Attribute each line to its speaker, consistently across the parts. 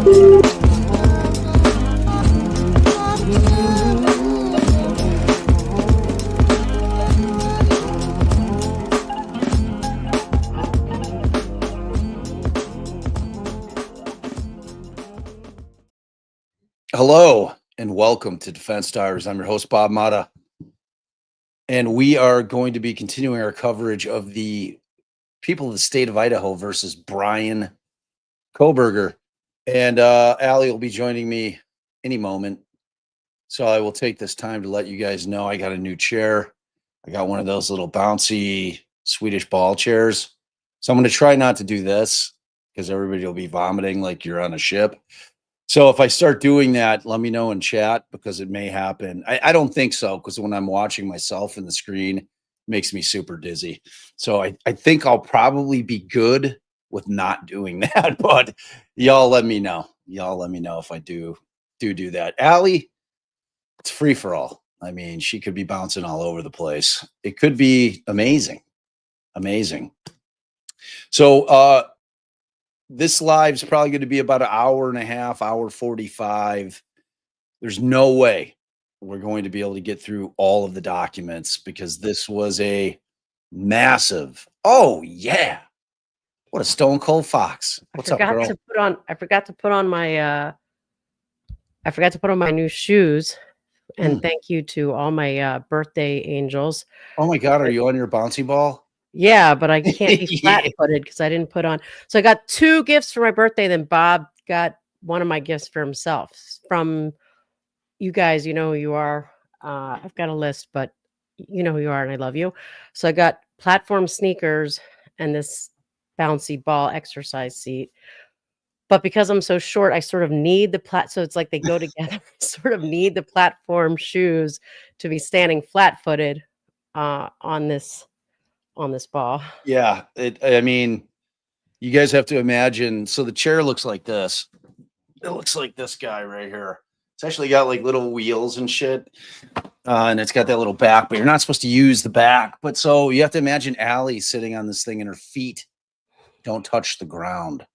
Speaker 1: Hello and welcome to Defense Diaries. I'm your host, Bob Mata, and we are going to be continuing our coverage of the people of the state of Idaho versus Bryan Kohberger. And Allie will be joining me any moment. So I will take this time to let you guys know I got a new chair. I got one of those little bouncy Swedish ball chairs. So I'm going to try not to do this because everybody will be vomiting like you're on a ship. So if I start doing that, let me know in chat because it may happen. I don't think so because when I'm watching myself in the screen, it makes me super dizzy. So I think I'll probably be good with not doing that, but y'all let me know. Y'all let me know if I do that. Allie, it's free for all. I mean, she could be bouncing all over the place. It could be amazing. Amazing. So this live's probably going to be about an hour and a half, hour 45. There's no way we're going to be able to get through all of the documents because this was a massive. Oh yeah. What a stone cold fox. What's up, girl?
Speaker 2: I forgot to put on my new shoes. And thank you to all my birthday angels.
Speaker 1: Oh my God, are you on your bouncy ball?
Speaker 2: Yeah, but I can't be flat-footed because I didn't put on. So I got 2 gifts for my birthday. Then Bob got one of my gifts for himself from you guys. You know who you are. I've got a list, but you know who you are, and I love you. So I got platform sneakers and this bouncy ball exercise seat. But because I'm so short, I sort of need so it's like they go together. I sort of need the platform shoes to be standing flat-footed on this ball.
Speaker 1: Yeah, I mean, you guys have to imagine. So the chair looks like this. It looks like this guy right here. It's actually got like little wheels and shit. And it's got that little back, but you're not supposed to use the back. But so you have to imagine Allie sitting on this thing and her feet don't touch the ground.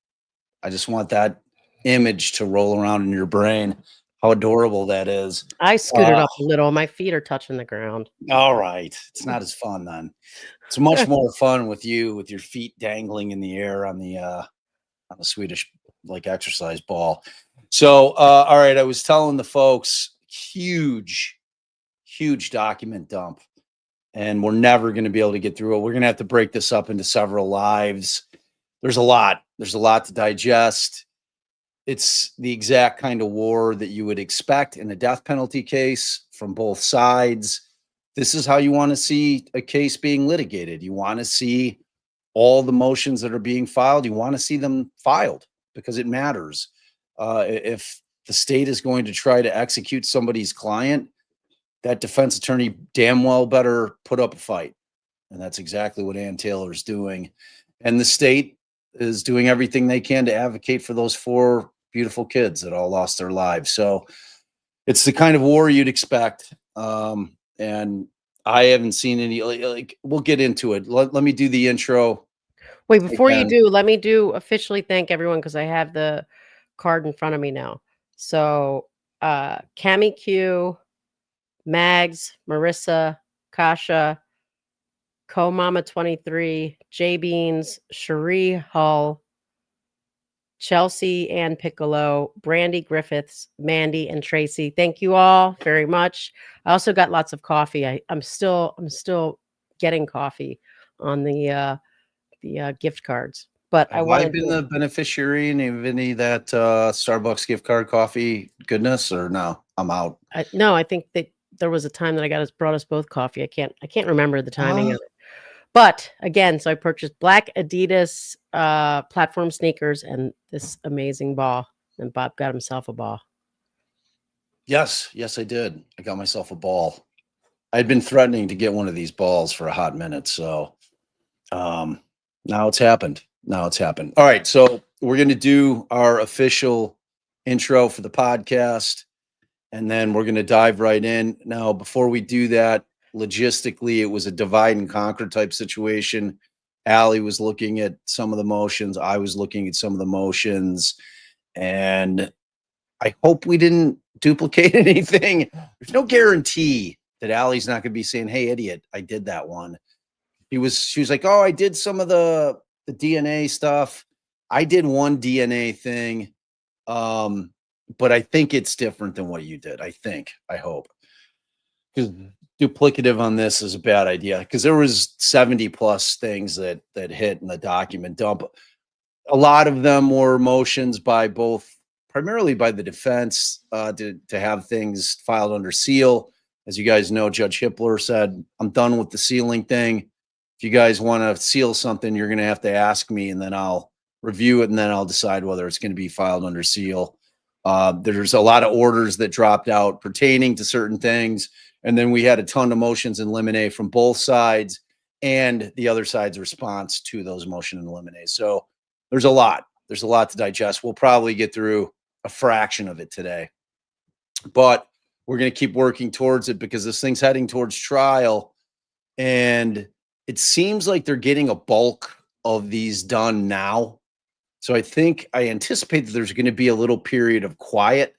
Speaker 1: I just want that image to roll around in your brain. How adorable that is.
Speaker 2: I scooted up a little. My feet are touching the ground.
Speaker 1: All right. It's not as fun then. It's much more fun with you with your feet dangling in the air on the Swedish like exercise ball. So all right, I was telling the folks huge document dump, and we're never going to be able to get through it. We're going to have to break this up into several lives. There's a lot to digest. It's the exact kind of war that you would expect in a death penalty case from both sides. This is how you want to see a case being litigated. You want to see all the motions that are being filed. You want to see them filed because it matters. If the state is going to try to execute somebody's client, that defense attorney damn well better put up a fight. And that's exactly what Ann Taylor is doing. And the state is doing everything they can to advocate for those 4 beautiful kids that all lost their lives. So it's the kind of war you'd expect. And I haven't seen any, like we'll get into it. Let me do the intro.
Speaker 2: Wait, before you do, let me officially thank everyone because I have the card in front of me now. So Cami Q, Mags, Marissa, Kasha, Co-Mama 23, J Beans, Cherie Hull, Chelsea Ann Piccolo, Brandy Griffiths, Mandy, and Tracy. Thank you all very much. I also got lots of coffee. I'm still getting coffee on the gift cards. But
Speaker 1: I've been the beneficiary of any of that Starbucks gift card coffee goodness, or no? I'm out.
Speaker 2: No, I think that there was a time that brought us both coffee. I can't remember the timing of it. But again, so I purchased black Adidas platform sneakers and this amazing ball. And Bob got himself a ball.
Speaker 1: Yes, I did. I got myself a ball. I'd been threatening to get one of these balls for a hot minute. So now it's happened. All right. So we're going to do our official intro for the podcast, and then we're going to dive right in. Now, before we do that, logistically, it was a divide and conquer type situation. Allie was looking at some of the motions. I was looking at some of the motions. And I hope we didn't duplicate anything. There's no guarantee that Allie's not going to be saying, "Hey, idiot, I did that one." She was like, "Oh, I did some of the DNA stuff. I did one DNA thing. But I think it's different than what you did. I hope. Because duplicative on this is a bad idea. Because there was 70 plus things that hit in the document dump. A lot of them were motions by primarily by the defense, to have things filed under seal. As you guys know, Judge Hippler said, "I'm done with the sealing thing. If you guys want to seal something, you're going to have to ask me, and then I'll review it, and then I'll decide whether it's going to be filed under seal." There's a lot of orders that dropped out pertaining to certain things, and then we had a ton of motions in limine from both sides and the other side's response to those motion in limine. So there's a lot. There's a lot to digest. We'll probably get through a fraction of it today, but we're going to keep working towards it because this thing's heading towards trial, and it seems like they're getting a bulk of these done now. So I anticipate that there's going to be a little period of quiet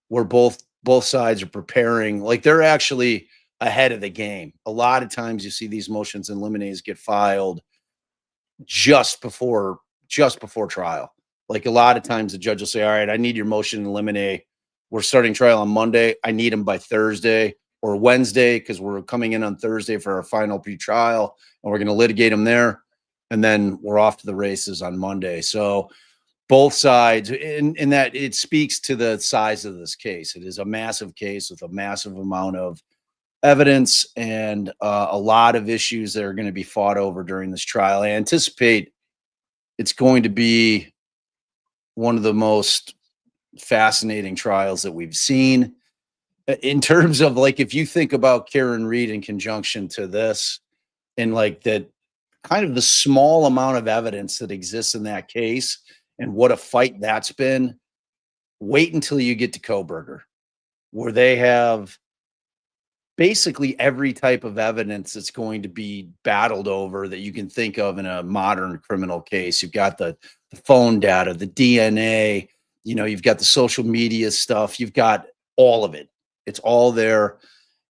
Speaker 1: where both sides are preparing, like they're actually ahead of the game. A lot of times you see these motions in limines get filed just before trial. Like a lot of times the judge will say, "All right, I need your motion in limine. We're starting trial on Monday. I need them by Thursday or Wednesday because we're coming in on Thursday for our final pre-trial, and we're going to litigate them there. And then we're off to the races on Monday." So both sides, in that it speaks to the size of this case. It is a massive case with a massive amount of evidence and a lot of issues that are going to be fought over during this trial. I anticipate it's going to be one of the most fascinating trials that we've seen in terms of, like, if you think about Karen Reed in conjunction to this and like that kind of the small amount of evidence that exists in that case and what a fight that's been, wait until you get to Kohberger, where they have basically every type of evidence that's going to be battled over that you can think of in a modern criminal case. You've got the phone data, the DNA, you've got the social media stuff, you've got all of it. It's all there,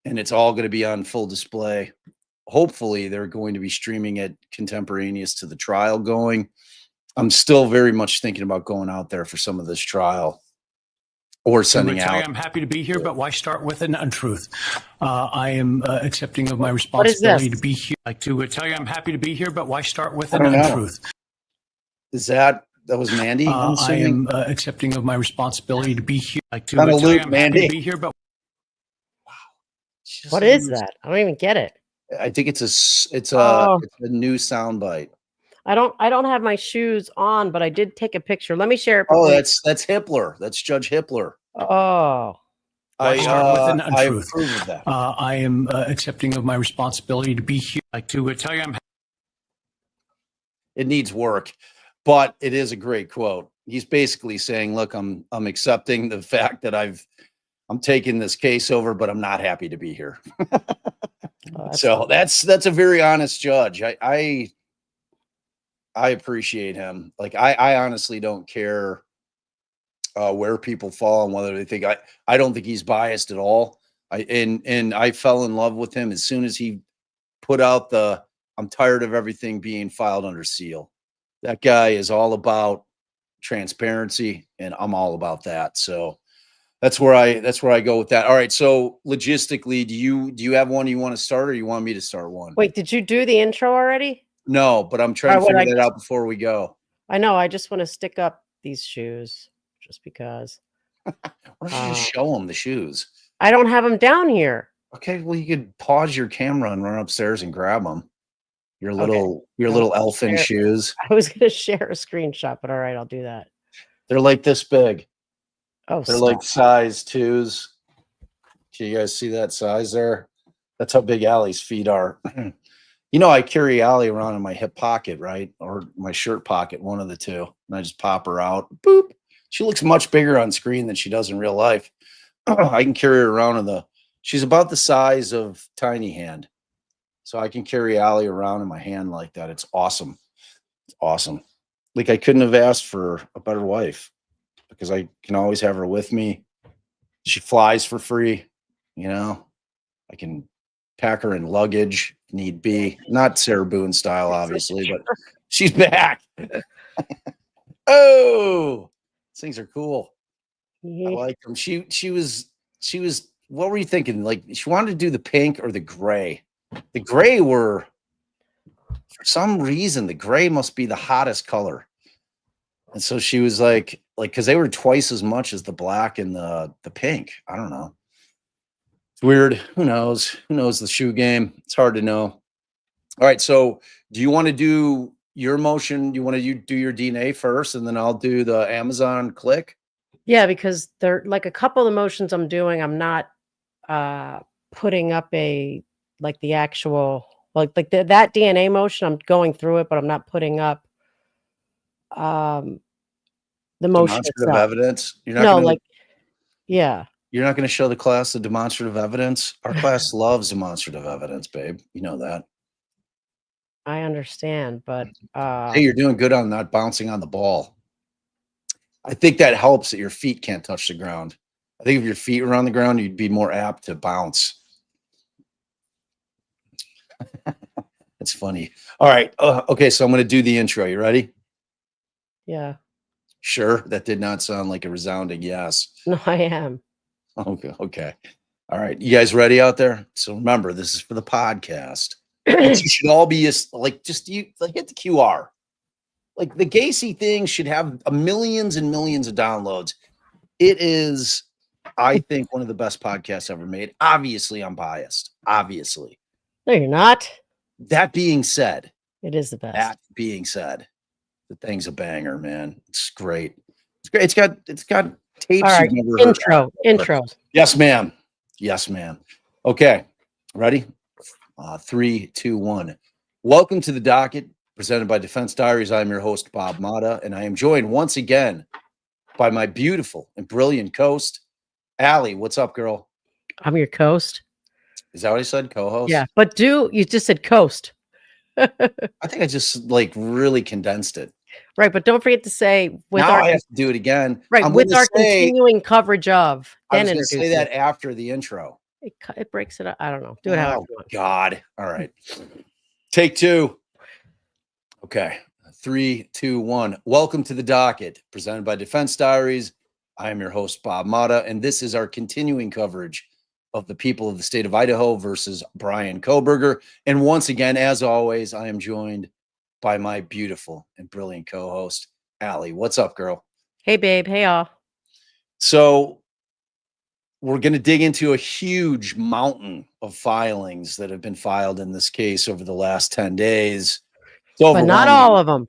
Speaker 1: and it's all going to be on full display. Hopefully they're going to be streaming it contemporaneous to the trial going. I'm still very much thinking about going out there for some of this trial or sending out.
Speaker 3: I'm happy to be here, but why start with an untruth? I am accepting of my responsibility to be here. Like to tell you I'm happy to be here, but why start with an untruth?
Speaker 1: Is that was Mandy?
Speaker 3: I am accepting of my responsibility to be here. Like to
Speaker 1: tell you
Speaker 3: I'm
Speaker 1: Mandy.
Speaker 3: happy to be here, but
Speaker 2: wow, what is that? I don't even get it.
Speaker 1: I think it's a new soundbite.
Speaker 2: I don't have my shoes on, but I did take a picture. Let me share it.
Speaker 1: Oh, that's Hippler. That's Judge Hippler.
Speaker 2: Oh,
Speaker 3: I start with an untruth.
Speaker 1: I approve of that.
Speaker 3: I am accepting of my responsibility to be here. Like to tell you
Speaker 1: it needs work, but it is a great quote. He's basically saying, "Look, I'm accepting the fact that I'm taking this case over, but I'm not happy to be here." So that's a very honest judge. I appreciate him. Like I honestly don't care where people fall and whether they think I don't think he's biased at all. I fell in love with him as soon as he put out "I'm tired of everything being filed under seal." That guy is all about transparency, and I'm all about that. So that's where I go with that. All right. So logistically, do you have one you want to start, or you want me to start one?
Speaker 2: Wait, did you do the intro already?
Speaker 1: No, but I'm trying to figure that out before we go.
Speaker 2: I know. I just want to stick up these shoes just because.
Speaker 1: Why don't you just show them the shoes?
Speaker 2: I don't have them down here.
Speaker 1: Okay. Well, you could pause your camera and run upstairs and grab them. Your little elfin shoes.
Speaker 2: I was going to share a screenshot, but all right, I'll do that.
Speaker 1: They're like this big.
Speaker 2: Oh,
Speaker 1: they're like size 2s. Can you guys see that size there? That's how big Allie's feet are. I carry Allie around in my hip pocket, right? Or my shirt pocket, one of the two. And I just pop her out. Boop. She looks much bigger on screen than she does in real life. I can carry her around she's about the size of Tiny Hand. So I can carry Allie around in my hand like that. It's awesome. It's awesome. Like I couldn't have asked for a better wife. because I can always have her with me. She flies for free, you know. I can pack her in luggage, if need be. Not Sarah Boone style, obviously, but she's back. Oh, these things are cool. I like them. She was. What were you thinking? Like, she wanted to do the pink or the gray. The gray were, for some reason, the gray must be the hottest color. And so she was like, because they were twice as much as the black and the pink. I don't know. It's weird. Who knows? Who knows the shoe game? It's hard to know. All right. So do you want to do your motion? You want to do your DNA first, and then I'll do the Amazon click?
Speaker 2: Yeah, because they're like a couple of the motions I'm doing, I'm not putting up the actual that DNA motion. I'm going through it, but I'm not putting up the motion
Speaker 1: demonstrative
Speaker 2: itself.
Speaker 1: Evidence. You're not
Speaker 2: yeah.
Speaker 1: You're not going to show the class the demonstrative evidence. Our class loves demonstrative evidence, babe. You know that.
Speaker 2: I understand, but
Speaker 1: hey, you're doing good on not bouncing on the ball. I think that helps that your feet can't touch the ground. I think if your feet were on the ground, you'd be more apt to bounce. That's funny. All right. Okay, so I'm going to do the intro. You ready?
Speaker 2: Yeah.
Speaker 1: Sure. That did not sound like a resounding yes.
Speaker 2: No, I am.
Speaker 1: Okay. Okay. All right. You guys ready out there? So remember, this is for the podcast. You should all be hit the QR. Like, the Gacy thing should have millions and millions of downloads. It is, I think, one of the best podcasts ever made. Obviously, I'm biased. Obviously.
Speaker 2: No, you're not.
Speaker 1: That being said,
Speaker 2: it is the best.
Speaker 1: That being said, the thing's a banger, man. It's great. It's great. It's got tapes.
Speaker 2: All right. Intros.
Speaker 1: Yes, ma'am. Yes, ma'am. Okay. Ready? 3, 2, 1. Welcome to the docket presented by Defense Diaries. I'm your host, Bob Mata, and I am joined once again by my beautiful and brilliant co-host, Allie. What's up, girl?
Speaker 2: I'm your co-host.
Speaker 1: Is that what I said? Co-host?
Speaker 2: Yeah, but you just said coast.
Speaker 1: I think I just really condensed it.
Speaker 2: Right, but don't forget to say
Speaker 1: I have to do it again.
Speaker 2: Right, with our continuing coverage of.
Speaker 1: I was going to say that after the intro.
Speaker 2: It breaks it up. I don't know. Do it however you want.
Speaker 1: God. All right. Take 2. Okay. 3, 2, 1. Welcome to the docket presented by Defense Diaries. I am your host, Bob Mata, and this is our continuing coverage of the people of the state of Idaho versus Bryan Kohberger. And once again, as always, I am joined by my beautiful and brilliant co-host, Allie. What's up, girl?
Speaker 2: Hey, babe. Hey, all.
Speaker 1: So we're going to dig into a huge mountain of filings that have been filed in this case over the last 10 days.
Speaker 2: But not all of them.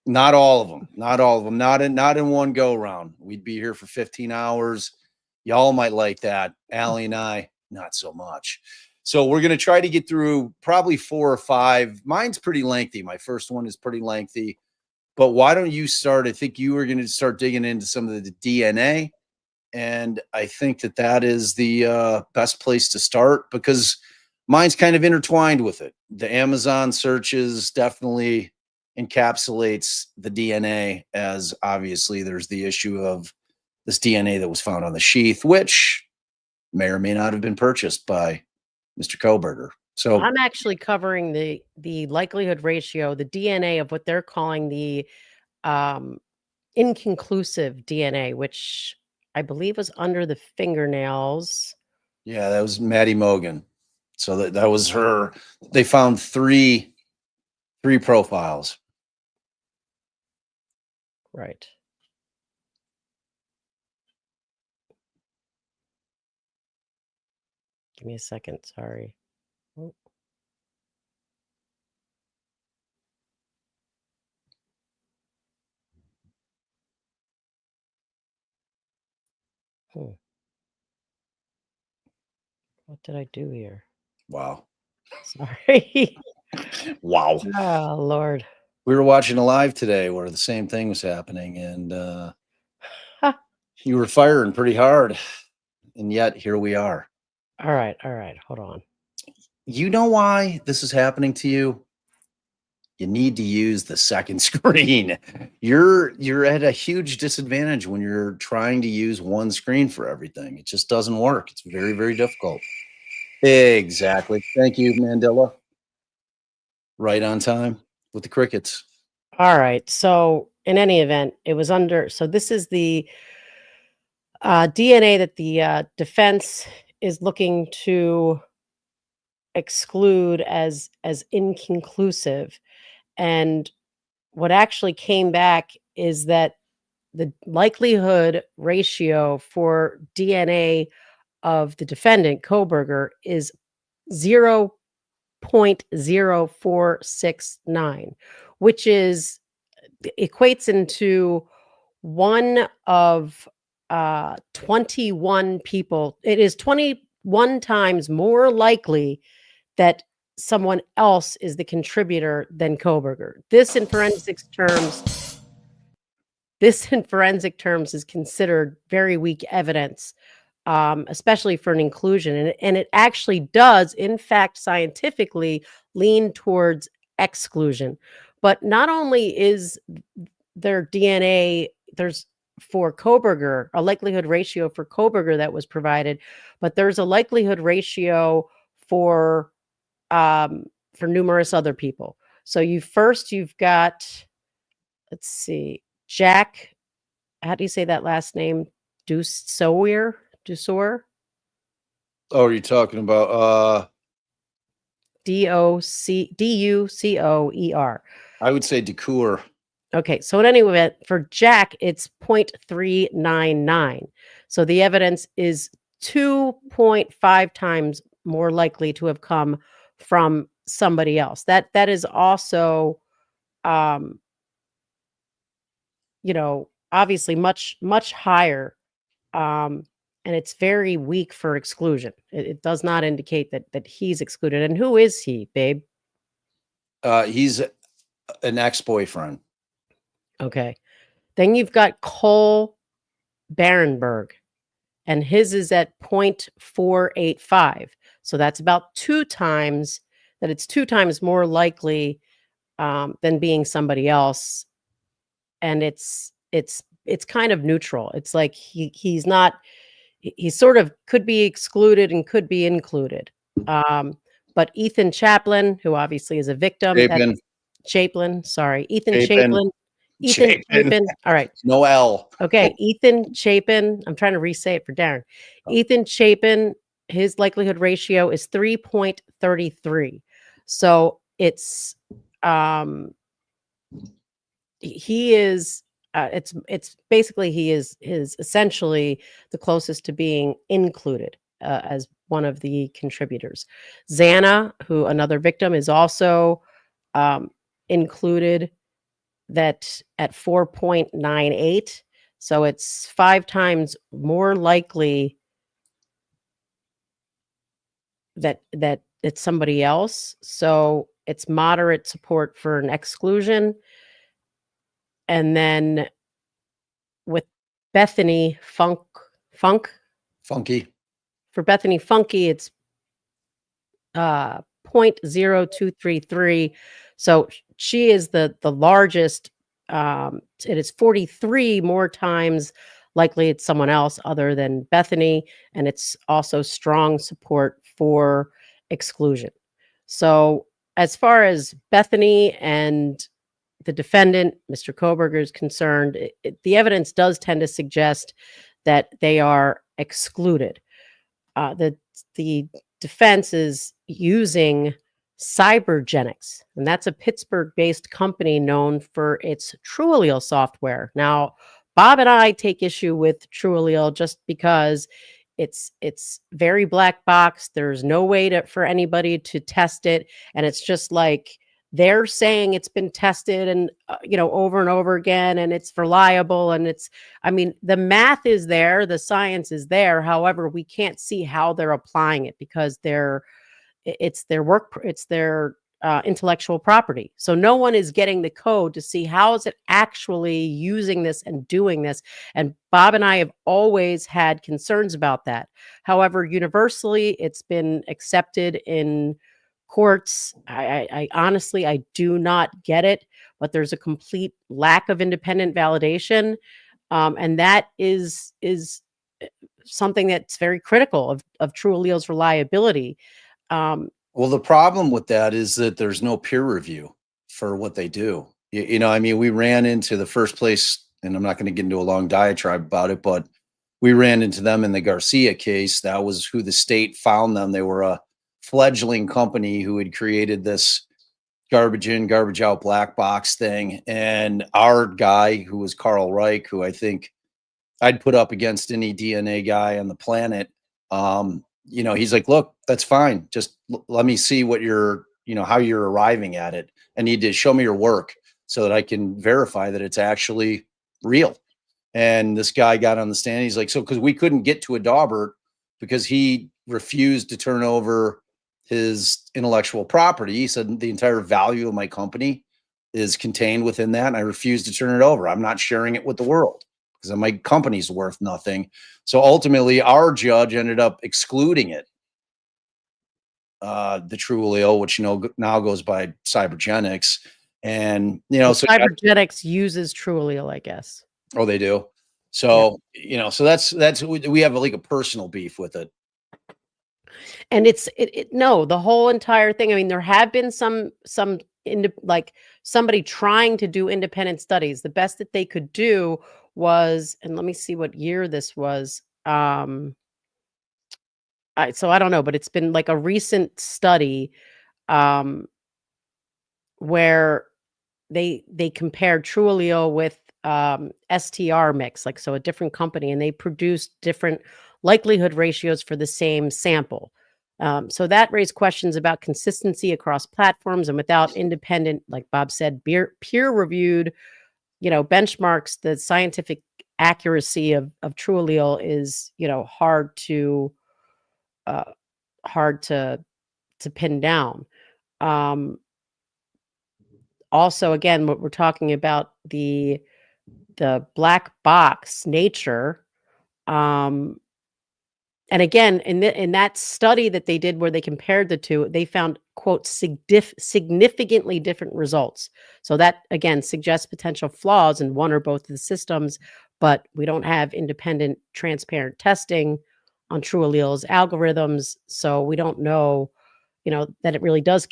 Speaker 1: Not all of them. Not all of them. Not in one go round. We'd be here for 15 hours. Y'all might like that. Allie and I, not so much. So we're going to try to get through probably 4 or 5. Mine's pretty lengthy. My first one is pretty lengthy. But why don't you start? I think you were going to start digging into some of the DNA. And I think that is the best place to start because mine's kind of intertwined with it. The Amazon searches definitely encapsulates the DNA, as obviously there's the issue of this DNA that was found on the sheath, which may or may not have been purchased by Mr. Kohberger. So
Speaker 2: I'm actually covering the likelihood ratio, the DNA of what they're calling the inconclusive DNA, which I believe was under the fingernails.
Speaker 1: Yeah, that was Maddie Mogan. So that was her. They found three profiles.
Speaker 2: Right. Give me a second. Sorry. Oh. What did I do here?
Speaker 1: Wow.
Speaker 2: Sorry.
Speaker 1: Wow.
Speaker 2: Oh, Lord.
Speaker 1: We were watching a live today where the same thing was happening, and you were firing pretty hard, and yet here we are.
Speaker 2: All right. Hold on.
Speaker 1: You know why this is happening to you? You need to use the second screen. You're at a huge disadvantage when you're trying to use one screen for everything. It just doesn't work. It's very, very difficult. Exactly. Thank you, Mandela. Right on time with the crickets.
Speaker 2: All right. So in any event, it was under. So this is the DNA that the defense is looking to exclude as inconclusive. And what actually came back is that the likelihood ratio for DNA of the defendant, Kohberger, is 0.0469, which equates into one of 21 people. It is 21 times more likely that someone else is the contributor than Kohberger. This in forensic terms is considered very weak evidence, especially for an inclusion. And it actually does, in fact, scientifically lean towards exclusion. But not only is their DNA, there's for Kohberger, a likelihood ratio for Kohberger that was provided, but there's a likelihood ratio for numerous other people. So you've got, let's see, Jack, how do you say that last name? Dussour?
Speaker 1: Oh, are you talking about
Speaker 2: Ducoer?
Speaker 1: I would say Decour.
Speaker 2: Okay, so in any event, for Jack, it's 0.399. So the evidence is 2.5 times more likely to have come from somebody else. That is also, obviously much higher, and it's very weak for exclusion. It does not indicate that he's excluded. And who is he, babe?
Speaker 1: He's an ex-boyfriend.
Speaker 2: Okay. Then you've got Cole Barenberg, and his is at 0.485. So that's about 2 times more likely than being somebody else. And it's kind of neutral. It's like he sort of could be excluded and could be included. But Ethan Chaplin, who obviously is a victim, Ethan Chapin. All right.
Speaker 1: No L.
Speaker 2: Okay. Ethan Chapin. I'm trying to re-say it for Darren. Ethan Chapin, his likelihood ratio is 3.33. So it's, he is, it's basically, he is essentially the closest to being included as one of the contributors. Xana, who another victim, is also included, that at 4.98. So it's 5 times more likely that it's somebody else. So it's moderate support for an exclusion. And then with Bethany Funky. For Bethany Funky, it's 0.0233. So she is the largest. It is 43 more times likely it's someone else other than Bethany, and it's also strong support for exclusion. So as far as Bethany and the defendant, Mr. Kohberger, is concerned, the evidence does tend to suggest that they are excluded. The defense is using Cybergenics, and that's a Pittsburgh-based company known for its TrueAllele software. Now, Bob and I take issue with TrueAllele just because it's very black box. There's no way for anybody to test it, and it's just like they're saying it's been tested and over and over again, and it's reliable, and the math is there, the science is there. However, we can't see how they're applying it because it's their intellectual property. So no one is getting the code to see how is it actually using this and doing this. And Bob and I have always had concerns about that. However, universally, it's been accepted in courts. I honestly, I do not get it, but there's a complete lack of independent validation. And that is something that's very critical of TrueAllele's reliability.
Speaker 1: Well, the problem with that is that there's no peer review for what they do. You know, I mean, we ran into the first place, and I'm not going to get into a long diatribe about it, but we ran into them in the Garcia case. That was who the state found them. They were a fledgling company who had created this garbage in, garbage out black box thing. And our guy, who was Carl Reich, who I think I'd put up against any DNA guy on the planet, you know, he's like, look, that's fine. Just let me see what you're, you know, how you're arriving at it. I need to show me your work so that I can verify that it's actually real. And this guy got on the stand. He's like, so, because we couldn't get to a Daubert because he refused to turn over his intellectual property. He said the entire value of my company is contained within that, and I refuse to turn it over. I'm not sharing it with the world because my company's worth nothing. So ultimately, our judge ended up excluding it. The TrueAllele, which, you know, now goes by Cybergenics, and you know, so
Speaker 2: Cybergenics uses TrueAllele, I guess.
Speaker 1: Oh, they do. So you know, so that's we have like a personal beef with it.
Speaker 2: And no, the whole entire thing. I mean, there have been some like somebody trying to do independent studies. The best that they could do was, and let me see what year this was. So I don't know, but it's been like a recent study where they compared TrueAllele with STR mix, like, so a different company, and they produced different likelihood ratios for the same sample. So that raised questions about consistency across platforms, and without independent, like Bob said, peer reviewed, you know, benchmarks, the scientific accuracy of TrueAllele is, you know, hard to pin down. Also, again, what we're talking about, the black box nature. And again, in that study that they did where they compared the two, they found, quote, significantly different results. So that, again, suggests potential flaws in one or both of the systems, but we don't have independent, transparent testing on TrueAllele's algorithms. So we don't know, you know, that it really does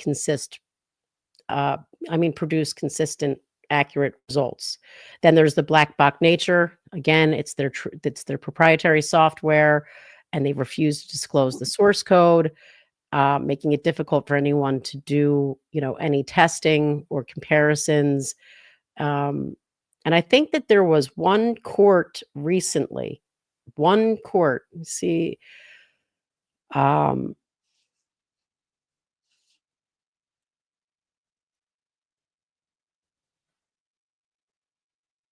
Speaker 2: produce consistent, accurate results. Then there's the black box nature. Again, it's their proprietary software, and they refuse to disclose the source code, making it difficult for anyone to do, you know, any testing or comparisons. And I think that there was one court recently, let's see,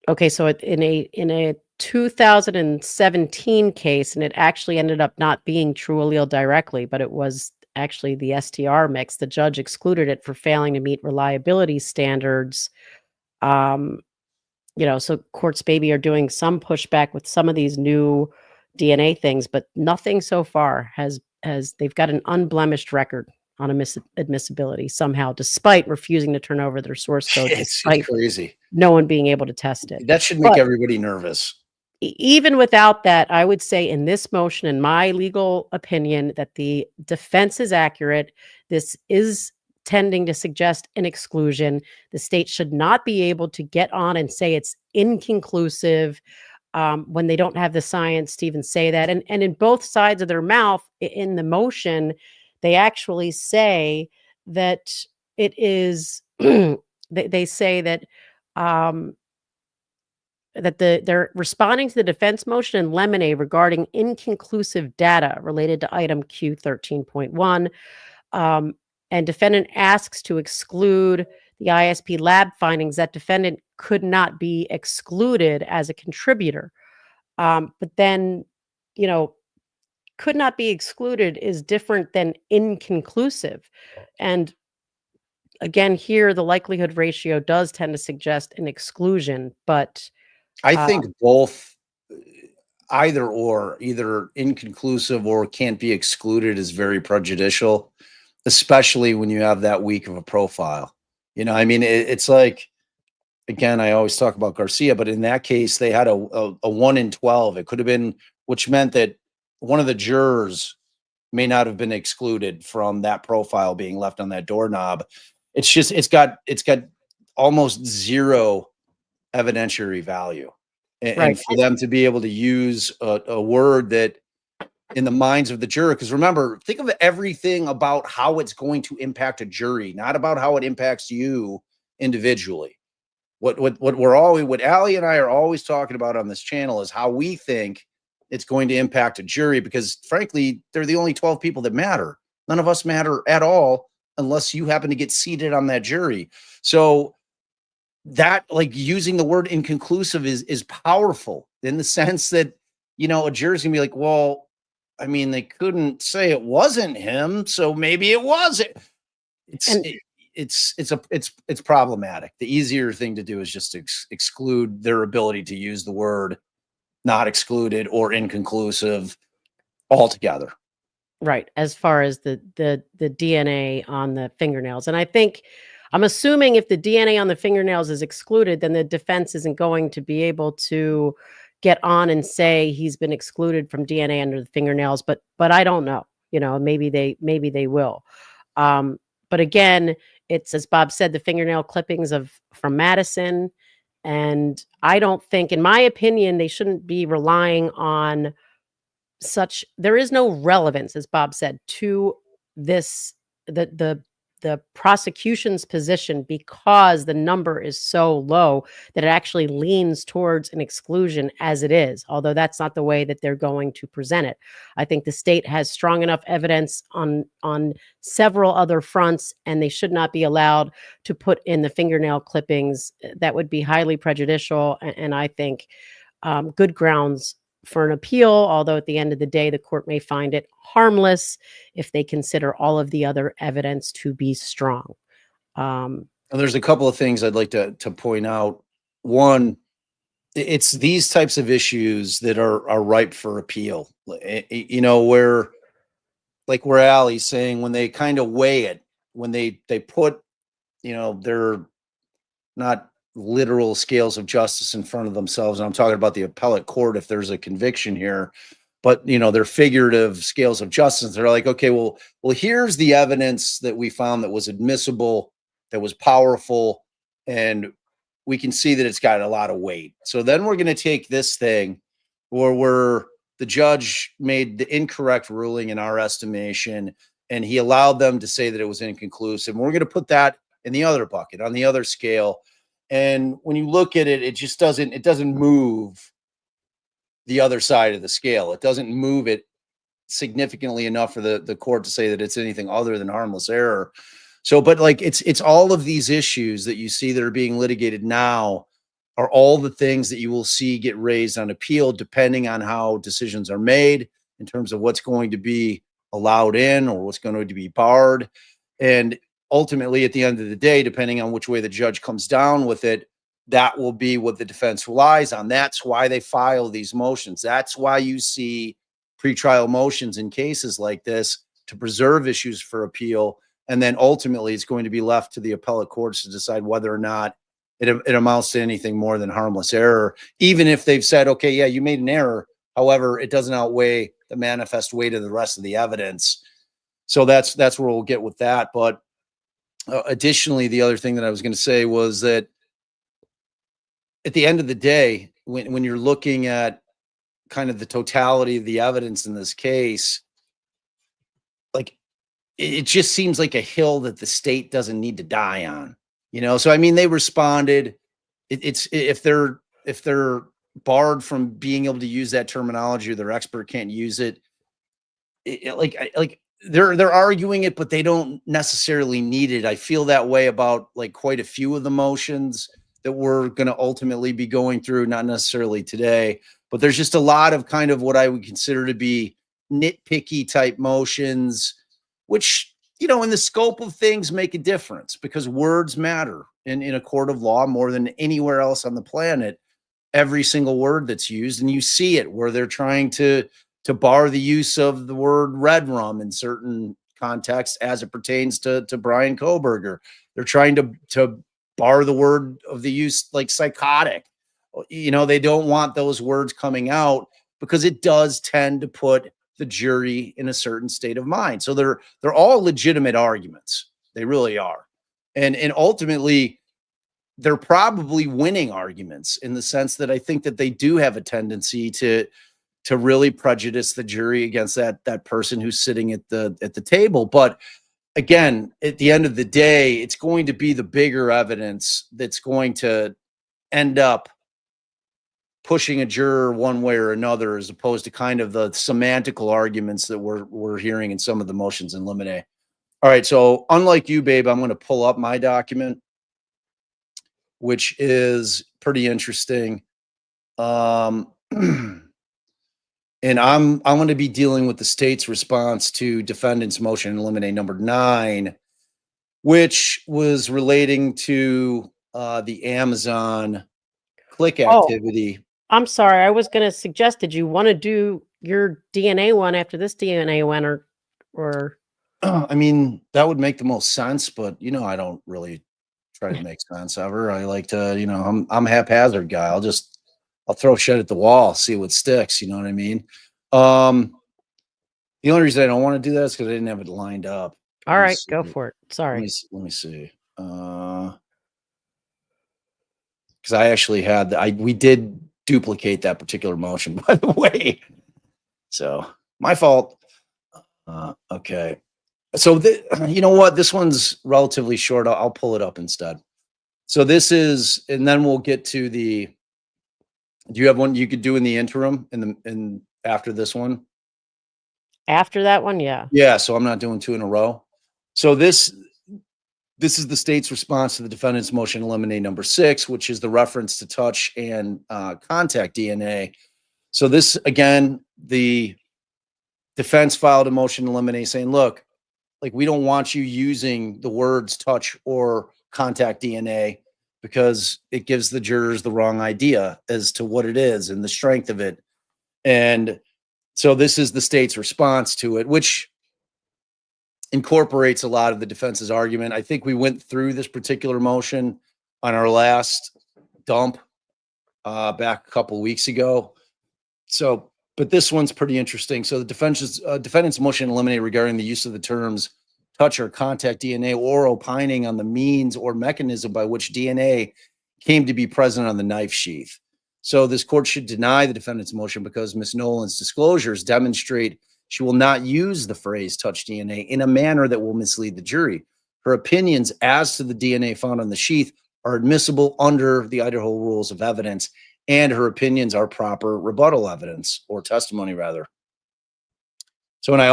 Speaker 2: okay, so in a 2017 case, and it actually ended up not being TrueAllele directly, but it was actually the STR mix. The judge excluded it for failing to meet reliability standards. You know, so courts maybe are doing some pushback with some of these new DNA things, but nothing so far has they've got an unblemished record on admissibility somehow, despite refusing to turn over their source code.
Speaker 1: It's crazy.
Speaker 2: No one being able to test it.
Speaker 1: That should make everybody nervous.
Speaker 2: Even without that, I would say in this motion, in my legal opinion, that the defense is accurate. This is tending to suggest an exclusion. The state should not be able to get on and say it's inconclusive when they don't have the science to even say that. And in both sides of their mouth, in the motion, they actually say that it is, they say that they're responding to the defense motion in Lemonade regarding inconclusive data related to item Q 13.1. And defendant asks to exclude the ISP lab findings. That defendant could not be excluded as a contributor. But then, you know, could not be excluded is different than inconclusive. And again, here, the likelihood ratio does tend to suggest an exclusion, but
Speaker 1: I think both, either inconclusive or can't be excluded, is very prejudicial. especially when you have that weak of a profile. You know, I mean, it's like, again, I always talk about Garcia, but in that case, they had a 1 in 12. It could have been, which meant that one of the jurors may not have been excluded from that profile being left on that doorknob. It's just, it's got almost zero evidentiary value. And for them to be able to use a word that in the minds of the juror, because remember, think of everything about how it's going to impact a jury, not about how it impacts you individually. What Allie and I are always talking about on this channel is how we think it's going to impact a jury, because frankly, they're the only 12 people that matter. None of us matter at all unless you happen to get seated on that jury. So that, like, using the word inconclusive is powerful in the sense that, you know, a jury's gonna be like, well, I mean, they couldn't say it wasn't him, so maybe it wasn't. It's problematic. The easier thing to do is just to exclude their ability to use the word not excluded or inconclusive altogether.
Speaker 2: Right. As far as the DNA on the fingernails. And I'm assuming if the DNA on the fingernails is excluded, then the defense isn't going to be able to get on and say he's been excluded from DNA under the fingernails. But I don't know. You know, maybe they will. But again, it's, as Bob said, the fingernail clippings from Madison. And I don't think, in my opinion, they shouldn't be relying on there is no relevance, as Bob said, to this, the prosecution's position, because the number is so low that it actually leans towards an exclusion as it is, although that's not the way that they're going to present it. I think the state has strong enough evidence on several other fronts, and they should not be allowed to put in the fingernail clippings. That would be highly prejudicial, and I think good grounds for an appeal, although at the end of the day, the court may find it harmless if they consider all of the other evidence to be strong.
Speaker 1: There's a couple of things I'd like to point out. One, it's these types of issues that are ripe for appeal. You know, where Allie's saying, when they kind of weigh it, when they put, you know, they're not literal scales of justice in front of themselves. And I'm talking about the appellate court if there's a conviction here, but, you know, they're figurative scales of justice. They're like, okay, well, here's the evidence that we found that was admissible, that was powerful, and we can see that it's got a lot of weight. So then we're going to take this thing where the judge made the incorrect ruling in our estimation, and he allowed them to say that it was inconclusive. And we're going to put that in the other bucket, on the other scale. And when you look at it, it just doesn't move the other side of the scale. It doesn't move it significantly enough for the court to say that it's anything other than harmless error. So, but like, it's all of these issues that you see that are being litigated now are all the things that you will see get raised on appeal, depending on how decisions are made in terms of what's going to be allowed in or what's going to be barred. And ultimately, at the end of the day, depending on which way the judge comes down with it, that will be what the defense relies on. That's why they file these motions. That's why you see pretrial motions in cases like this, to preserve issues for appeal. And then ultimately, it's going to be left to the appellate courts to decide whether or not it amounts to anything more than harmless error, even if they've said, okay, yeah, you made an error. However, it doesn't outweigh the manifest weight of the rest of the evidence. So that's where we'll get with that. But additionally, the other thing that I was going to say was that at the end of the day, when you're looking at kind of the totality of the evidence in this case, like, it just seems like a hill that the state doesn't need to die on, you know? So, I mean, they responded. It's if they're barred from being able to use that terminology, or their expert can't use it, they're arguing it, but they don't necessarily need it. I feel that way about like quite a few of the motions that we're going to ultimately be going through, not necessarily today, but there's just a lot of kind of what I would consider to be nitpicky type motions, which, you know, in the scope of things make a difference, because words matter in a court of law more than anywhere else on the planet. Every single word that's used, and you see it where they're trying to bar the use of the word red rum in certain context as it pertains to Bryan Kohberger. They're trying to bar the word of the use like psychotic. You know, they don't want those words coming out because it does tend to put the jury in a certain state of mind. So they're all legitimate arguments. They really are. And ultimately, they're probably winning arguments in the sense that I think that they do have a tendency to really prejudice the jury against that person who's sitting at the table. But again, at the end of the day, it's going to be the bigger evidence that's going to end up pushing a juror one way or another, as opposed to kind of the semantical arguments that we're hearing in some of the motions in limine. All right, so unlike you, babe, I'm going to pull up my document, which is pretty interesting. And I'm going to be dealing with the state's response to defendant's motion in limine number 9, which was relating to the Amazon click activity.
Speaker 2: I'm sorry. I was going to suggest, did you want to do your DNA one after this DNA one, or?
Speaker 1: I mean, that would make the most sense, but you know, I don't really try to make sense ever. I like to, you know, I'm a haphazard guy. I'll throw shit at the wall, see what sticks. You know what I mean? The only reason I don't want to do that is because I didn't have it lined up.
Speaker 2: All right, go for it. Sorry.
Speaker 1: Let me see. Because I actually had we did duplicate that particular motion, by the way. So my fault. Okay. So you know what? This one's relatively short. I'll pull it up instead. So this is, and then we'll get to the. Do you have one you could do in the interim in after this one?
Speaker 2: After that one, yeah.
Speaker 1: Yeah. So I'm not doing 2 in a row. So this is the state's response to the defendant's motion in limine number 6, which is the reference to touch and contact DNA. So this, again, the defense filed a motion in limine saying, look, like, we don't want you using the words touch or contact DNA because it gives the jurors the wrong idea as to what it is and the strength of it. And so this is the state's response to it, which incorporates a lot of the defense's argument. I think we went through this particular motion on our last dump back a couple of weeks ago. So, but this one's pretty interesting. So the defendant's motion in limine regarding the use of the terms touch or contact DNA, or opining on the means or mechanism by which DNA came to be present on the knife sheath. So this court should deny the defendant's motion because Ms. Nolan's disclosures demonstrate she will not use the phrase touch DNA in a manner that will mislead the jury. Her opinions as to the DNA found on the sheath are admissible under the Idaho rules of evidence, and her opinions are proper rebuttal evidence, or testimony rather. So, and I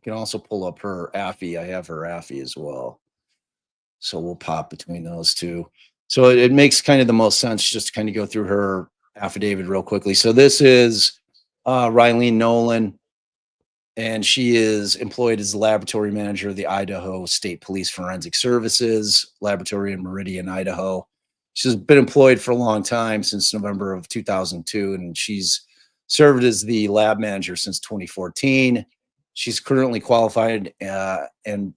Speaker 1: can also pull up her AFI. I have her AFI as well. So we'll pop between those two. So it makes kind of the most sense just to kind of go through her affidavit real quickly. So this is Rylene Nolan, and she is employed as the laboratory manager of the Idaho State Police Forensic Services Laboratory in Meridian, Idaho. She's been employed for a long time, since November of 2002, and she's served as the lab manager since 2014. She's currently qualified, and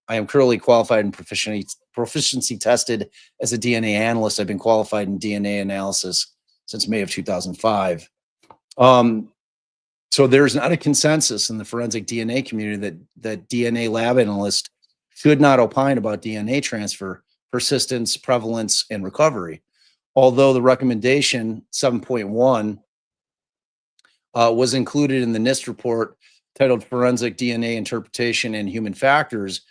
Speaker 1: I am currently qualified and proficiency tested as a DNA analyst. I've been qualified in DNA analysis since May of 2005. So there's not a consensus in the forensic DNA community that DNA lab analysts should not opine about DNA transfer, persistence, prevalence, and recovery. Although the recommendation 7.1 was included in the NIST report titled Forensic DNA Interpretation and Human Factors,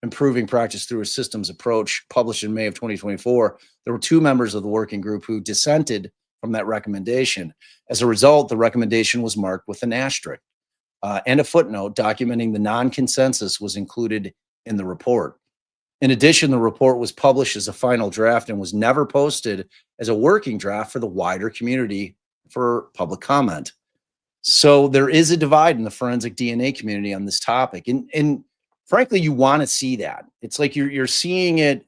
Speaker 1: Improving Practice Through a Systems Approach, published in May of 2024, there were 2 members of the working group who dissented from that recommendation. As a result, the recommendation was marked with an asterisk, and a footnote documenting the non-consensus was included in the report. In addition, the report was published as a final draft and was never posted as a working draft for the wider community for public comment. So there is a divide in the forensic DNA community on this topic. And frankly, you want to see that. It's like you're seeing it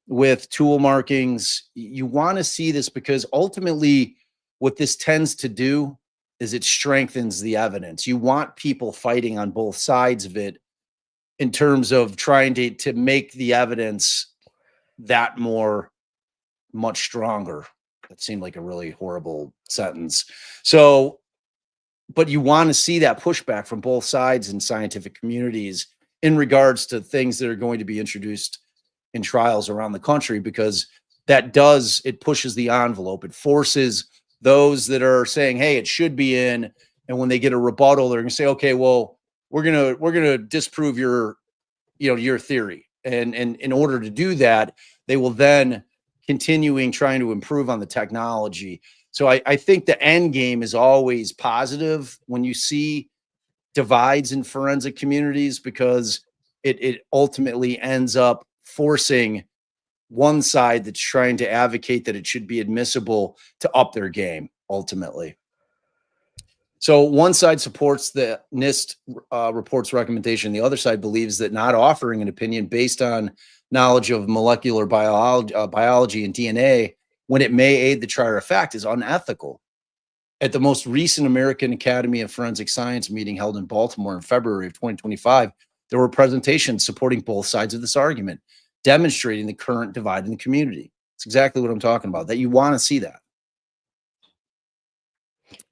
Speaker 1: with tool markings. You want to see this because ultimately what this tends to do is it strengthens the evidence. You want people fighting on both sides of it in terms of trying to make the evidence that much stronger. That seemed like a really horrible sentence. So, but you want to see that pushback from both sides in scientific communities in regards to things that are going to be introduced in trials around the country, because it pushes the envelope. It forces those that are saying, hey, it should be in. And when they get a rebuttal, they're going to say, okay, well, we're going to disprove your theory. And in order to do that, they will then trying to improve on the technology. So I think the end game is always positive when you see divides in forensic communities, because it ultimately ends up forcing one side that's trying to advocate that it should be admissible to up their game ultimately. So one side supports the NIST report's recommendation. The other side believes that not offering an opinion based on knowledge of molecular biology and DNA, when it may aid the trier of fact, is unethical. At the most recent American Academy of Forensic Science meeting held in Baltimore in February of 2025, there were presentations supporting both sides of this argument, demonstrating the current divide in the community. It's exactly what I'm talking about, that you want to see that.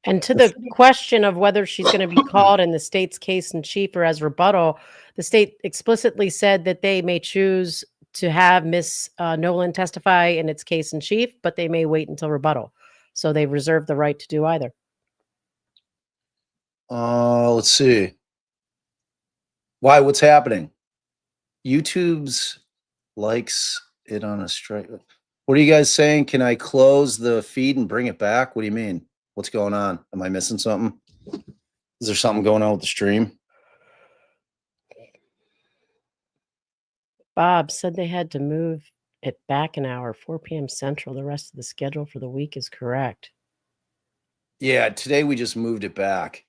Speaker 2: And to the question of whether she's going to be called in the state's case in chief or as rebuttal, the state explicitly said that they may choose to have Miss Nolan testify in its case in chief, but they may wait until rebuttal. So they've reserved the right to do either.
Speaker 1: Let's see. Why? What's happening? YouTube's likes it on a strike. What are you guys saying? Can I close the feed and bring it back? What do you mean? What's going on? Am I missing something? Is there something going on with the stream?
Speaker 2: Bob said they had to move it back an hour, 4 p.m. Central. The rest of the schedule for the week is correct.
Speaker 1: Yeah, today we just moved it back.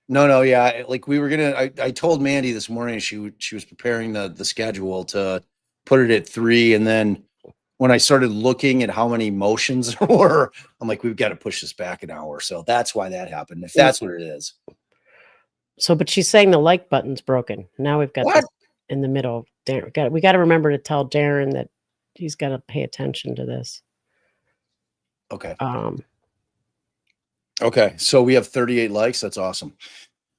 Speaker 1: No, yeah, like we were gonna. I told Mandy this morning she was preparing the schedule to put it at 3, and then when I started looking at how many motions there were, I'm like, we've got to push this back an hour. So that's why that happened. If that's what it is.
Speaker 2: So, but she's saying the like button's broken. Now we've got this in the middle. We got to remember to tell Darren that he's got to pay attention to this.
Speaker 1: Okay. Okay. So we have 38 likes. That's awesome.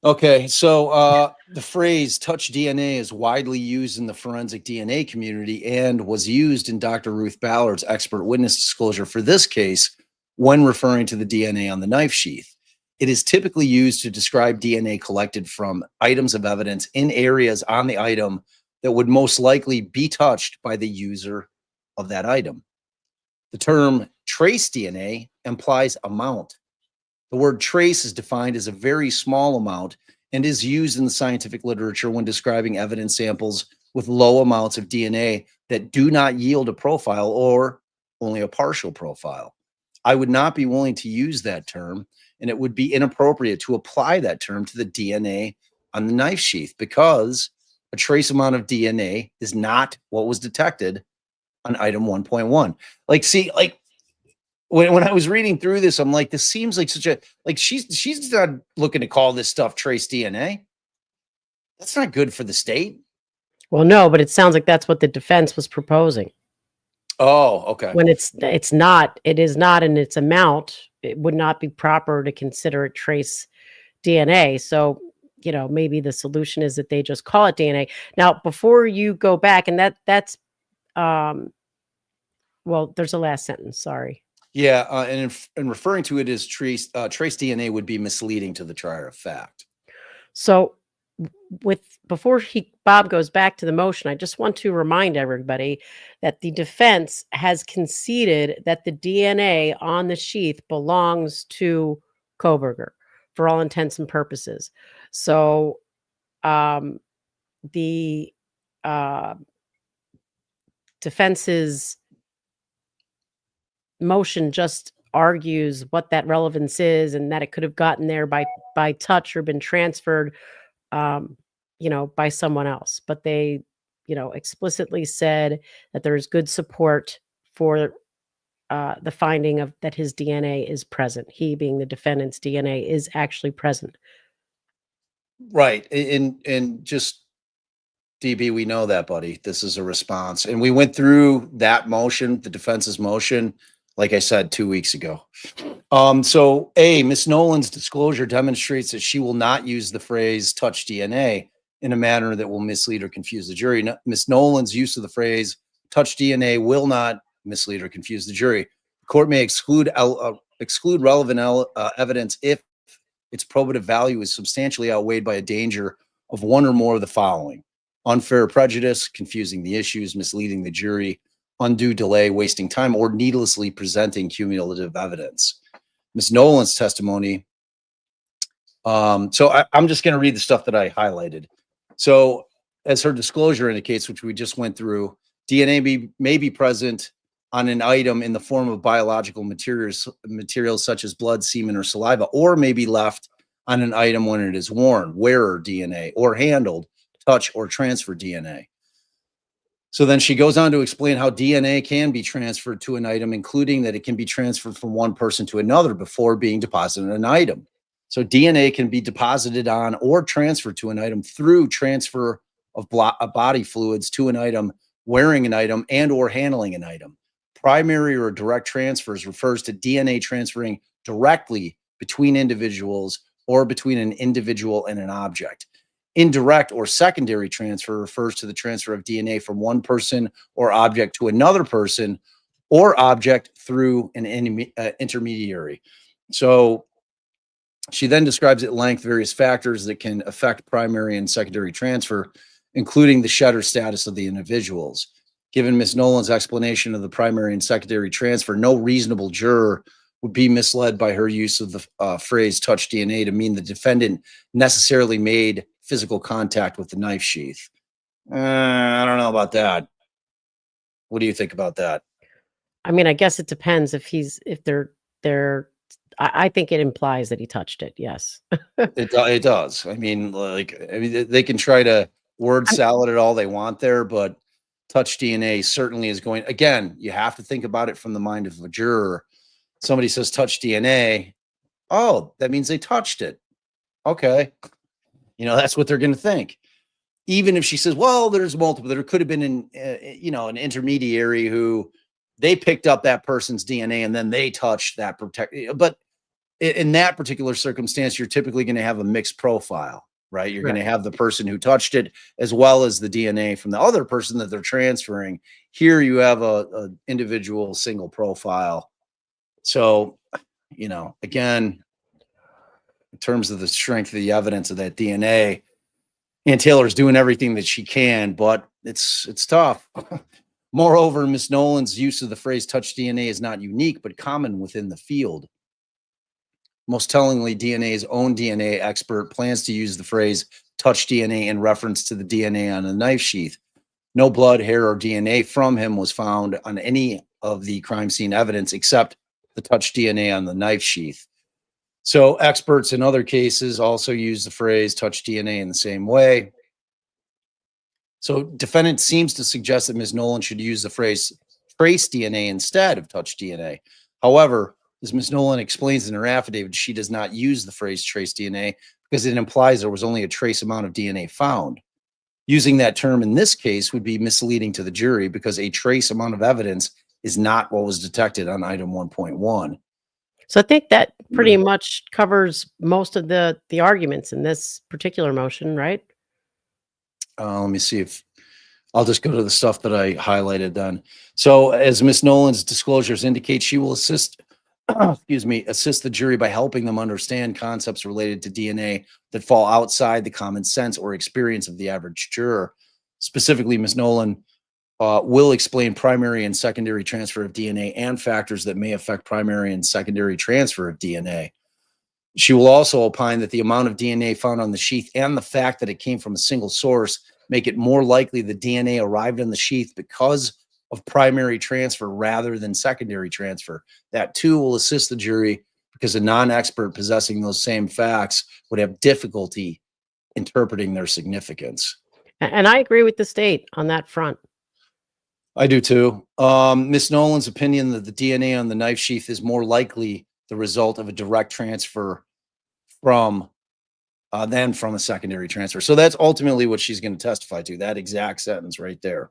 Speaker 1: Okay. So the phrase touch DNA is widely used in the forensic DNA community and was used in Dr. Ruth Ballard's expert witness disclosure for this case when referring to the DNA on the knife sheath. It is typically used to describe DNA collected from items of evidence in areas on the item that would most likely be touched by the user of that item. The term trace DNA implies amount. The word trace is defined as a very small amount and is used in the scientific literature when describing evidence samples with low amounts of DNA that do not yield a profile or only a partial profile. I would not be willing to use that term, and it would be inappropriate to apply that term to the DNA on the knife sheath because a trace amount of DNA is not what was detected on item 1.1. Like, see, like when I was reading through this, I'm like, this seems like such a, like she's not looking to call this stuff trace DNA. That's not good for the state.
Speaker 2: Well, no, but it sounds like that's what the defense was proposing.
Speaker 1: Oh, okay.
Speaker 2: When it is not in its amount, it would not be proper to consider it trace DNA. So, you know, maybe the solution is that they just call it DNA. Now, before you go back, and that's well, there's a last sentence. Sorry.
Speaker 1: Yeah, and in referring to it as trace DNA would be misleading to the trier of fact.
Speaker 2: So, before Bob goes back to the motion, I just want to remind everybody that the defense has conceded that the DNA on the sheath belongs to Kohberger for all intents and purposes. So, the defense's motion just argues what that relevance is and that it could have gotten there by touch or been transferred by someone else. But they, explicitly said that there is good support for the finding of that his DNA is present. He, being the defendant's DNA, is actually present.
Speaker 1: Right. And just DB, we know that, buddy. This is a response. And we went through that motion, the defense's motion, like I said, 2 weeks ago. So Ms. Nolan's disclosure demonstrates that she will not use the phrase touch DNA in a manner that will mislead or confuse the jury. Ms. Nolan's use of the phrase touch DNA will not mislead or confuse the jury. The court may exclude relevant evidence if its probative value is substantially outweighed by a danger of one or more of the following: unfair prejudice, confusing the issues, misleading the jury, undue delay, wasting time, or needlessly presenting cumulative evidence. Ms. Nolan's testimony. So I'm just going to read the stuff that I highlighted. So as her disclosure indicates, which we just went through, DNA may be present on an item in the form of biological materials such as blood, semen, or saliva, or may be left on an item when it is worn, wearer DNA, or handled, touch, or transfer DNA. So then she goes on to explain how DNA can be transferred to an item, including that it can be transferred from one person to another before being deposited in an item. So DNA can be deposited on or transferred to an item through transfer of body fluids to an item, wearing an item, and or handling an item. Primary or direct transfers refers to DNA transferring directly between individuals or between an individual and an object. Indirect or secondary transfer refers to the transfer of DNA from one person or object to another person or object through an intermediary. So she then describes at length various factors that can affect primary and secondary transfer, including the shedder status of the individuals. Given Ms. Nolan's explanation of the primary and secondary transfer, no reasonable juror would be misled by her use of the phrase touch DNA to mean the defendant necessarily made physical contact with the knife sheath. I don't know about that. What do you think about that?
Speaker 2: I mean, I guess it depends if they're I think it implies that he touched it. Yes.
Speaker 1: It does. I mean, they can try to word salad it all they want there, but touch DNA certainly is going, again, you have to think about it from the mind of a juror. Somebody says touch DNA. Oh, that means they touched it. Okay. That's what they're going to think. Even if she says, well, there's multiple, there could have been an intermediary who they picked up that person's DNA and then they touched that but in that particular circumstance, you're typically going to have a mixed profile, right? You're going to have the person who touched it as well as the DNA from the other person that they're transferring. Here you have a individual single profile. So, again, in terms of the strength of the evidence of that DNA, Ann Taylor's doing everything that she can, but it's tough. Moreover, Ms. Nolan's use of the phrase touch DNA is not unique, but common within the field. Most tellingly, DNA's own DNA expert plans to use the phrase touch DNA in reference to the DNA on a knife sheath. No blood, hair, or DNA from him was found on any of the crime scene evidence except the touch DNA on the knife sheath. So experts in other cases also use the phrase touch DNA in the same way. So defendant seems to suggest that Ms. Nolan should use the phrase trace DNA instead of touch DNA. However, as Ms. Nolan explains in her affidavit, she does not use the phrase trace DNA because it implies there was only a trace amount of DNA found. Using that term in this case would be misleading to the jury because a trace amount of evidence is not what was detected on item 1.1.
Speaker 2: So I think that pretty much covers most of the arguments in this particular motion, right?
Speaker 1: Let me see if I'll just go to the stuff that I highlighted then. So as Ms. Nolan's disclosures indicate, she will assist the jury by helping them understand concepts related to DNA that fall outside the common sense or experience of the average juror. Specifically, Ms. Nolan will explain primary and secondary transfer of DNA and factors that may affect primary and secondary transfer of DNA. She will also opine that the amount of DNA found on the sheath and the fact that it came from a single source make it more likely the DNA arrived on the sheath because of primary transfer rather than secondary transfer. That too will assist the jury because a non-expert possessing those same facts would have difficulty interpreting their significance.
Speaker 2: And I agree with the state on that front.
Speaker 1: I do too. Miss Nolan's opinion that the DNA on the knife sheath is more likely the result of a direct transfer from than from a secondary transfer. So that's ultimately what she's going to testify to, that exact sentence right there.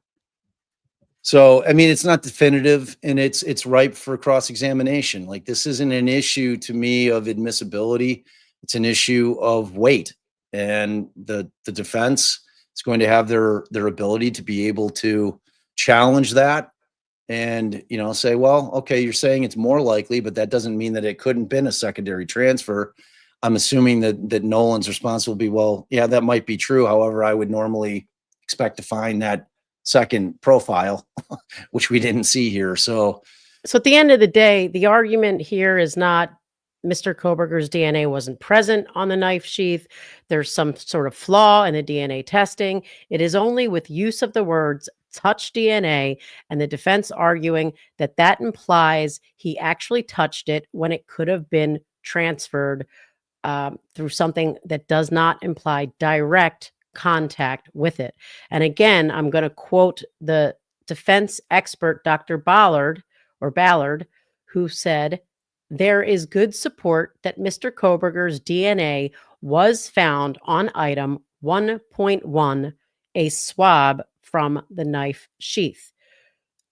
Speaker 1: So, I mean, it's not definitive and it's ripe for cross-examination. Like, this isn't an issue to me of admissibility. It's an issue of weight, and the defense is going to have their ability to be able to challenge that and, you know, say, well, okay, you're saying it's more likely, but that doesn't mean that it couldn't been a secondary transfer. I'm assuming that Nolan's response will be, well, yeah, that might be true. However, I would normally expect to find that second profile, which we didn't see here. So
Speaker 2: at the end of the day, the argument here is not Mr. Kohberger's DNA wasn't present on the knife sheath. There's some sort of flaw in the DNA testing. It is only with use of the words touch DNA and the defense arguing that that implies he actually touched it when it could have been transferred through something that does not imply direct contact with it. And again, I'm going to quote the defense expert, Dr. Ballard, who said, there is good support that Mr. Kohberger's DNA was found on item 1.1, a swab from the knife sheath.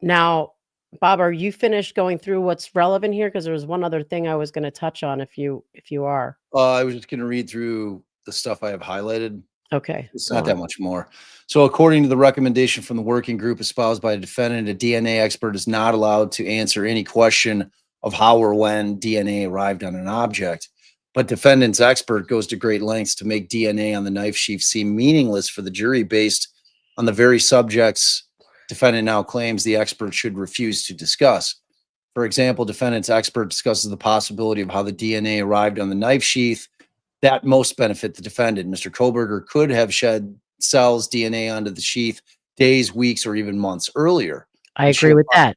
Speaker 2: Now, Bob, are you finished going through what's relevant here? Because there was one other thing I was going to touch on if you are.
Speaker 1: I was just going to read through the stuff I have highlighted.
Speaker 2: Okay.
Speaker 1: It's not that much more. So according to the recommendation from the working group espoused by the defendant, a DNA expert is not allowed to answer any question of how or when DNA arrived on an object. But defendant's expert goes to great lengths to make DNA on the knife sheath seem meaningless for the jury based on the very subjects defendant now claims the expert should refuse to discuss. For example, defendant's expert discusses the possibility of how the DNA arrived on the knife sheath that most benefit the defendant. Mr. Kohberger could have shed cells DNA onto the sheath days, weeks, or even months earlier.
Speaker 2: I agree with that.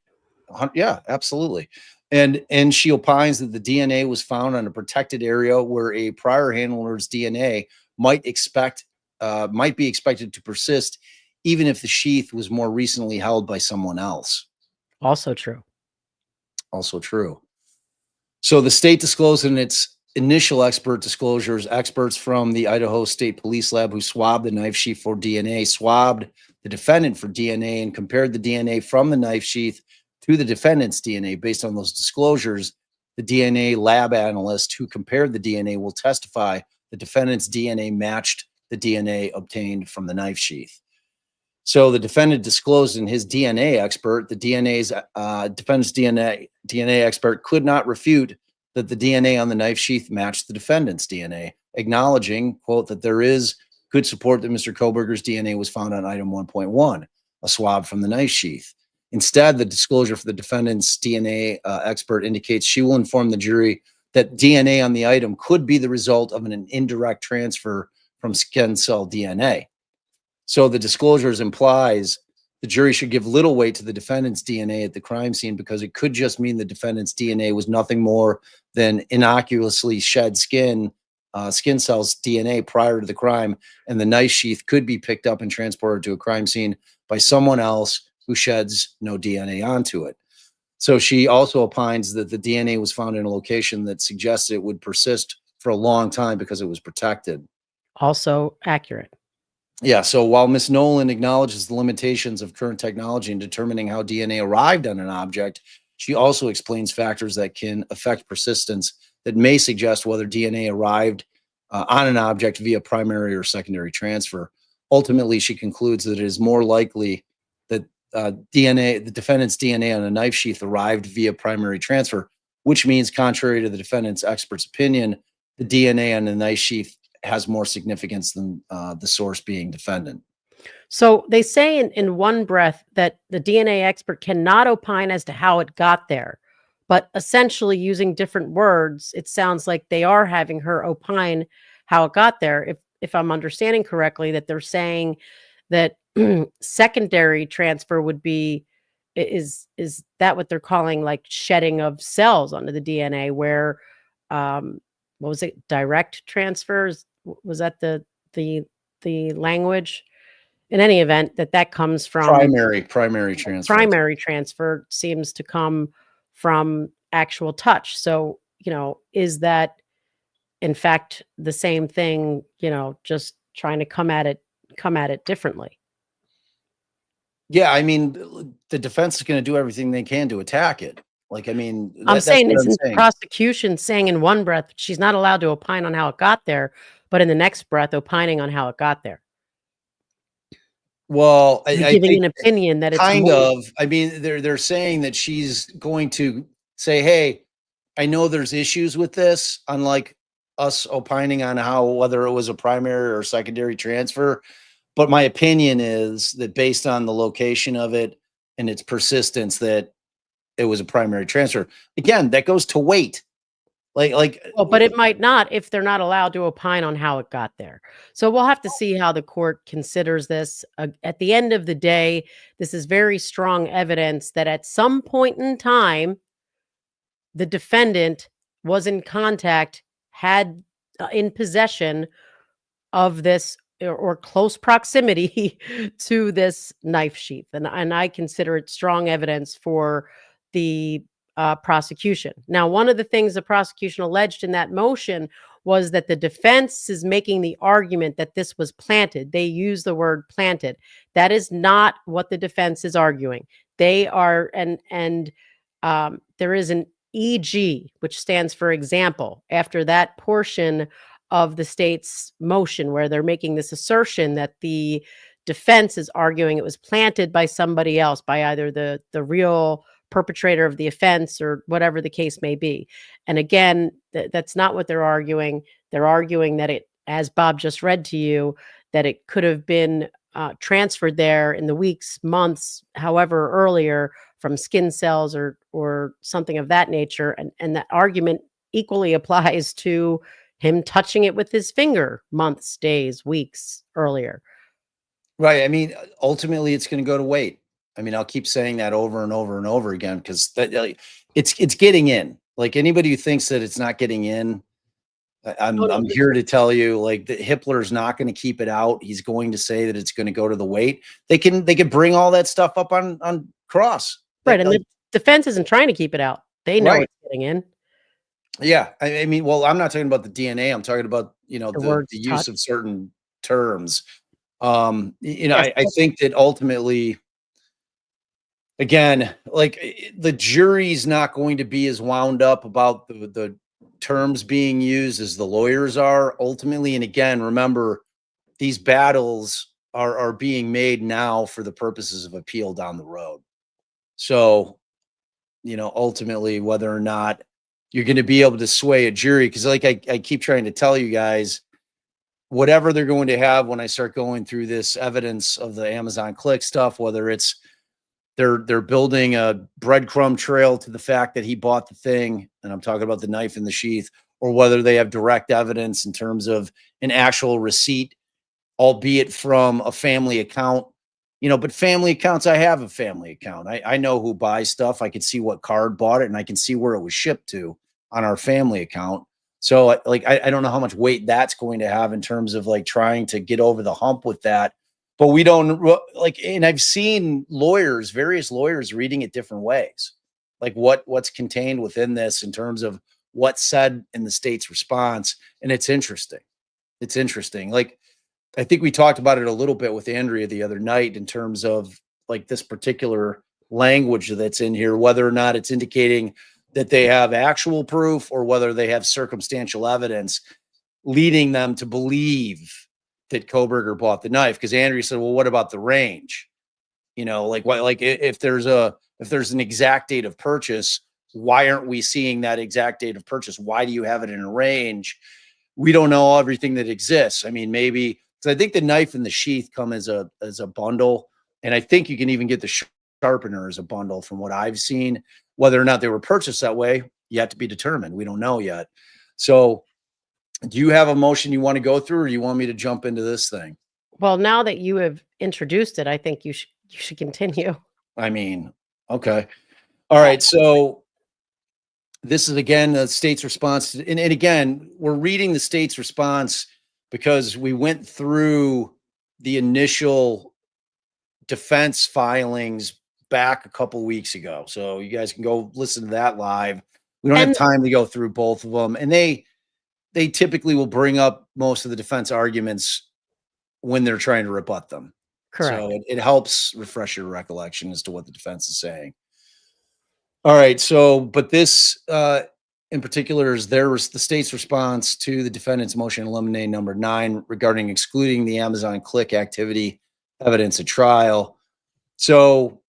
Speaker 1: Yeah, absolutely. And she opines that the DNA was found on a protected area where a prior handler's DNA might be expected to persist, even if the sheath was more recently held by someone else.
Speaker 2: Also true.
Speaker 1: Also true. So the state disclosed in its initial expert disclosures, experts from the Idaho State Police Lab who swabbed the knife sheath for DNA, swabbed the defendant for DNA, and compared the DNA from the knife sheath to the defendant's DNA. Based on those disclosures, the DNA lab analyst who compared the DNA will testify the defendant's DNA matched the DNA obtained from the knife sheath. So the defendant disclosed in his DNA expert, the defendant's DNA expert could not refute that the DNA on the knife sheath matched the defendant's DNA, acknowledging, quote, that there is good support that Mr. Kohberger's DNA was found on item 1.1, a swab from the knife sheath. Instead, the disclosure for the defendant's DNA expert indicates she will inform the jury that DNA on the item could be the result of an indirect transfer from skin cell DNA. So the disclosures implies the jury should give little weight to the defendant's DNA at the crime scene because it could just mean the defendant's DNA was nothing more than innocuously shed skin cells DNA prior to the crime, and the knife sheath could be picked up and transported to a crime scene by someone else who sheds no DNA onto it. So she also opines that the DNA was found in a location that suggests it would persist for a long time because it was protected.
Speaker 2: Also accurate.
Speaker 1: Yeah, so while Ms. Nolan acknowledges the limitations of current technology in determining how DNA arrived on an object, she also explains factors that can affect persistence that may suggest whether DNA arrived on an object via primary or secondary transfer. Ultimately, she concludes that it is more likely that the defendant's DNA on a knife sheath arrived via primary transfer, which means, contrary to the defendant's expert's opinion, the DNA on the knife sheath has more significance than the source being defendant.
Speaker 2: So they say in one breath that the DNA expert cannot opine as to how it got there, but essentially using different words, it sounds like they are having her opine how it got there. If I'm understanding correctly, that they're saying that secondary transfer would be, is that what they're calling like shedding of cells onto the DNA, where what was it, direct transfers? Was that the language? in any event, that comes from
Speaker 1: primary transfer.
Speaker 2: Primary transfer seems to come from actual touch. So, is that in fact the same thing, just trying to come at it differently?
Speaker 1: Yeah, I mean, the defense is going to do everything they can to attack it. Like, I mean,
Speaker 2: I'm saying,
Speaker 1: that's what
Speaker 2: isn't the prosecution saying in one breath she's not allowed to opine on how it got there, but in the next breath opining on how it got there?
Speaker 1: Well, I
Speaker 2: Giving
Speaker 1: think
Speaker 2: an opinion that it's
Speaker 1: kind of. I mean, they're saying that she's going to say, "Hey, I know there's issues with this," unlike us opining on whether it was a primary or secondary transfer. But my opinion is that based on the location of it and its persistence, that it was a primary transfer. Again, that goes to weight.
Speaker 2: Well, but it might not if they're not allowed to opine on how it got there. So we'll have to see how the court considers this. At the end of the day, this is very strong evidence that at some point in time, the defendant was in contact, had in possession of this or close proximity to this knife sheath. And I consider it strong evidence for the prosecution. Now, one of the things the prosecution alleged in that motion was that the defense is making the argument that this was planted. They use the word planted. That is not what the defense is arguing. They are, and there is an EG, which stands for example, after that portion of the state's motion where they're making this assertion that the defense is arguing it was planted by somebody else, by either the real perpetrator of the offense or whatever the case may be. And again, that's not what they're arguing. They're arguing that it, as Bob just read to you, that it could have been transferred there in the weeks, months, however earlier, from skin cells or something of that nature. And that argument equally applies to him touching it with his finger months, days, weeks earlier.
Speaker 1: Right. I mean, ultimately, it's going to go to weight. I mean, I'll keep saying that over and over and over again because it's getting in. Like anybody who thinks that it's not getting in, I'm here to tell you, like, that Hippler's not going to keep it out. He's going to say that it's going to go to the weight. They can bring all that stuff up on cross.
Speaker 2: Right. And the defense isn't trying to keep it out. They know it's getting in.
Speaker 1: Yeah. I mean, well, I'm not talking about the DNA. I'm talking about, the use of certain terms. I think that ultimately, again, like the jury's not going to be as wound up about the terms being used as the lawyers are ultimately. And again, remember, these battles are being made now for the purposes of appeal down the road. So, ultimately, whether or not you're going to be able to sway a jury, because like I keep trying to tell you guys, whatever they're going to have when I start going through this evidence of the Amazon click stuff, whether it's they're building a breadcrumb trail to the fact that he bought the thing, and I'm talking about the knife in the sheath, or whether they have direct evidence in terms of an actual receipt, albeit from a family account. But family accounts, I have a family account. I know who buys stuff. I can see what card bought it, and I can see where it was shipped to on our family account. So I don't know how much weight that's going to have in terms of like trying to get over the hump with that. But we don't and I've seen various lawyers reading it different ways, like what's contained within this in terms of what's said in the state's response. And it's interesting. It's interesting. Like, I think we talked about it a little bit with Andrea the other night in terms of like this particular language that's in here, whether or not it's indicating that they have actual proof or whether they have circumstantial evidence leading them to believe that Kohberger bought the knife. Because Andrea said, well, what about the range? If there's an exact date of purchase, why aren't we seeing that exact date of purchase? Why do you have it in a range? We don't know everything that exists. I mean, maybe, because I think the knife and the sheath come as a bundle. And I think you can even get the sharpener as a bundle from what I've seen. Whether or not they were purchased that way, yet to be determined. We don't know yet. So do you have a motion you want to go through, or do you want me to jump into this thing?
Speaker 2: Well, now that you have introduced it, I think you should continue.
Speaker 1: I mean, okay. All right. So this is, again, the state's response. And again, we're reading the state's response because we went through the initial defense filings back a couple weeks ago. So you guys can go listen to that live. We don't have time to go through both of them. And they typically will bring up most of the defense arguments when they're trying to rebut them.
Speaker 2: Correct.
Speaker 1: So it helps refresh your recollection as to what the defense is saying. All right. So, but this in particular is the state's response to the defendant's motion eliminate number 9 regarding excluding the Amazon click activity evidence at trial. So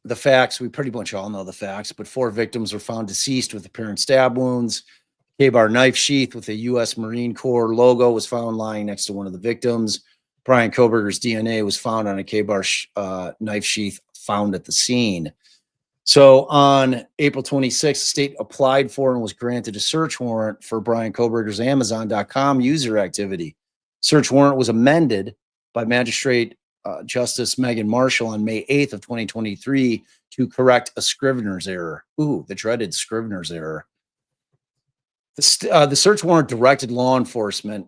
Speaker 1: the facts, we pretty much all know the facts, but 4 victims were found deceased with apparent stab wounds. K-bar knife sheath with a U.S. Marine Corps logo was found lying next to one of the victims. Bryan Kohberger's DNA was found on a K-bar knife sheath found at the scene. So on April 26th, the state applied for and was granted a search warrant for Bryan Kohberger's Amazon.com user activity. Search warrant was amended by Magistrate Justice Megan Marshall on May 8th of 2023 to correct a Scrivener's error. Ooh, the dreaded Scrivener's error. The search warrant directed law enforcement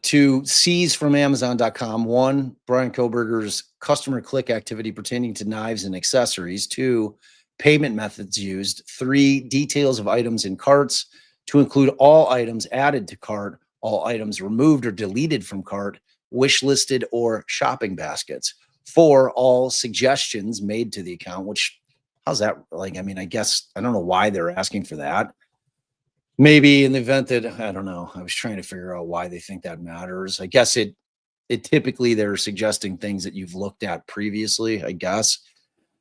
Speaker 1: to seize from Amazon.com 1, Bryan Kohberger's customer click activity pertaining to knives and accessories, 2, payment methods used, 3, details of items in carts to include all items added to cart, all items removed or deleted from cart, wish listed or shopping baskets, 4, all suggestions made to the account, which how's that like? I mean, I guess I don't know why they're asking for that. Maybe in the event that, I don't know, I was trying to figure out why they think that matters. I guess it typically they're suggesting things that you've looked at previously, I guess.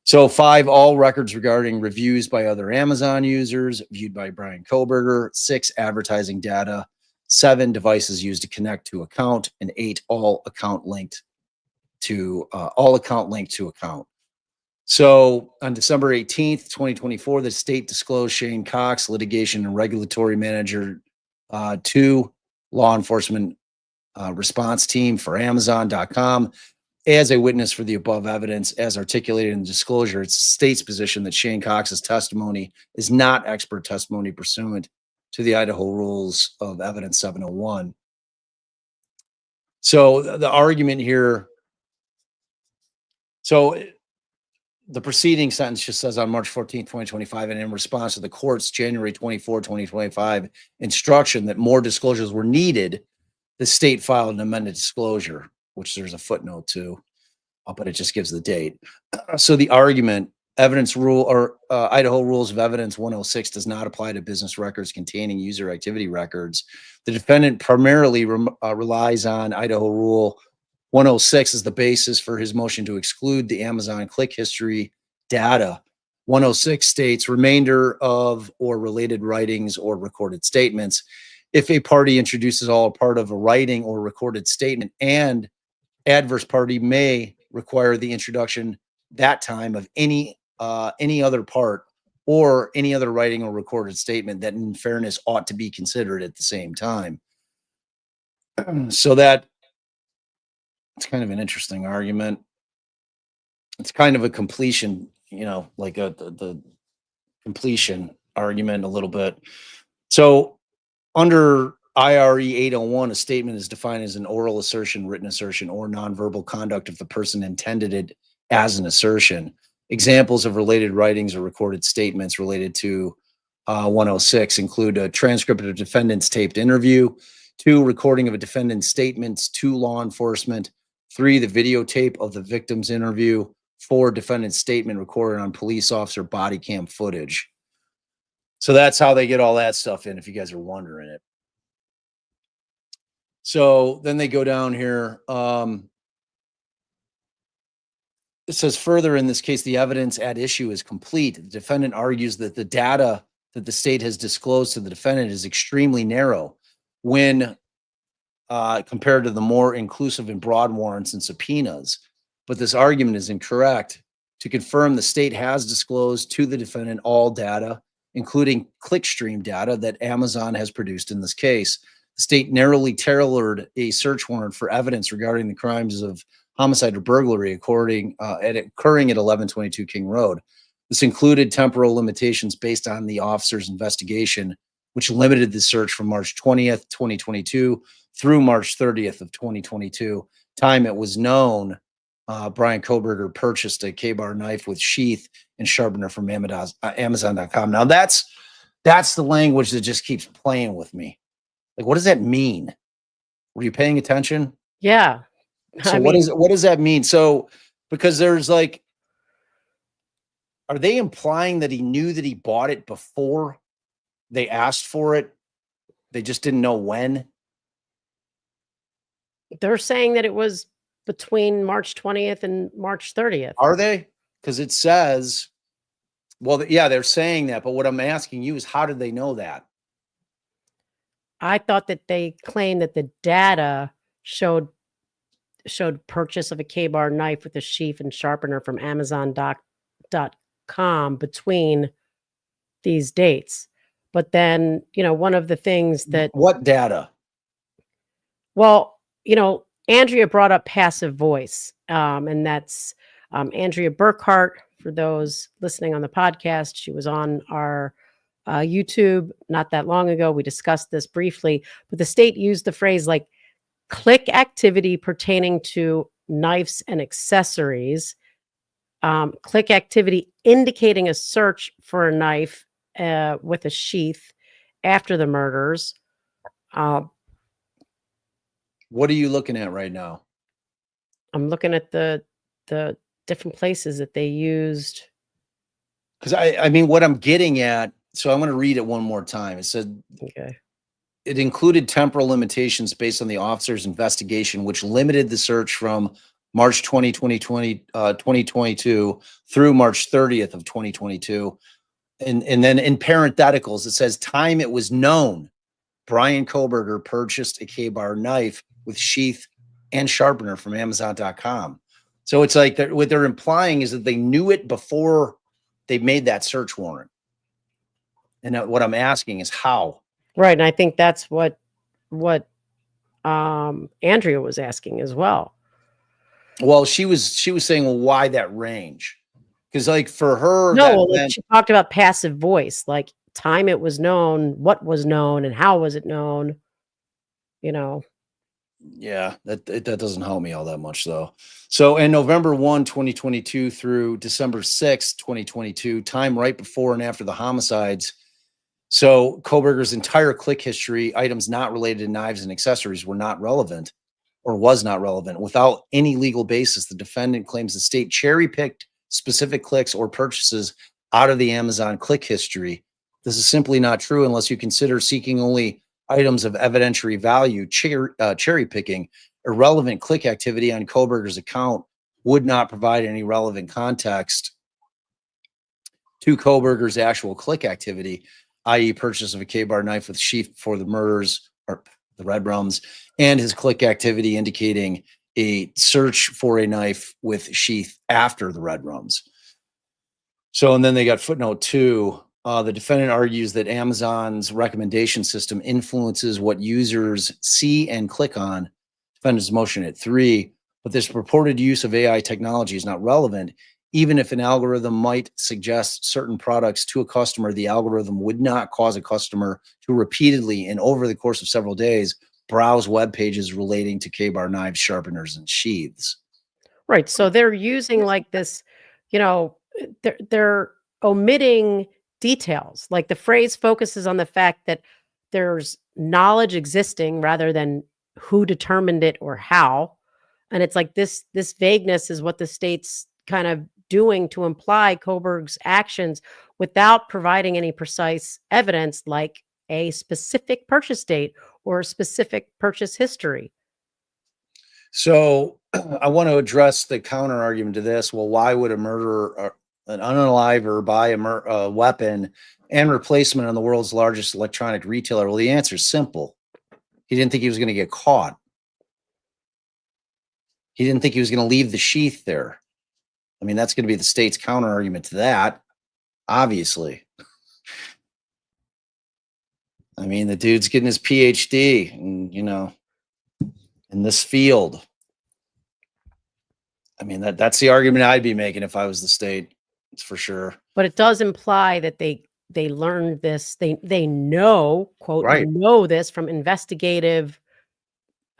Speaker 1: So 5, all records regarding reviews by other Amazon users viewed by Bryan Kohberger, 6, advertising data, 7, devices used to connect to account, and 8, all account linked to account. So on December 18th, 2024, the state disclosed Shane Cox, litigation and regulatory manager, to law enforcement response team for Amazon.com as a witness for the above evidence. As articulated in the disclosure, it's the state's position that Shane Cox's testimony is not expert testimony pursuant to the Idaho Rules of Evidence 701. So the argument here, so the preceding sentence just says on March 14th, 2025, and in response to the court's January 24, 2025 instruction that more disclosures were needed, the state filed an amended disclosure, which there's a footnote to, but it just gives the date. So the argument, evidence rule or Idaho Rules of Evidence 106 does not apply to business records containing user activity records. The defendant primarily relies on Idaho Rule 106 is the basis for his motion to exclude the Amazon click history data. 106 states remainder of or related writings or recorded statements. If a party introduces all or part of a writing or recorded statement, and adverse party may require the introduction that time of any other part or any other writing or recorded statement that in fairness ought to be considered at the same time. So that it's kind of an interesting argument. It's kind of a completion, like the completion argument a little bit. So under IRE 801, a statement is defined as an oral assertion, written assertion, or nonverbal conduct if the person intended it as an assertion. Examples of related writings or recorded statements related to 106 include a transcript of a defendant's taped interview, 2, recording of a defendant's statements to law enforcement, 3, the videotape of the victim's interview, 4, defendant's statement recorded on police officer body cam footage. So that's how they get all that stuff in, if you guys are wondering it. So then they go down here. It says further, in this case, the evidence at issue is complete. The defendant argues that the data that the state has disclosed to the defendant is extremely narrow when compared to the more inclusive and broad warrants and subpoenas. But this argument is incorrect. To confirm, the state has disclosed to the defendant all data, including clickstream data that Amazon has produced in this case. The state narrowly tailored a search warrant for evidence regarding the crimes of homicide or burglary occurring at 1122 King Road. This included temporal limitations based on the officer's investigation, which limited the search from March 20th, 2022 through March 30th of 2022, time it was known, Bryan Kohberger purchased a K-bar knife with sheath and sharpener from Amazon.com. Now that's the language that just keeps playing with me. Like, what does that mean? Were you paying attention?
Speaker 2: Yeah.
Speaker 1: So what does that mean? So, because there's like, are they implying that he knew that he bought it before they asked for it? They just didn't know when?
Speaker 2: They're saying that it was between March 20th and March 30th.
Speaker 1: Are they? Because it says, well, yeah, they're saying that. But what I'm asking you is, how did they know that?
Speaker 2: I thought that they claimed that the data showed purchase of a K-bar knife with a sheath and sharpener from Amazon.com between these dates. But then, one of the things that...
Speaker 1: What data?
Speaker 2: Well, Andrea brought up passive voice, and that's Andrea Burkhart. For those listening on the podcast, she was on our YouTube not that long ago. We discussed this briefly, but the state used the phrase like click activity pertaining to knives and accessories, click activity indicating a search for a knife with a sheath after the murders.
Speaker 1: What are you looking at right now?
Speaker 2: I'm looking at the different places that they used.
Speaker 1: Because I mean, what I'm getting at, so I'm going to read it one more time. It said,
Speaker 2: okay,
Speaker 1: it included temporal limitations based on the officer's investigation, which limited the search from March 2022 through March 30th of 2022. And then in parentheticals, it says time it was known Bryan Kohberger purchased a K-bar knife with sheath and sharpener from Amazon.com. So it's like what they're implying is that they knew it before they made that search warrant. And what I'm asking is how.
Speaker 2: Right, and I think that's what Andrea was asking as well.
Speaker 1: Well, she was saying, well, why that range? Because like for her,
Speaker 2: no, she talked about passive voice, like time it was known, what was known, and how was it known.
Speaker 1: Yeah, that doesn't help me all that much though. So in November 1, 2022 through December 6, 2022, time right before and after the homicides. So Kohberger's entire click history, items not related to knives and accessories, were not relevant or was not relevant. Without any legal basis, the defendant claims the state cherry-picked specific clicks or purchases out of the Amazon click history. This is simply not true unless you consider seeking only items of evidentiary value. Cherry picking irrelevant click activity on Kohberger's account would not provide any relevant context to Kohberger's actual click activity, i.e. purchase of a K-bar knife with sheath before the murders or the red rums, and his click activity indicating a search for a knife with sheath after the red rums. So, and then they got footnote 2. The defendant argues that Amazon's recommendation system influences what users see and click on. Defendant's motion at 3, but this purported use of AI technology is not relevant. Even if an algorithm might suggest certain products to a customer, the algorithm would not cause a customer to repeatedly and over the course of several days browse web pages relating to K-bar knives, sharpeners, and sheaths.
Speaker 2: Right. So they're using like this, they're omitting details. Like the phrase focuses on the fact that there's knowledge existing rather than who determined it or how. And it's like this vagueness is what the state's kind of doing to imply Kohberger's actions without providing any precise evidence like a specific purchase date or a specific purchase history.
Speaker 1: So I want to address the counter argument to this. Well, why would a murderer, an unaliver, buy a weapon and replacement on the world's largest electronic retailer? Well, the answer is simple. He didn't think he was going to get caught. He didn't think he was going to leave the sheath there. I mean, that's going to be the state's counter argument to that, obviously. I mean, the dude's getting his PhD, and, in this field. I mean, that's the argument I'd be making if I was the state. It's for sure.
Speaker 2: But it does imply that they learned this. They know, quote,
Speaker 1: right,
Speaker 2: know this from investigative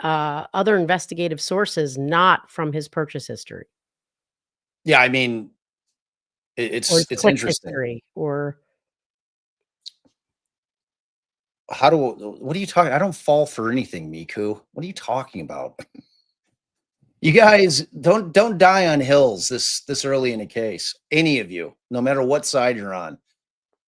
Speaker 2: other investigative sources, not from his purchase history.
Speaker 1: Yeah, I mean, it's
Speaker 2: click
Speaker 1: interesting.
Speaker 2: History, or
Speaker 1: what are you talking? I don't fall for anything, Miku. What are you talking about? You guys don't die on hills this early in a case. Any of you, no matter what side you're on.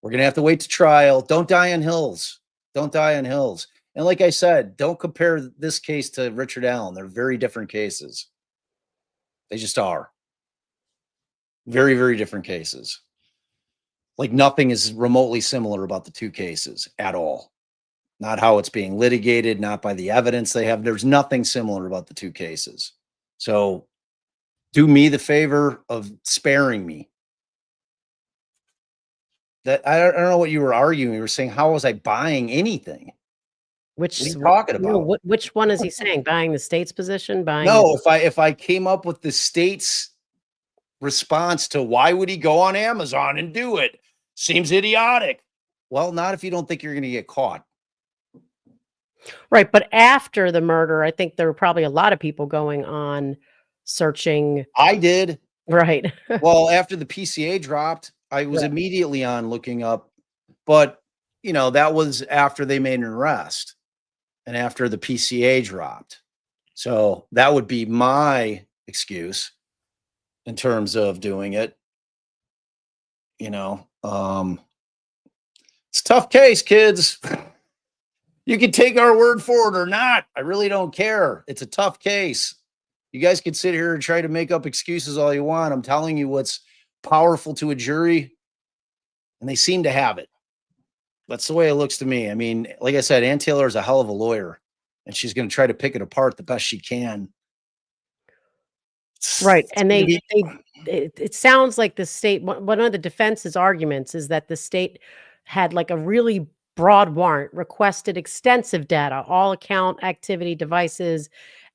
Speaker 1: We're gonna have to wait to trial. Don't die on hills. Don't die on hills. And like I said, don't compare this case to Richard Allen. They're very different cases. They just are. Very, very different cases. Like nothing is remotely similar about the two cases at all. Not how it's being litigated, not by the evidence they have. There's nothing similar about the two cases. So do me the favor of sparing me. That I don't know what you were arguing. You were saying, how was I buying anything?
Speaker 2: Which
Speaker 1: what are you talking about?
Speaker 2: Which one is he saying? Buying the state's position? Buying
Speaker 1: No, if I came up with the state's response to why would he go on Amazon and do it? Seems idiotic. Well, not if you don't think you're going to get caught.
Speaker 2: Right, but after the murder, I think there were probably a lot of people going on searching.
Speaker 1: I did.
Speaker 2: Right.
Speaker 1: Well, after the PCA dropped, I was immediately on looking up, but you know, that was after they made an arrest and after the PCA dropped. So that would be my excuse in terms of doing it. You know, it's a tough case, kids. You can take our word for it or not. I really don't care. It's a tough case. You guys can sit here and try to make up excuses all you want. I'm telling you what's powerful to a jury, and they seem to have it. That's the way it looks to me. I mean, like I said, Ann Taylor is a hell of a lawyer, and she's going to try to pick it apart the best she can.
Speaker 2: Right. And it sounds like the state, one of the defense's arguments is that the state had like a really broad warrant, requested extensive data, all account activity devices,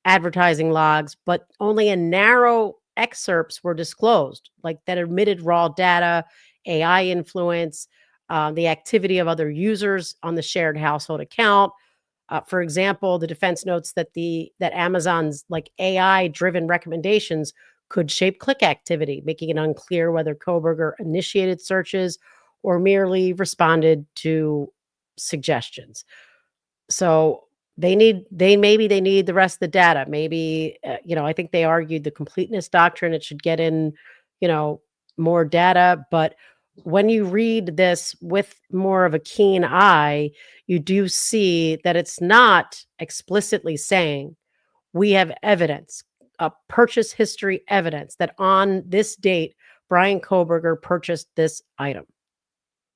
Speaker 2: advertising logs, but only a narrow excerpts were disclosed, like that admitted raw data, AI influence, the activity of other users on the shared household account. For example, the defense notes that that Amazon's like AI-driven recommendations could shape click activity, making it unclear whether Kohberger initiated searches or merely responded to suggestions. So maybe they need the rest of the data. Maybe I think they argued the completeness doctrine. It should get in, more data. But when you read this with more of a keen eye, you do see that it's not explicitly saying we have evidence, purchase history evidence that on this date, Bryan Kohberger purchased this item.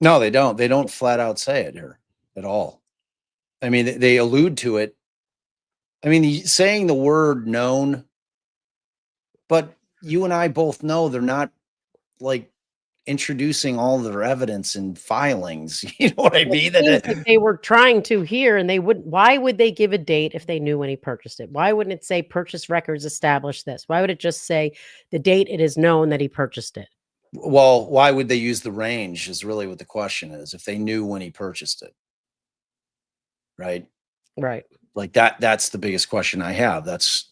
Speaker 1: No, they don't. They don't flat out say it here at all. I mean, they allude to it. I mean, saying the word known, but you and I both know they're not like introducing all their evidence and filings. You know what I mean?
Speaker 2: Like they were trying to here, and they wouldn't. Why would they give a date if they knew when he purchased it? Why wouldn't it say purchase records establish this? Why would it just say the date it is known that he purchased it?
Speaker 1: Well, why would they use the range is really what the question is, if they knew when he purchased it. Right. Like that's the biggest question I have. That's,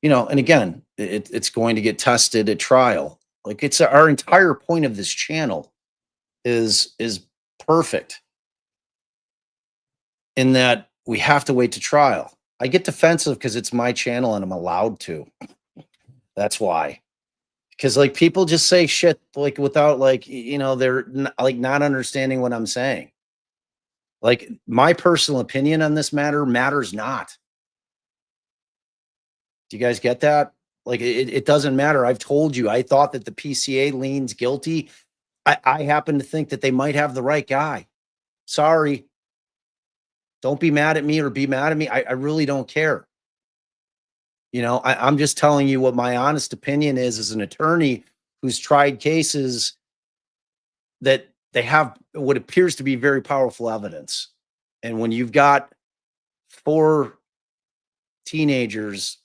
Speaker 1: and again, it's going to get tested at trial. Like it's our entire point of this channel is perfect in that we have to wait to trial. I get defensive because it's my channel and I'm allowed to. That's why. Because like people just say shit like without like, they're not understanding what I'm saying. Like my personal opinion on this matter matters not. Do you guys get that? Like it doesn't matter. I've told you, I thought that the PCA leans guilty. I happen to think that they might have the right guy. Sorry. Don't be mad at me or be mad at me. I really don't care. I'm just telling you what my honest opinion is as an attorney who's tried cases that they have what appears to be very powerful evidence. And when you've got 4 teenagers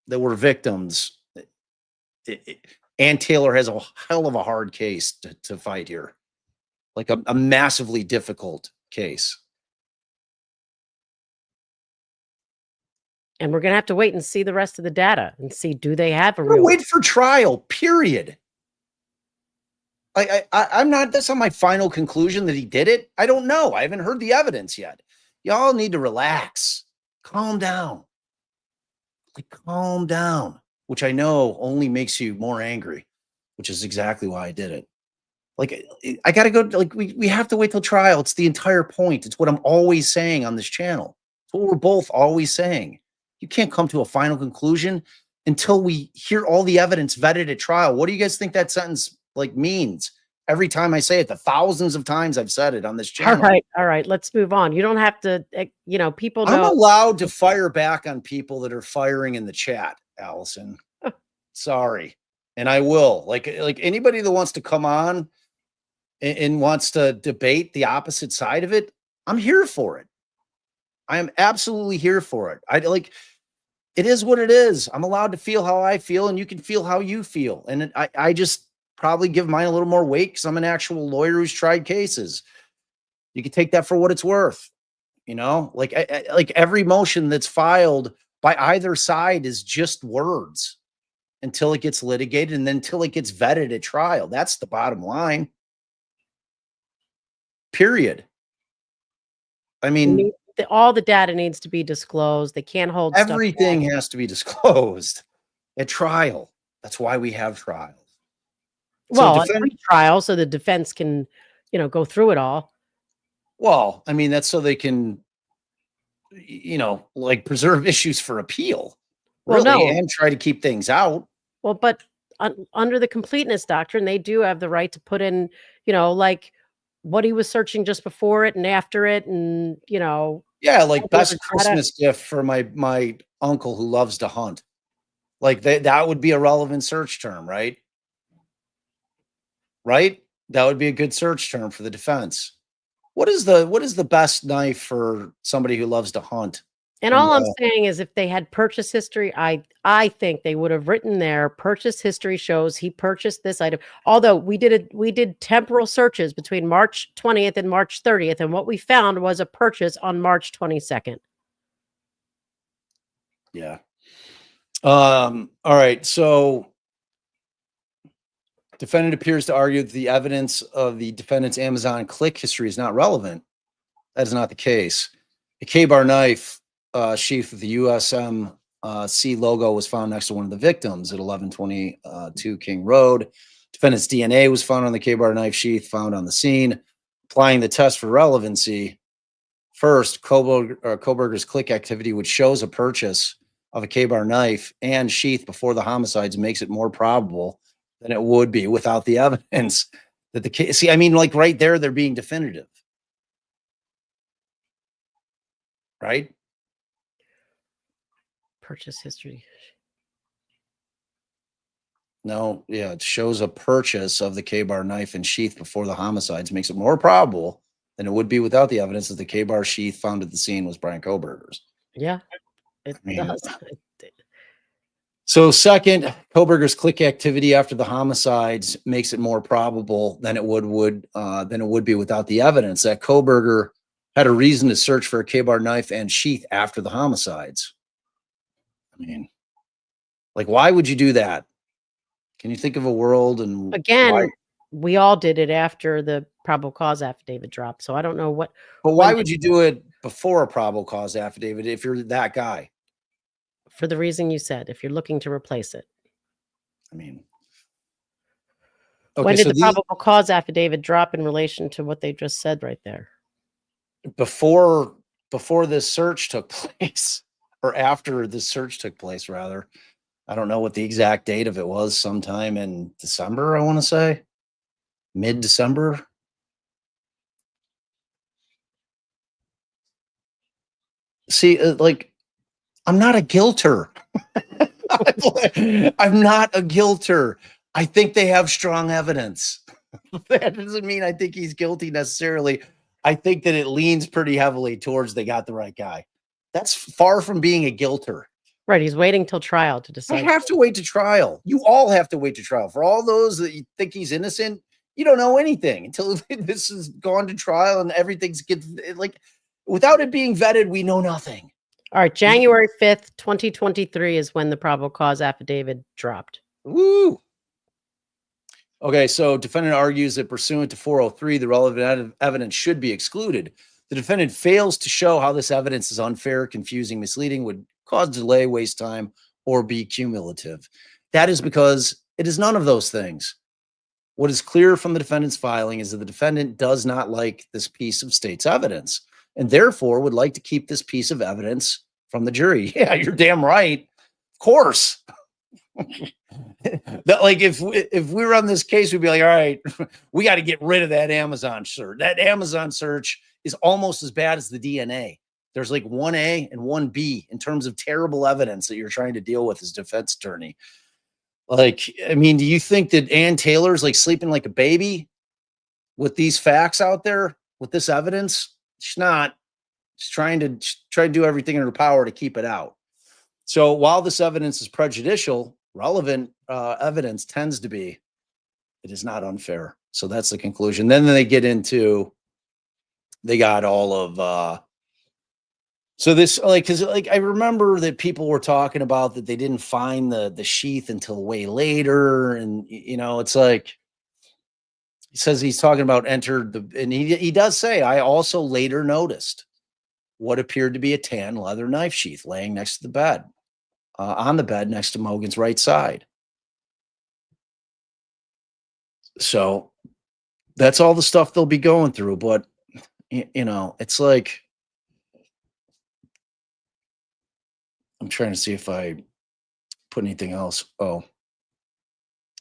Speaker 1: that were victims, Ann Taylor has a hell of a hard case to fight here. Like a massively difficult case.
Speaker 2: And we're going to have to wait and see the rest of the data and see, do they have a real...
Speaker 1: Wait for trial, period. I'm not, that's not my final conclusion that he did it. I don't know. I haven't heard the evidence yet. Y'all need to relax. Calm down. Like, calm down, which I know only makes you more angry, which is exactly why I did it. Like, I got to go, like, we have to wait till trial. It's the entire point. It's what I'm always saying on this channel. It's what we're both always saying. You can't come to a final conclusion until we hear all the evidence vetted at trial. What do you guys think that sentence like means? Every time I say it, the thousands of times I've said it on this channel.
Speaker 2: All right, let's move on. You don't have to, people know.
Speaker 1: I'm allowed to fire back on people that are firing in the chat, Allison. Sorry. And I will. Like anybody that wants to come on and wants to debate the opposite side of it, I'm here for it. I am absolutely here for it. It is what it is. I'm allowed to feel how I feel, and you can feel how you feel. And I just probably give mine a little more weight because I'm an actual lawyer who's tried cases. You can take that for what it's worth. Like every motion that's filed by either side is just words until it gets litigated and then until it gets vetted at trial. That's the bottom line. Period. I mean,
Speaker 2: all the data needs to be disclosed. They can't hold
Speaker 1: everything has to be disclosed at trial. That's why we have trials.
Speaker 2: Well, trial, so the defense can, go through it all.
Speaker 1: Well, I mean, that's so they can, like preserve issues for appeal.
Speaker 2: Well,
Speaker 1: really,
Speaker 2: no.
Speaker 1: And try to keep things out.
Speaker 2: Well, but under the completeness doctrine, they do have the right to put in, like what he was searching just before it and after it, and
Speaker 1: yeah, like best Christmas gift for my uncle who loves to hunt. Like that would be a relevant search term, right? Right? That would be a good search term for the defense. What is the best knife for somebody who loves to hunt?
Speaker 2: And all I'm saying is, if they had purchase history, I think they would have written there, purchase history shows he purchased this item. Although we did temporal searches between March 20th and March 30th, and what we found was a purchase on March 22nd.
Speaker 1: Yeah. All right. So defendant appears to argue that the evidence of the defendant's Amazon click history is not relevant. That is not the case. A K-bar knife sheath with the USMC logo was found next to one of the victims at 1122 King Road. Defendant's DNA was found on the K-bar knife sheath found on the scene. Applying the test for relevancy, first, Kohberger's click activity, which shows a purchase of a K-bar knife and sheath before the homicides, makes it more probable than it would be without the evidence that the case. See, I mean, like right there, they're being definitive, right?
Speaker 2: Purchase history.
Speaker 1: No, yeah, it shows a purchase of the K-bar knife and sheath before the homicides, makes it more probable than it would be without the evidence that the K-bar sheath found at the scene was Bryan Kohberger's.
Speaker 2: Yeah, it does.
Speaker 1: So second, Kohberger's click activity after the homicides makes it more probable than it would be without the evidence that Kohberger had a reason to search for a K-bar knife and sheath after the homicides. I mean, like, why would you do that? Can you think of a world? And
Speaker 2: again, we all did it after the probable cause affidavit dropped. So I don't know what.
Speaker 1: But why would you do it before a probable cause affidavit if you're that guy?
Speaker 2: For the reason you said, if you're looking to replace it.
Speaker 1: I mean, okay,
Speaker 2: when did the probable cause affidavit drop in relation to what they just said right there?
Speaker 1: Before this search took place, or after this search took place, rather. I don't know what the exact date of it was, sometime in December, I want to say. Mid-December. See, like, I'm not a guilter. I'm not a guilter. I think they have strong evidence. That doesn't mean I think he's guilty necessarily. I think that it leans pretty heavily towards they got the right guy. That's far from being a guilter.
Speaker 2: Right. He's waiting till trial to decide.
Speaker 1: I have to wait to trial. You all have to wait to trial. For all those that you think he's innocent, you don't know anything until this has gone to trial and everything's like, without it being vetted, we know nothing.
Speaker 2: All right, January 5th, 2023 is when the probable cause affidavit dropped.
Speaker 1: Woo! Okay, so defendant argues that pursuant to 403, the relevant evidence should be excluded. The defendant fails to show how this evidence is unfair, confusing, misleading, would cause delay, waste time, or be cumulative. That is because it is none of those things. What is clear from the defendant's filing is that the defendant does not like this piece of state's evidence and therefore would like to keep this piece of evidence from the jury. Yeah, you're damn right. Of course. That, like, if we were on this case, we'd be like, all right, we got to get rid of that Amazon search. That Amazon search is almost as bad as the DNA. There's like 1A and 1B in terms of terrible evidence that you're trying to deal with as defense attorney. Like, I mean, do you think that Ann Taylor's like sleeping like a baby with these facts out there, with this evidence? She's not. She's trying to do everything in her power to keep it out. So while this evidence is prejudicial, relevant evidence tends to be, it is not unfair. So that's the conclusion. Then they get into, they got all of, so this, like, cause like, I remember that people were talking about that they didn't find the sheath until way later. And, you know, it's like, he says he's talking about entered the, and he does say, I also later noticed what appeared to be a tan leather knife sheath laying next to the bed. On the bed next to Mogan's right side. So that's all the stuff they'll be going through. But, you know, it's like, I'm trying to see if I put anything else. Oh,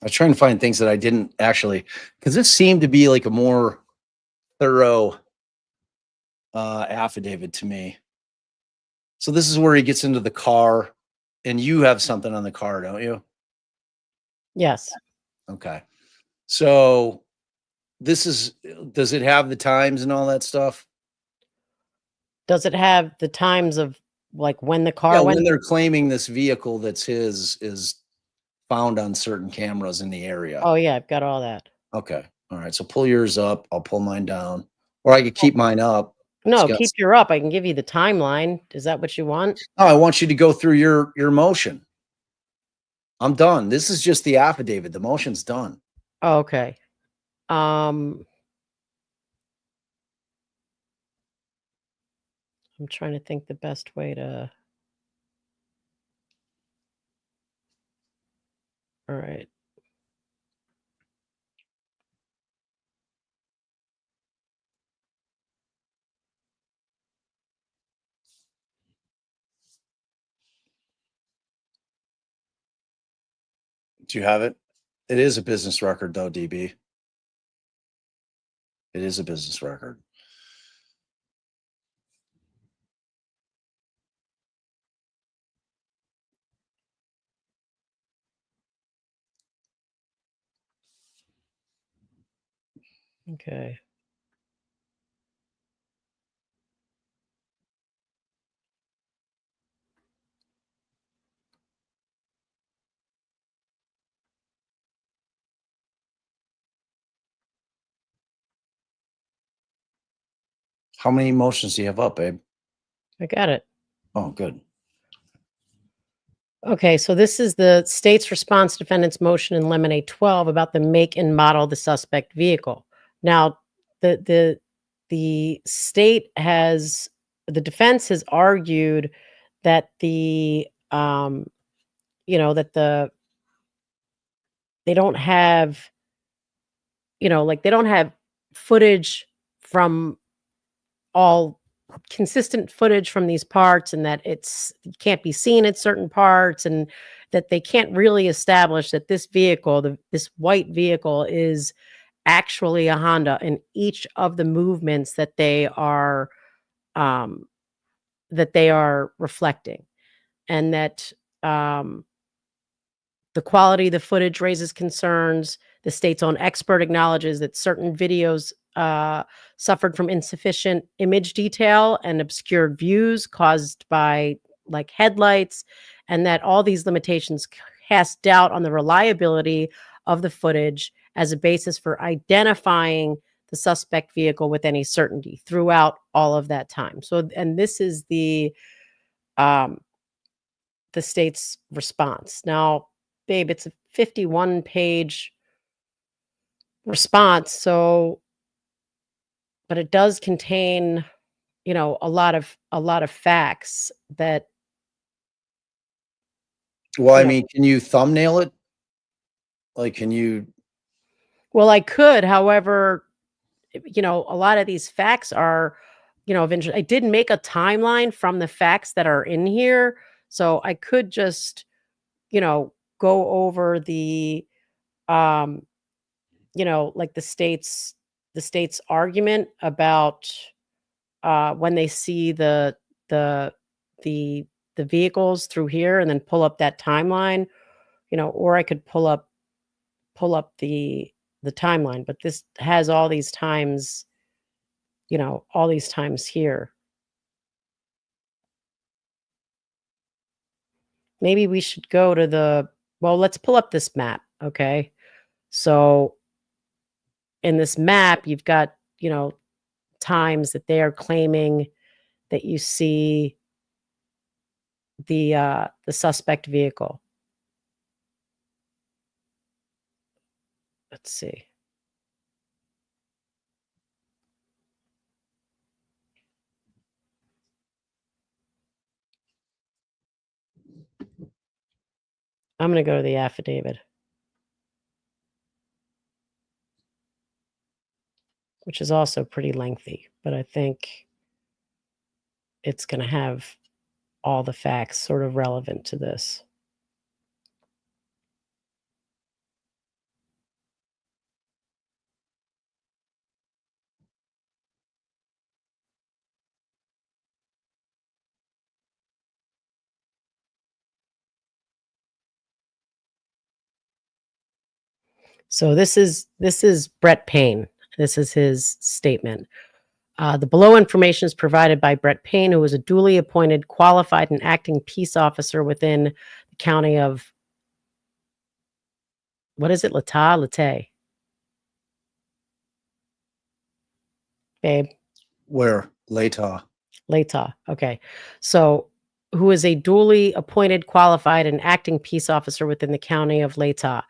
Speaker 1: I was trying to find things that I didn't actually, because this seemed to be like a more thorough affidavit to me. So this is where he gets into the car. And you have something on the car, don't you?
Speaker 2: Yes.
Speaker 1: Okay. So this is, does it have the times and all that stuff?
Speaker 2: Does it have the times of like when the car went?
Speaker 1: When they're claiming this vehicle that's his is found on certain cameras in the area.
Speaker 2: Oh yeah, I've got all that.
Speaker 1: Okay. All right. So pull yours up. I'll pull mine down. Or I could keep mine up.
Speaker 2: No, keep your up. I can give you the timeline. Is that what you want?
Speaker 1: No, I want you to go through your motion. I'm done. This is just the affidavit. The motion's done.
Speaker 2: Oh, okay. I'm trying to think the best way to. All right.
Speaker 1: Do you have it? It is a business record, though, DB. It is a business record.
Speaker 2: Okay.
Speaker 1: How many motions do you have up, babe?
Speaker 2: I got it.
Speaker 1: Oh, good.
Speaker 2: Okay, so this is the state's response to defendant's motion in limine 12 about the make and model of the suspect vehicle. Now, the state has, the defense has argued that the that they don't have, like they don't have footage from all consistent footage from these parts, and that it can't be seen at certain parts, and that they can't really establish that this vehicle, this white vehicle, is actually a Honda in each of the movements that they are reflecting, and that the quality of the footage raises concerns. The state's own expert acknowledges that certain videos suffered from insufficient image detail and obscured views caused by like headlights, and that all these limitations cast doubt on the reliability of the footage as a basis for identifying the suspect vehicle with any certainty throughout all of that time. So, and this is the the state's response. Now, babe, it's a 51-page response, so but it does contain, you know, a lot of facts that.
Speaker 1: Well, I mean, can you thumbnail it? Like, can you?
Speaker 2: Well, I could, however, you know, a lot of these facts are, you know, of interest. I did make a timeline from the facts that are in here, so I could just, you know, go over the, you know, like the state's argument about when they see the the vehicles through here, and then pull up that timeline, you know, or I could pull up the timeline, but this has all these times, you know, all these times here. Maybe we should go to the, well, let's pull up this map, okay? So in this map, you've got, you know, times that they are claiming that you see the suspect vehicle. Let's see. I'm going to go to the affidavit, which is also pretty lengthy, but I think it's going to have all the facts sort of relevant to this. So this is Brett Payne. This is his statement. The below information is provided by Brett Payne, who was a duly appointed, qualified, and acting peace officer within the county of, what is it, Latah? Babe?
Speaker 1: Where? Latah.
Speaker 2: Okay. So, who is a duly appointed, qualified, and acting peace officer within the county of Latah,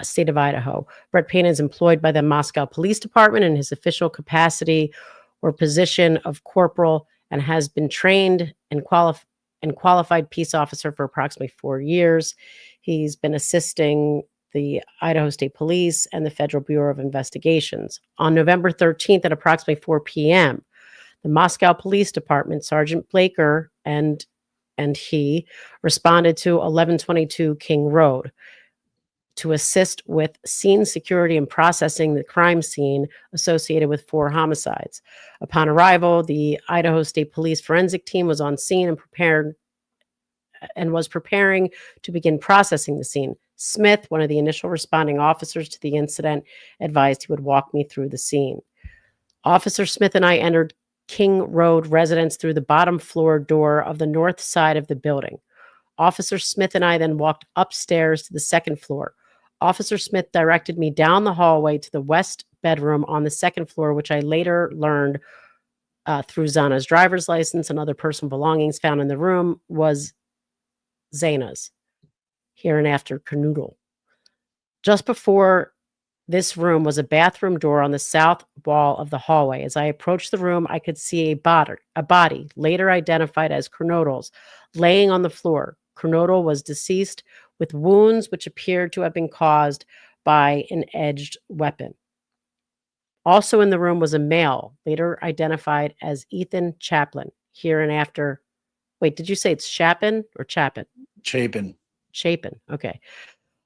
Speaker 2: state of Idaho. Brett Payne is employed by the Moscow Police Department in his official capacity or position of corporal, and has been trained and qualified peace officer for approximately 4 years. He's been assisting the Idaho State Police and the Federal Bureau of Investigations. On November 13th at approximately 4 p.m., the Moscow Police Department, Sergeant Blaker and he responded to 1122 King Road to assist with scene security and processing the crime scene associated with 4 homicides. Upon arrival, the Idaho State Police forensic team was on scene and was preparing to begin processing the scene. Smith, one of the initial responding officers to the incident, advised he would walk me through the scene. Officer Smith and I entered King Road residence through the bottom floor door of the north side of the building. Officer Smith and I then walked upstairs to the second floor. Officer Smith directed me down the hallway to the west bedroom on the second floor, which I later learned through Zana's driver's license and other personal belongings found in the room was Zana's, hereinafter Canoodle. Just before this room was a bathroom door on the south wall of the hallway. As I approached the room, I could see a body, later identified as Canoodle's, laying on the floor. Canoodle was deceased with wounds which appeared to have been caused by an edged weapon. Also in the room was a male, later identified as Ethan Chaplin, hereinafter. Wait, did you say it's Chapin or Chapin?
Speaker 1: Chapin.
Speaker 2: Okay.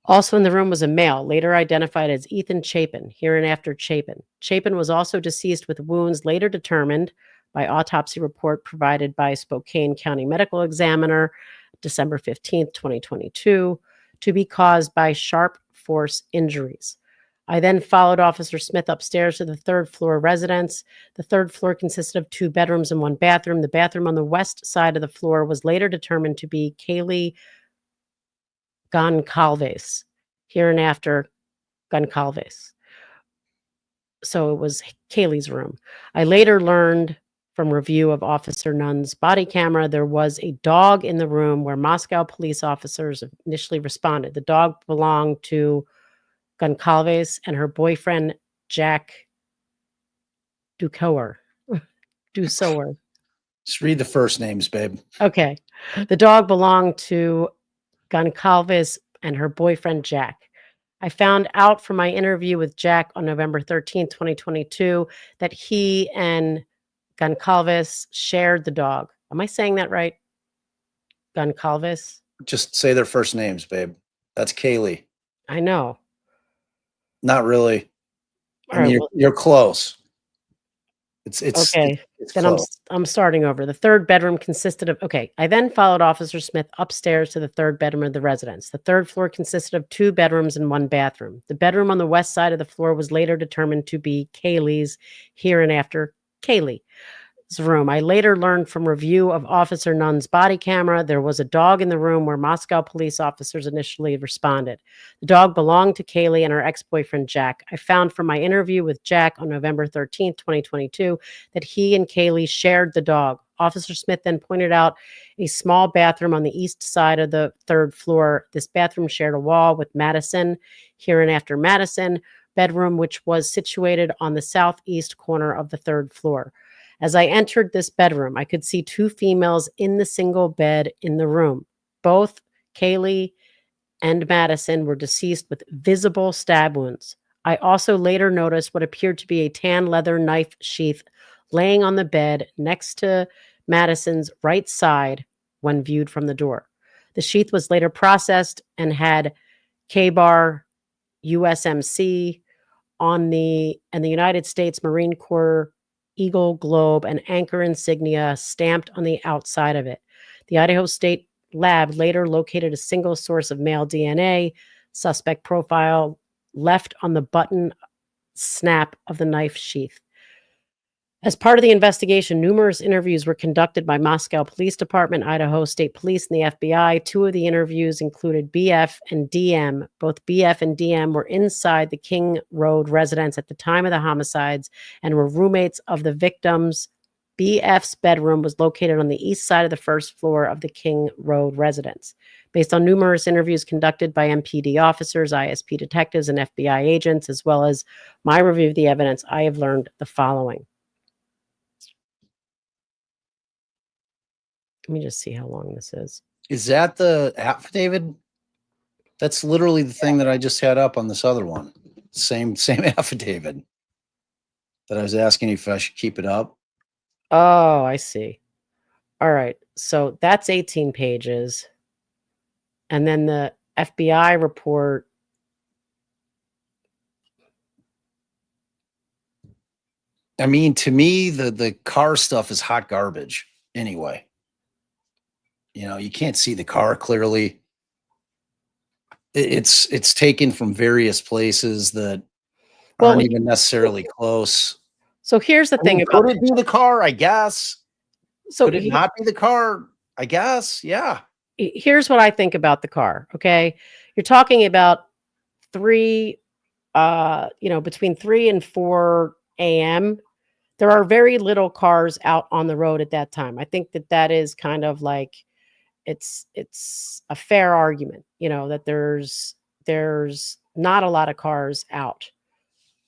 Speaker 2: Also in the room was a male, later identified as Ethan Chapin, hereinafter Chapin. Chapin was also deceased with wounds later determined by autopsy report provided by Spokane County Medical Examiner, December 15th, 2022, to be caused by sharp force injuries. I then followed Officer Smith upstairs to the third floor residence. The third floor consisted of 2 bedrooms and 1 bathroom. The bathroom on the west side of the floor was later determined to be Kaylee Goncalves, hereinafter Goncalves. So it was Kaylee's room. I later learned from review of Officer Nunn's body camera, there was a dog in the room where Moscow police officers initially responded. The dog belonged to Goncalves and her boyfriend, Jack Ducower.
Speaker 1: Just read the first names, babe.
Speaker 2: Okay. The dog belonged to Goncalves and her boyfriend, Jack. I found out from my interview with Jack on November 13th, 2022, that he and Goncalves shared the dog. Am I saying that right? Goncalves?
Speaker 1: Just say their first names, babe. That's Kaylee.
Speaker 2: I know.
Speaker 1: Not really.
Speaker 2: All right,
Speaker 1: you're close. It's
Speaker 2: okay.
Speaker 1: It's
Speaker 2: then
Speaker 1: close.
Speaker 2: I'm starting over. The third bedroom consisted of, okay. I then followed Officer Smith upstairs to the third bedroom of the residence. The third floor consisted of 2 bedrooms and 1 bathroom. The bedroom on the west side of the floor was later determined to be Kaylee's, hereinafter Kaylee's room. I later learned from review of Officer Nunn's body camera, there was a dog in the room where Moscow police officers initially responded. The dog belonged to Kaylee and her ex-boyfriend, Jack. I found from my interview with Jack on November 13th, 2022, that he and Kaylee shared the dog. Officer Smith then pointed out a small bathroom on the east side of the third floor. This bathroom shared a wall with Madison, hereinafter Madison, bedroom, which was situated on the southeast corner of the third floor. As I entered this bedroom, I could see 2 females in the single bed in the room. Both Kaylee and Madison were deceased with visible stab wounds. I also later noticed what appeared to be a tan leather knife sheath laying on the bed next to Madison's right side when viewed from the door. The sheath was later processed and had K-bar USMC and the United States Marine Corps Eagle Globe and anchor insignia stamped on the outside of it. The Idaho State Lab later located a single source of male DNA, suspect profile left on the button snap of the knife sheath. As part of the investigation, numerous interviews were conducted by Moscow Police Department, Idaho State Police, and the FBI. 2 of the interviews included BF and DM. Both BF and DM were inside the King Road residence at the time of the homicides and were roommates of the victims. BF's bedroom was located on the east side of the first floor of the King Road residence. Based on numerous interviews conducted by MPD officers, ISP detectives, and FBI agents, as well as my review of the evidence, I have learned the following. Let me just see how long this is.
Speaker 1: Is that the affidavit? That's literally the thing that I just had up on this other one. Same affidavit that I was asking if I should keep it up.
Speaker 2: Oh, I see. All right. So that's 18 pages. And then the FBI report.
Speaker 1: I mean, to me, the car stuff is hot garbage anyway. You know, you can't see the car clearly. It's taken from various places that aren't even necessarily close.
Speaker 2: So here's the thing about,
Speaker 1: could it be the car? I guess.
Speaker 2: So
Speaker 1: could it not be the car? I guess. Yeah.
Speaker 2: Here's what I think about the car. Okay. You're talking about between 3 and 4 a.m. There are very little cars out on the road at that time. I think that is kind of like, it's a fair argument, that there's not a lot of cars out.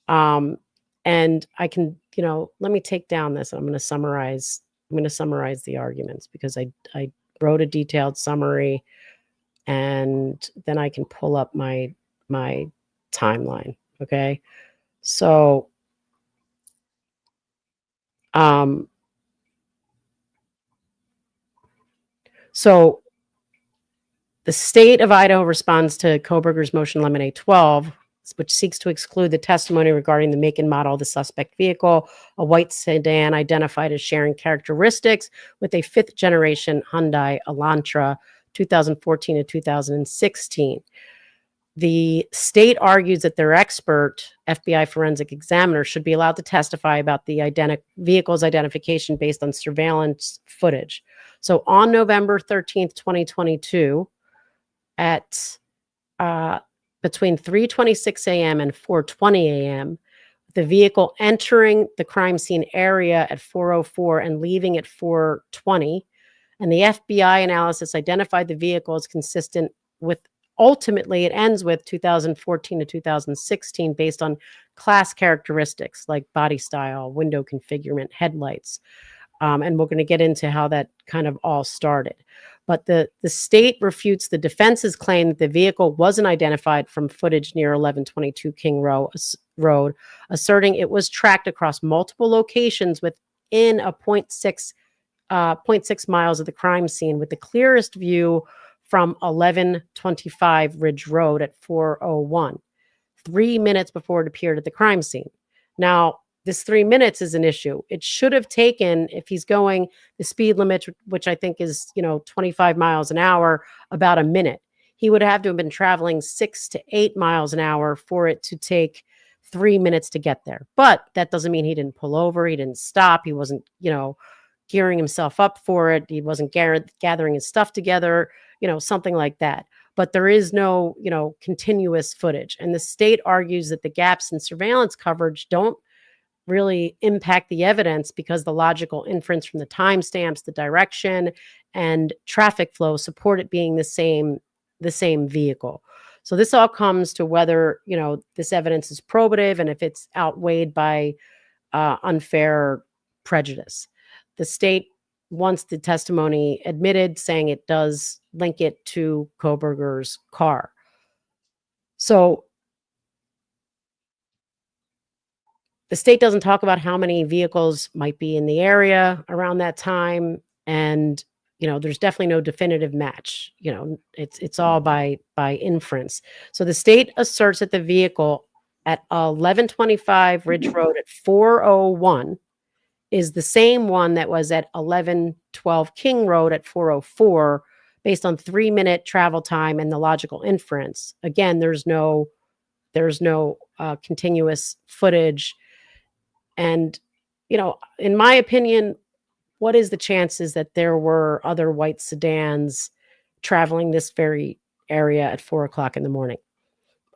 Speaker 2: And I can, let me take down this. I'm going to summarize the arguments because I wrote a detailed summary and then I can pull up my timeline. Okay. So, so the state of Idaho responds to Kohberger's motion limine 12, which seeks to exclude the testimony regarding the make and model of the suspect vehicle, a white sedan identified as sharing characteristics with a 5th generation Hyundai Elantra 2014 to 2016. The state argues that their expert, FBI forensic examiner, should be allowed to testify about the vehicle's identification based on surveillance footage. So on November 13th, 2022, at between 3:26 a.m. and 4:20 a.m., the vehicle entering the crime scene area at 4:04 and leaving at 4:20. And the FBI analysis identified the vehicle as consistent with, ultimately it ends with 2014 to 2016 based on class characteristics like body style, window configurement, headlights. And we're going to get into how that kind of all started. But the state refutes the defense's claim that the vehicle wasn't identified from footage near 1122 King Road, asserting it was tracked across multiple locations within a 0.6 miles of the crime scene, with the clearest view from 1125 Ridge Road at 4:01, 3 minutes before it appeared at the crime scene. Now, this 3 minutes is an issue. It should have taken, if he's going the speed limit, which I think is, 25 miles an hour, about a minute. He would have to have been traveling 6 to 8 miles an hour for it to take 3 minutes to get there. But that doesn't mean he didn't pull over. He didn't stop. He wasn't, gearing himself up for it. He wasn't gathering his stuff together, something like that. But there is no, continuous footage. And the state argues that the gaps in surveillance coverage don't really impact the evidence because the logical inference from the timestamps, the direction, and traffic flow support it being the same vehicle. So this all comes to whether, this evidence is probative and if it's outweighed by unfair prejudice. The state wants the testimony admitted, saying it does link it to Kohberger's car. So the state doesn't talk about how many vehicles might be in the area around that time. And, there's definitely no definitive match. It's all by inference. So the state asserts that the vehicle at 1125 Ridge Road at 4:01 is the same one that was at 1112 King Road at 4:04, based on 3-minute travel time and the logical inference. Again, there's no continuous footage. And, in my opinion, what is the chances that there were other white sedans traveling this very area at 4:00 in the morning?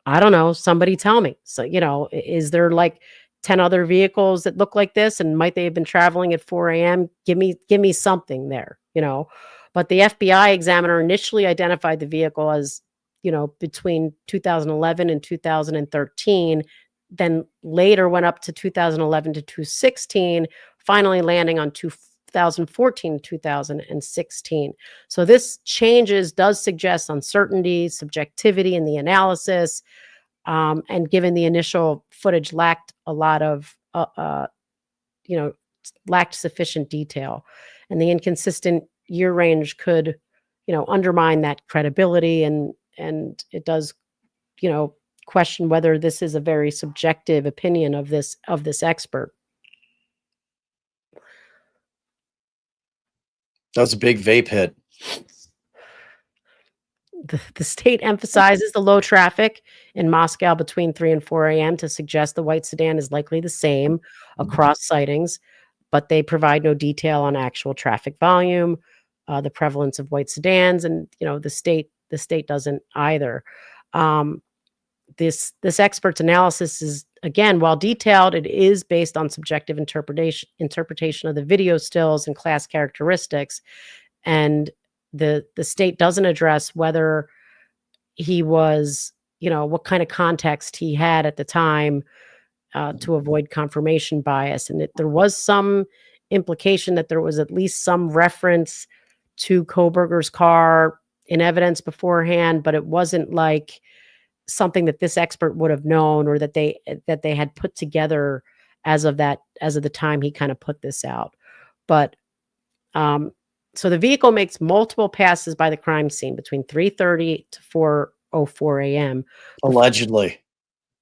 Speaker 2: I don't know. Somebody tell me. So, is there like 10 other vehicles that look like this, and might they have been traveling at 4 a.m.? Give me something there, But the FBI examiner initially identified the vehicle as, between 2011 and 2013, then later went up to 2011 to 2016, finally landing on 2014 to 2016. So this does suggest uncertainty, subjectivity in the analysis, and given the initial footage lacked a lot of, lacked sufficient detail, and the inconsistent year range could, undermine that credibility, and it does, question whether this is a very subjective opinion of this expert.
Speaker 1: That was a big vape hit.
Speaker 2: The state emphasizes the low traffic in Moscow between 3 and 4 a.m. to suggest the white sedan is likely the same across sightings, but they provide no detail on actual traffic volume, the prevalence of white sedans, and the state doesn't either. This expert's analysis is, again, while detailed, it is based on subjective interpretation of the video stills and class characteristics, and the state doesn't address whether he was, what kind of context he had at the time to avoid confirmation bias. And there was some implication that there was at least some reference to Kohberger's car in evidence beforehand, but it wasn't like something that this expert would have known, or that they had put together as of the time he kind of put this out. But so the vehicle makes multiple passes by the crime scene between 3:30 to 4:04 a.m.
Speaker 1: Allegedly.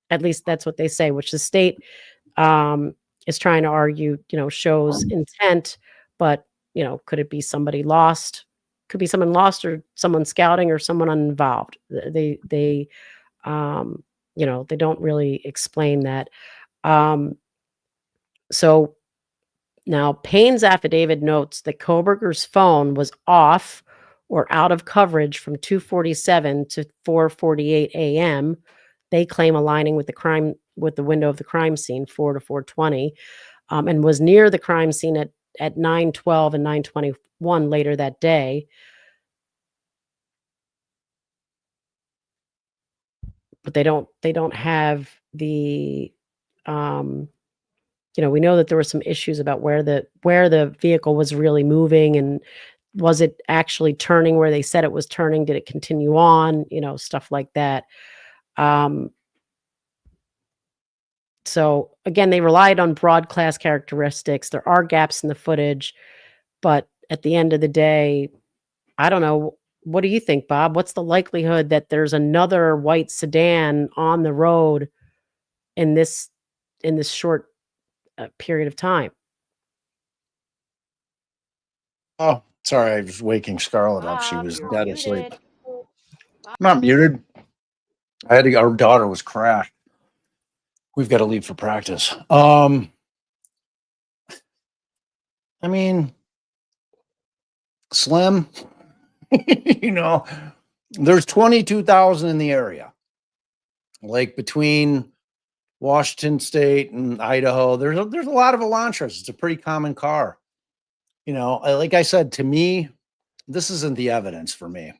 Speaker 2: At least that's what they say, which the state is trying to argue, shows intent, but, could it be somebody lost? Could be someone lost, or someone scouting, or someone uninvolved. They don't really explain that. So now Payne's affidavit notes that Kohberger's phone was off or out of coverage from 2:47 to 4:48 a.m. They claim aligning with the crime with the window of the crime scene, 4 to 4:20, and was near the crime scene at 9:12 and 9:21 later that day. But they don't have the, we know that there were some issues about where the vehicle was really moving, and was it actually turning where they said it was turning? Did it continue on? Stuff like that. So again, they relied on broad class characteristics. There are gaps in the footage, but at the end of the day, I don't know. What do you think, Bob? What's the likelihood that there's another white sedan on the road in this short period of time?
Speaker 1: Oh, sorry, I was waking Scarlett up. She was dead asleep. I'm not muted. Our daughter was crashed. We've got to leave for practice. I mean, Slim, there's 22,000 in the area. Like between Washington State and Idaho, there's a lot of Elantras. It's a pretty common car. Like I said, to me, this isn't the evidence for me.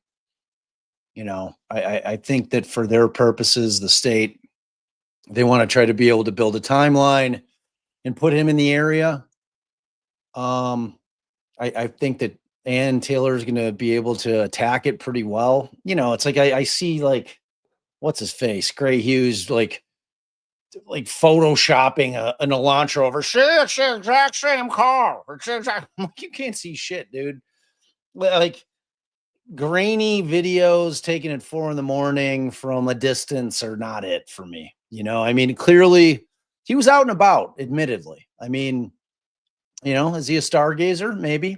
Speaker 1: I think that for their purposes, the state, they want to try to be able to build a timeline and put him in the area. I think that Ann Taylor is going to be able to attack it pretty well. It's like I see, like, what's his face, Gray Hughes, like photoshopping an Elantra over. See, it's the exact same car. You can't see shit, dude. Like, grainy videos taken at 4 a.m. from a distance are not it for me. I mean, clearly he was out and about, admittedly. I mean, is he a stargazer? Maybe.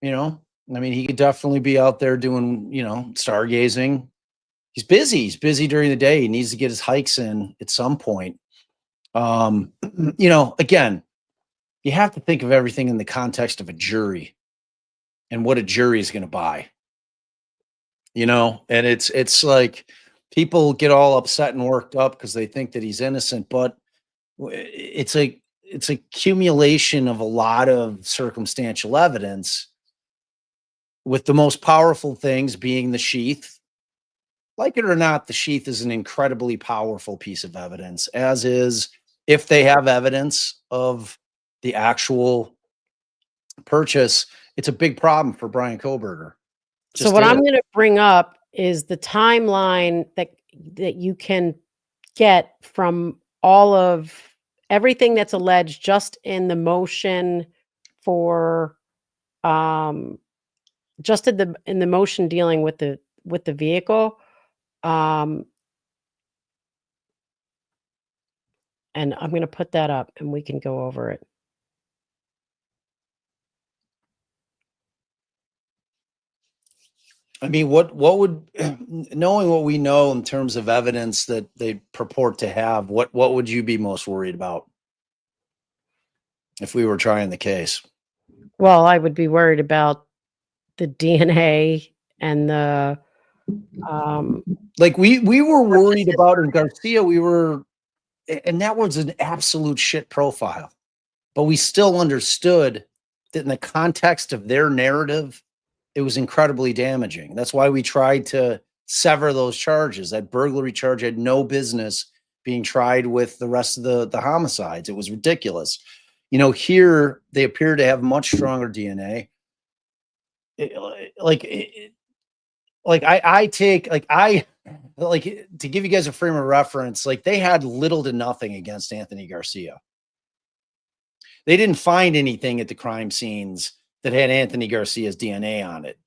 Speaker 1: I mean, he could definitely be out there doing, stargazing. He's busy. He's busy during the day. He needs to get his hikes in at some point. Again, you have to think of everything in the context of a jury and what a jury is going to buy. And it's like people get all upset and worked up because they think that he's innocent, but it's a accumulation of a lot of circumstantial evidence, with the most powerful things being the sheath. Like it or not, the sheath is an incredibly powerful piece of evidence, as is, if they have evidence of the actual purchase, it's a big problem for Bryan Kohberger.
Speaker 2: So what I'm going to bring up is the timeline that you can get from all of everything that's alleged just in the motion for just in the motion dealing with the vehicle. And I'm going to put that up and we can go over it.
Speaker 1: I mean, what would, knowing what we know in terms of evidence that they purport to have, what would you be most worried about if we were trying the case?
Speaker 2: Well, I would be worried about the DNA and the
Speaker 1: like we were worried about in Garcia. And that was an absolute shit profile, but we still understood that in the context of their narrative, it was incredibly damaging. That's why we tried to sever those charges. That burglary charge had no business being tried with the rest of the homicides. It was ridiculous. Here they appear to have much stronger DNA. To give you guys a frame of reference, like, they had little to nothing against Anthony Garcia. They didn't find anything at the crime scenes that had Anthony Garcia's DNA on it.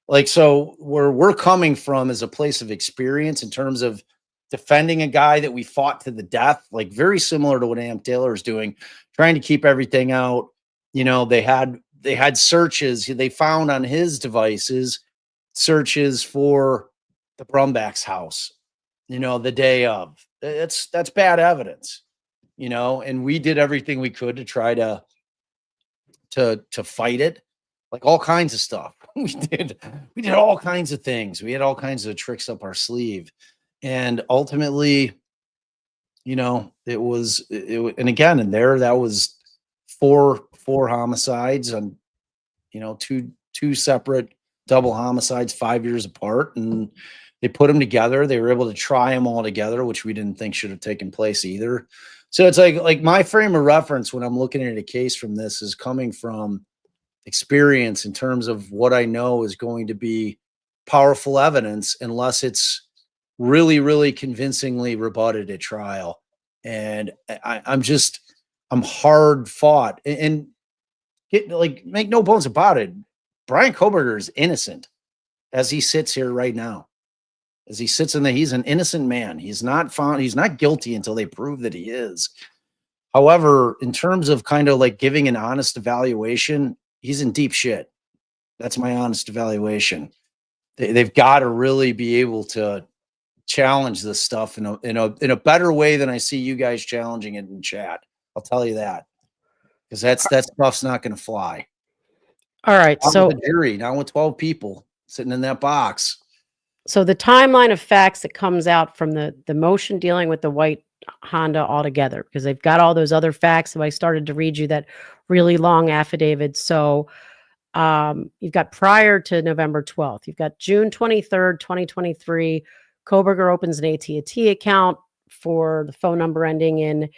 Speaker 1: Like, so where we're coming from is a place of experience in terms of defending a guy that we fought to the death, like very similar to what Ann Taylor is doing, trying to keep everything out. They had searches. They found on his devices searches for the Brumbach's house, the day of. That's bad evidence, and we did everything we could to try to fight it, like all kinds of stuff. We did all kinds of things. We had all kinds of tricks up our sleeve. And ultimately, You know, and again, in there, that was four homicides on, you know, two separate double homicides 5 years apart, and they put them together. They were able to try them all together, which we didn't think should have taken place either. So it's like my frame of reference when I'm looking at a case from this is coming from experience in terms of what I know is going to be powerful evidence, unless it's really, really convincingly rebutted at trial. And I'm hard fought, and get, like, make no bones about it. Bryan Kohberger is innocent as he sits here right now. As he sits he's an innocent man. He's not guilty until they prove that he is. However, in terms of kind of like giving an honest evaluation, he's in deep shit. That's my honest evaluation. They've got to really be able to challenge this stuff in a better way than I see you guys challenging it in chat. I'll tell you that, because that stuff's not going to fly.
Speaker 2: All right,
Speaker 1: not
Speaker 2: so
Speaker 1: with the jury, not with 12 people sitting in that box.
Speaker 2: So the timeline of facts that comes out from the motion dealing with the white Honda altogether, because they've got all those other facts that I started to read you, that really long affidavit. So you've got prior to November 12th, you've got June 23rd, 2023, Kohberger opens an AT&T account for the phone number ending in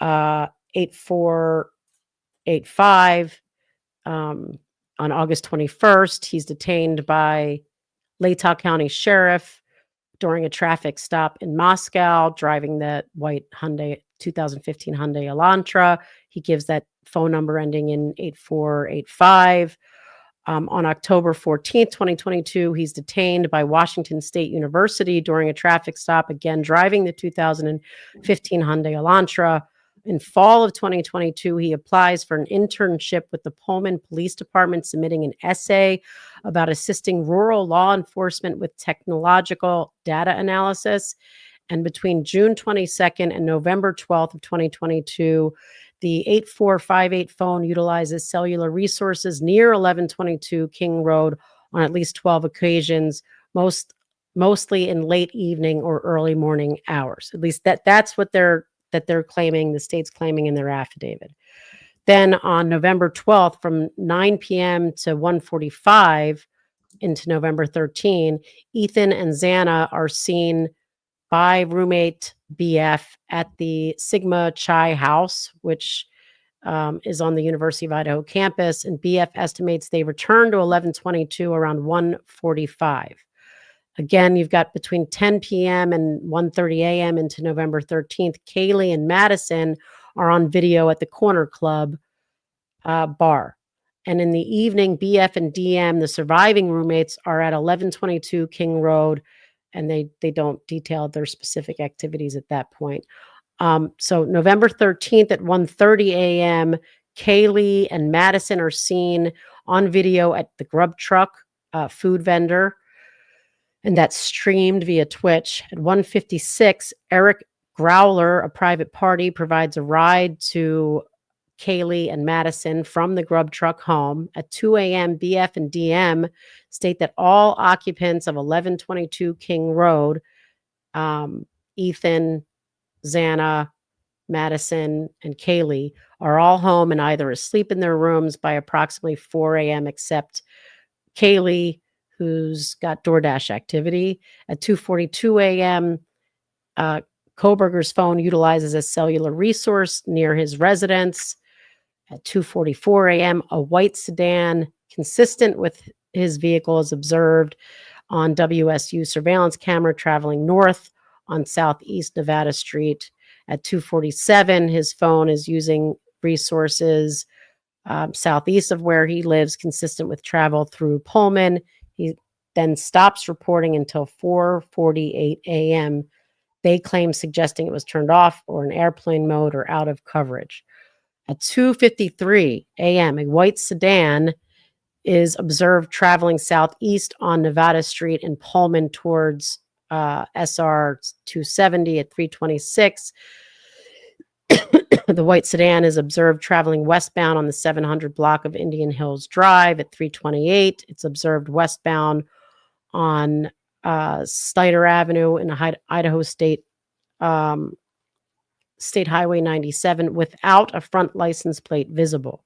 Speaker 2: 8485. On August 21st, he's detained by Latah County Sheriff during a traffic stop in Moscow, driving that white Hyundai 2015 Hyundai Elantra. He gives that phone number ending in 8485. On October 14th, 2022, he's detained by Washington State University during a traffic stop, again driving the 2015 Hyundai Elantra. In fall of 2022, he applies for an internship with the Pullman Police Department, submitting an essay about assisting rural law enforcement with technological data analysis. And between June 22nd and November 12th of 2022, the 8458 phone utilizes cellular resources near 1122 King Road on at least 12 occasions, mostly in late evening or early morning hours. At least that's what they're claiming, the state's claiming in their affidavit. Then on November 12th, from 9 p.m. to 1:45 into November 13, Ethan and Xana are seen by roommate BF at the Sigma Chi house, which is on the University of Idaho campus, and BF estimates they returned to 1122 around 1:45. Again, you've got between 10 p.m. and 1:30 a.m. into November 13th, Kaylee and Madison are on video at the Corner Club bar. And in the evening, BF and DM, the surviving roommates, are at 1122 King Road, and they don't detail their specific activities at that point. So November 13th at 1:30 a.m., Kaylee and Madison are seen on video at the Grub Truck food vendor, and that's streamed via Twitch. At 1:56, Eric Growler, a private party, provides a ride to Kaylee and Madison from the Grub Truck home. At 2 a.m., BF and DM state that all occupants of 1122 King Road, Ethan, Xana, Madison, and Kaylee, are all home and either asleep in their rooms by approximately 4 a.m., except Kaylee, who's got DoorDash activity. At 2:42 a.m., Kohberger's phone utilizes a cellular resource near his residence. At 2:44 a.m., a white sedan consistent with his vehicle is observed on WSU surveillance camera traveling north on Southeast Nevada Street. At 2:47, his phone is using resources southeast of where he lives, consistent with travel through Pullman. He then stops reporting until 4:48 a.m., they claim, suggesting it was turned off or in airplane mode or out of coverage. At 2:53 a.m., a white sedan is observed traveling southeast on Nevada Street in Pullman towards SR 270 at 3:26. The white sedan is observed traveling westbound on the 700 block of Indian Hills Drive at 3:28. It's observed westbound on Snyder Avenue in Idaho State State Highway 97 without a front license plate visible.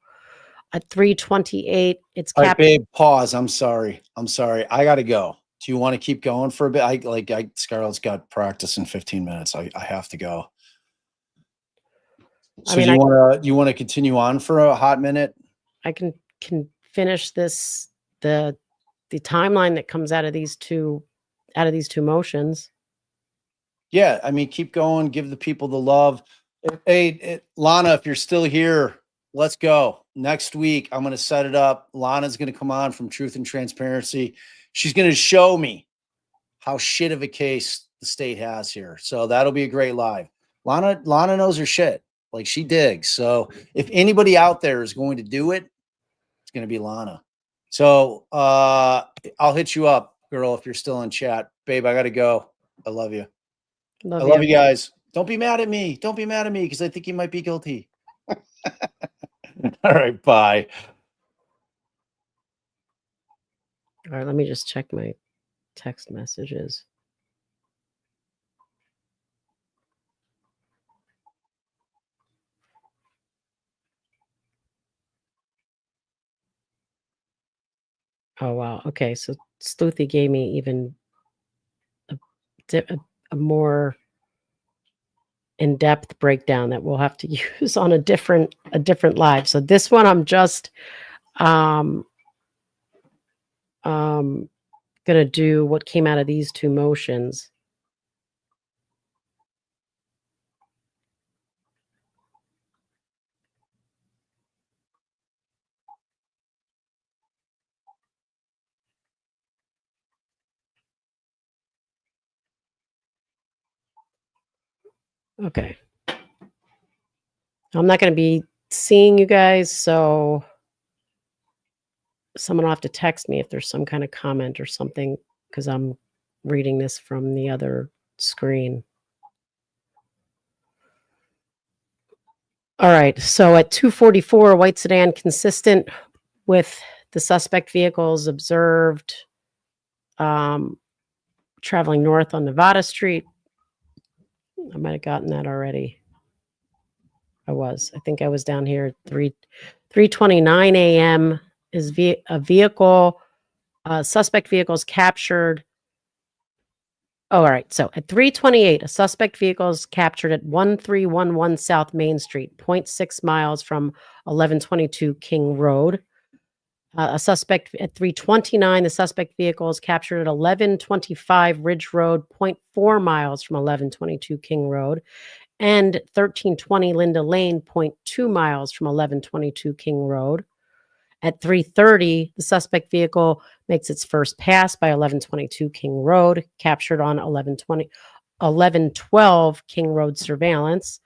Speaker 2: At 3:28, it's
Speaker 1: All right,
Speaker 2: capped.
Speaker 1: babe, pause. I'm sorry. I got to go. Do you want to keep going for a bit? Scarlett's got practice in 15 minutes. I have to go. So you want to continue on for a hot minute?
Speaker 2: I can finish this, the timeline that comes out of these two motions.
Speaker 1: Yeah, I mean, keep going. Give the people the love. Hey, Lana, if you're still here, let's go. Next week, I'm going to set it up. Lana's going to come on from Truth and Transparency. She's going to show me how shit of a case the state has here. So that'll be a great live. Lana knows her shit. Like, she digs. So if anybody out there is going to do it, it's going to be Lana. So I'll hit you up, girl, if you're still in chat. Babe, I got to go. I love you. I love you guys. Don't be mad at me. Don't be mad at me because I think you might be guilty. All right, bye.
Speaker 2: All right, let me just check my text messages. Oh, wow. Okay, so Sleuthy gave me even a more in-depth breakdown that we'll have to use on a different live. So this one I'm just gonna do what came out of these two motions. Okay. I'm not going to be seeing you guys, so someone will have to text me if there's some kind of comment or something, because I'm reading this from the other screen. All right, so at 2:44, a white sedan consistent with the suspect vehicles observed traveling north on Nevada Street. I might have gotten that already. I think I was down here at 3:29 a.m. is a vehicle, suspect vehicles captured. Oh, all right. So at 3:28, a suspect vehicle is captured at 1311 South Main Street, 0.6 miles from 1122 King Road. A suspect at 3:29, the suspect vehicle is captured at 1125 Ridge Road, 0.4 miles from 1122 King Road, and 1320 Linda Lane, 0.2 miles from 1122 King Road. At 3:30, the suspect vehicle makes its first pass by 1122 King Road, captured on 1112 King Road surveillance.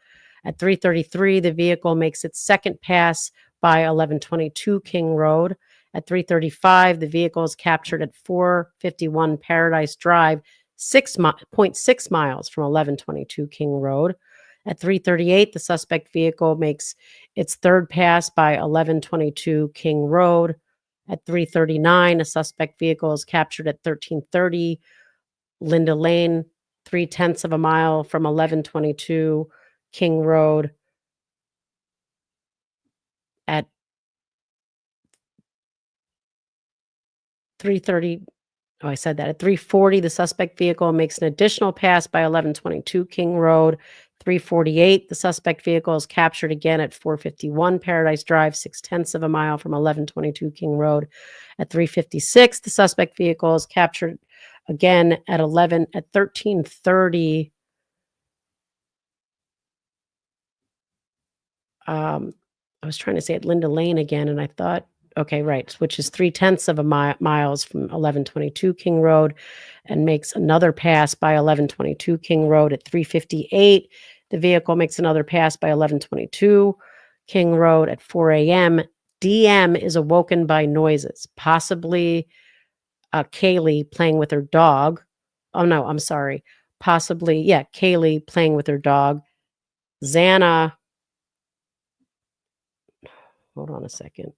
Speaker 2: At 3:33, the vehicle makes its second pass by 1122 King Road. At 3:35, the vehicle is captured at 451 Paradise Drive, 6.6 miles from 1122 King Road. At 3:38, the suspect vehicle makes its third pass by 1122 King Road. At 3:39, a suspect vehicle is captured at 1330 Linda Lane, 0.3 of a mile from 1122 King Road. At 3:30, oh, I said that. At 3:40, the suspect vehicle makes an additional pass by 1122 King Road. 3:48, the suspect vehicle is captured again at 451 Paradise Drive, 0.6 of a mile from 1122 King Road. At 3:56, the suspect vehicle is captured again at 1330. I was trying to say at Linda Lane again, and I thought, okay, right, which is 0.3 of a miles from 1122 King Road, and makes another pass by 1122 King Road. At 3:58, the vehicle makes another pass by 1122 King Road. At 4 a.m., DM is awoken by noises, possibly Kaylee playing with her dog. Oh, no, I'm sorry. Possibly, yeah, Kaylee playing with her dog. Xana, hold on a second.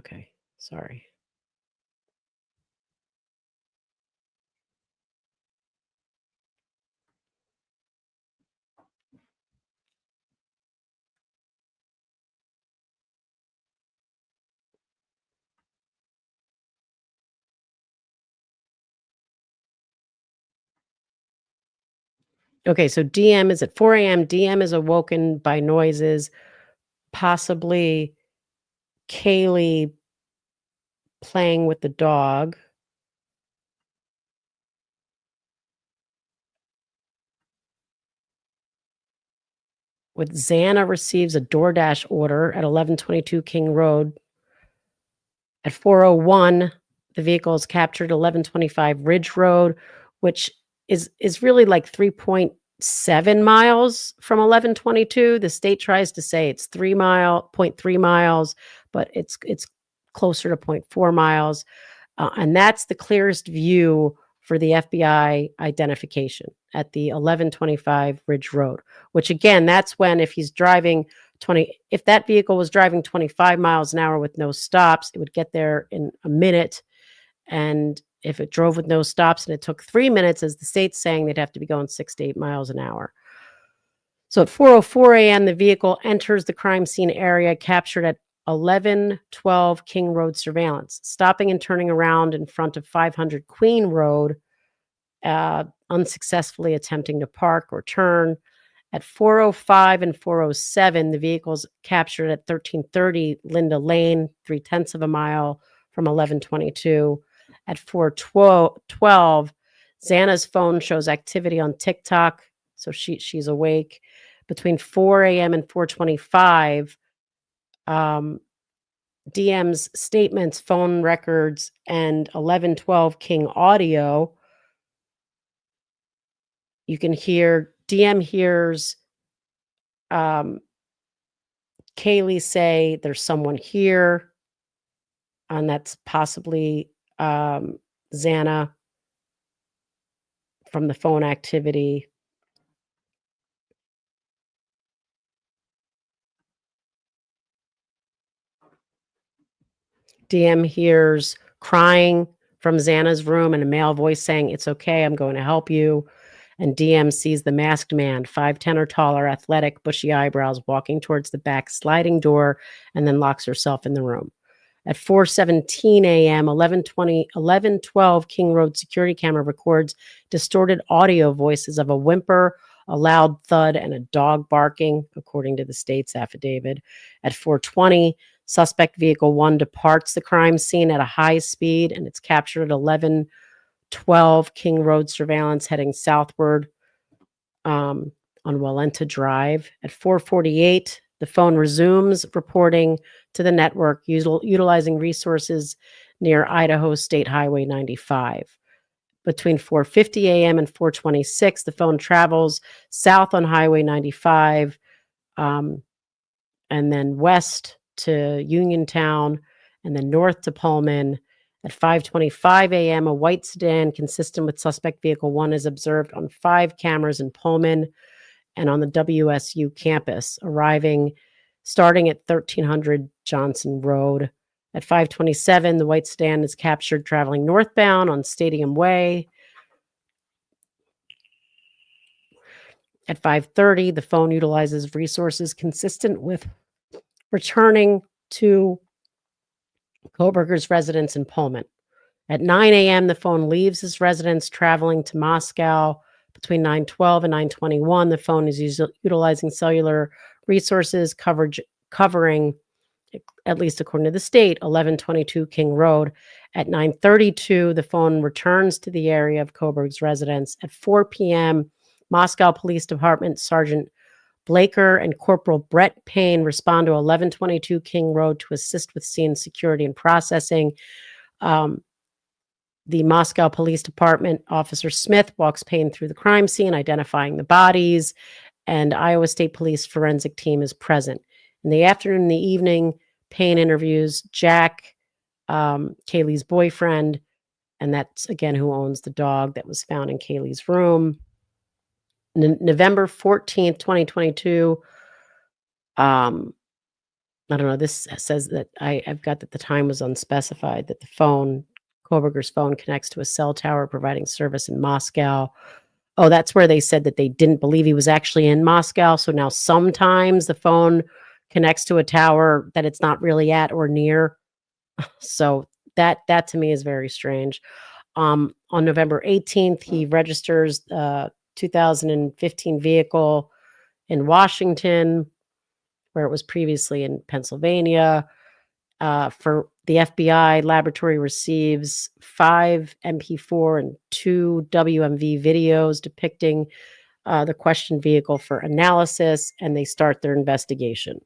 Speaker 2: Okay, sorry. Okay, so DM is at 4 a.m. DM is awoken by noises, possibly Kaylee playing with the dog. With Xana receives a DoorDash order at 1122 King Road. At 4:01, the vehicle is captured 1125 Ridge Road, which is really like 3.7 miles from 1122. The state tries to say it's 0.3 miles, but it's closer to 0.4 miles. And that's the clearest view for the FBI identification at the 1125 Ridge Road, which again, that's when if he's driving if that vehicle was driving 25 miles an hour with no stops, it would get there in a minute. And if it drove with no stops and it took 3 minutes, as the state's saying, they'd have to be going 6 to 8 miles an hour. So at 4:04 a.m., the vehicle enters the crime scene area, captured at 1112 King Road surveillance, stopping and turning around in front of 500 Queen Road, unsuccessfully attempting to park or turn. At 4:05 and 4:07, the vehicle's captured at 1330 Linda Lane, 0.3 of a mile from 1122. At 4:12, Xana's phone shows activity on TikTok, so she's awake. Between 4 a.m. and 4:25, DM's statements, phone records, and 1112 King audio. You can hear DM hears Kaylee say there's someone here, and that's possibly Xana from the phone activity. DM hears crying from Xana's room and a male voice saying, "It's okay, I'm going to help you." And DM sees the masked man, 5'10" or taller, athletic, bushy eyebrows, walking towards the back sliding door and then locks herself in the room. At 4:17 a.m., 1112 King Road security camera records distorted audio voices of a whimper, a loud thud, and a dog barking, according to the state's affidavit. At 4:20, suspect vehicle 1 departs the crime scene at a high speed, and it's captured at 1112 King Road surveillance heading southward on Walenta Drive. At 4:48, the phone resumes reporting to the network, utilizing resources near Idaho State Highway 95. Between 4:50 a.m. and 4:26, the phone travels south on Highway 95 and then west to Uniontown and then north to Pullman. At 5:25 a.m., a white sedan consistent with suspect vehicle 1 is observed on 5 cameras in Pullman and on the WSU campus, starting at 1300 Johnson Road. At 5:27, the white sedan is captured traveling northbound on Stadium Way. At 5:30, the phone utilizes resources consistent with returning to Kohberger's residence in Pullman. At 9 a.m., the phone leaves his residence traveling to Moscow. Between 9:12 and 9:21, the phone is utilizing cellular resources covering, at least according to the state, 1122 King Road. At 9:32, the phone returns to the area of Kohberger's residence. At 4 p.m., Moscow Police Department Sergeant Blaker and Corporal Brett Payne respond to 1122 King Road to assist with scene security and processing. The Moscow Police Department Officer Smith walks Payne through the crime scene, identifying the bodies, and Iowa State Police forensic team is present. In the afternoon and the evening, Payne interviews Jack, Kaylee's boyfriend, and that's, again, who owns the dog that was found in Kaylee's room. November 14th, 2022, I don't know. This says that I've got that the time was unspecified, that the phone, Kohberger's phone, connects to a cell tower providing service in Moscow. Oh, that's where they said that they didn't believe he was actually in Moscow. So now sometimes the phone connects to a tower that it's not really at or near. So that to me is very strange. On November 18th, he registers 2015 vehicle in Washington, where it was previously in Pennsylvania. For the FBI, laboratory receives 5 MP4 and 2 WMV videos depicting the questioned vehicle for analysis, and they start their investigation.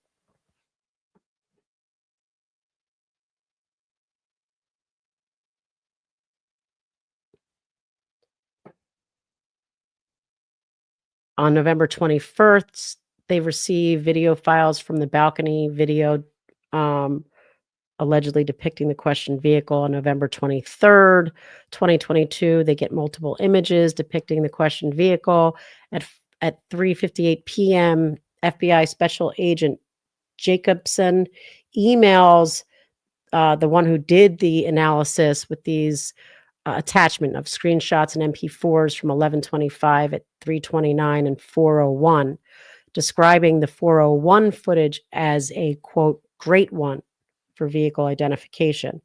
Speaker 2: On November 21st, they receive video files from the balcony video allegedly depicting the questioned vehicle. On November 23rd, 2022, they get multiple images depicting the questioned vehicle. At 3:58 p.m., FBI Special Agent Jacobson emails the one who did the analysis with these attachment of screenshots and MP4s from 11:25 at 3:29 and 4:01, describing the 4:01 footage as a, quote, great one for vehicle identification.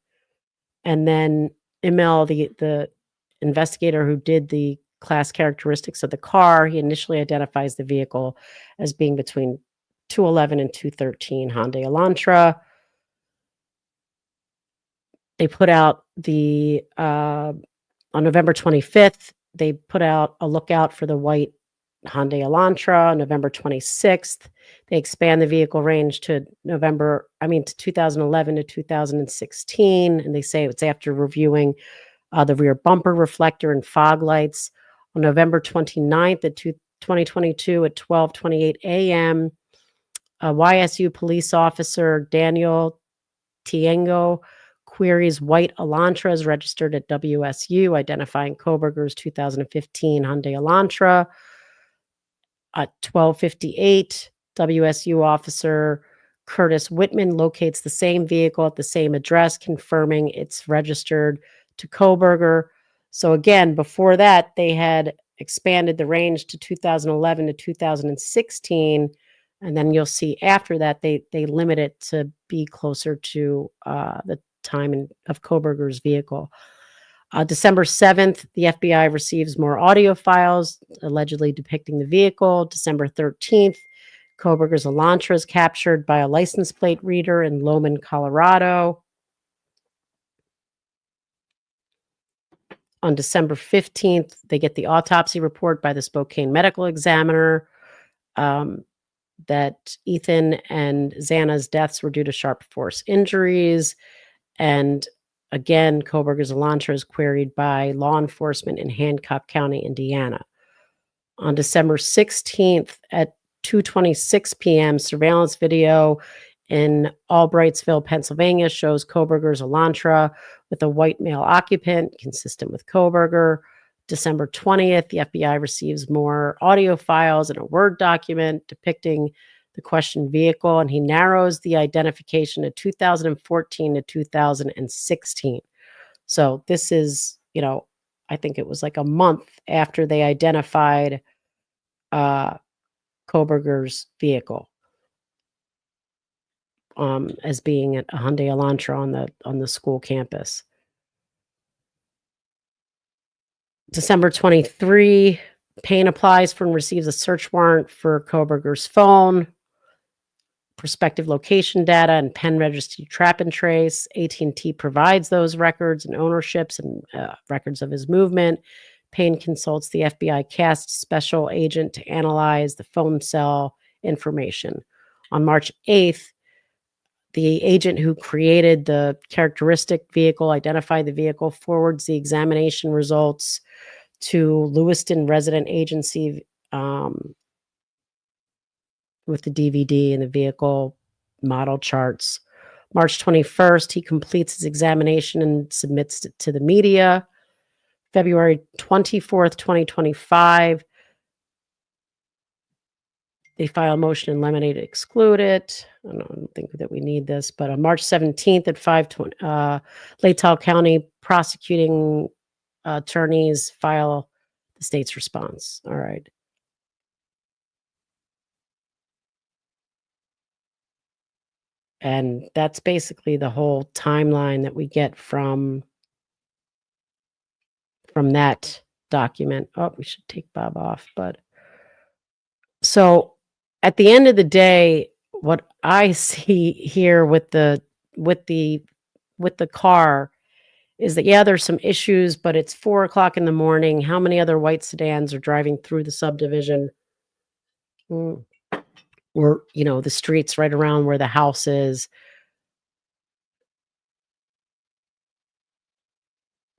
Speaker 2: And then Emil, the investigator who did the class characteristics of the car, he initially identifies the vehicle as being between 211 and 213 Hyundai Elantra. They put out the on November 25th, they put out a lookout for the white Hyundai Elantra. On November 26th, they expand the vehicle range to 2011 to 2016, and they say it's after reviewing the rear bumper reflector and fog lights. On November 29th at 2022 at 12:28 a.m., a YSU police officer, Daniel Tiengo, queries white Elantra is registered at WSU, identifying Kohberger's 2015 Hyundai Elantra. At 12:58, WSU officer Curtis Whitman locates the same vehicle at the same address, confirming it's registered to Kohberger. So again, before that, they had expanded the range to 2011 to 2016. And then you'll see after that, they limit it to be closer to the time of Kohberger's vehicle. December 7th, the FBI receives more audio files allegedly depicting the vehicle. December 13th, Kohberger's Elantra is captured by a license plate reader in Loman, Colorado. On December 15th, they get the autopsy report by the Spokane medical examiner that Ethan and Xana's deaths were due to sharp force injuries. And again, Kohberger's Elantra is queried by law enforcement in Hancock County, Indiana. On December 16th at 2:26 p.m., surveillance video in Albrightsville, Pennsylvania shows Kohberger's Elantra with a white male occupant, consistent with Kohberger. December 20th, the FBI receives more audio files and a Word document depicting the questioned vehicle, and he narrows the identification to 2014 to 2016. So this is, I think it was like a month after they identified Kohberger's vehicle as being a Hyundai Elantra on the school campus. December 23, Payne applies for and receives a search warrant for Kohberger's phone, prospective location data, and pen registry trap and trace. AT&T provides those records and ownerships and records of his movement. Payne consults the FBI CAST special agent to analyze the phone cell information. On March 8th, the agent who created the characteristic vehicle, identified the vehicle, forwards the examination results to Lewiston Resident Agency with the DVD and the vehicle model charts. March 21st, he completes his examination and submits it to the media. February 24th, 2025, they file a motion in limine to exclude it. I don't think that we need this, but on March 17th at 5:20, Latah County prosecuting attorneys file the state's response. All right. And that's basically the whole timeline that we get from that document. Oh, we should take Bob off, but so at the end of the day, what I see here with the car is that, yeah, there's some issues, but it's 4:00 in the morning. How many other white sedans are driving through the subdivision? Or, the streets right around where the house is.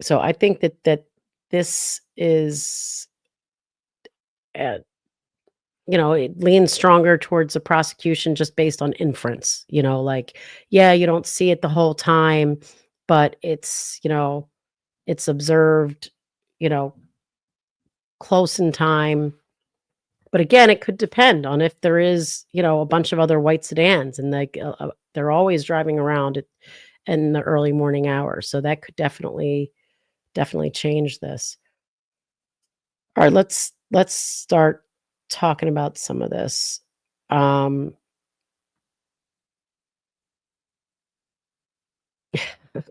Speaker 2: So I think that this is, it leans stronger towards the prosecution just based on inference, like, yeah, you don't see it the whole time, but it's, it's observed, close in time. But again, it could depend on if there is, a bunch of other white sedans and they're always driving around in the early morning hours. So that could definitely change this. All right, let's start talking about some of this.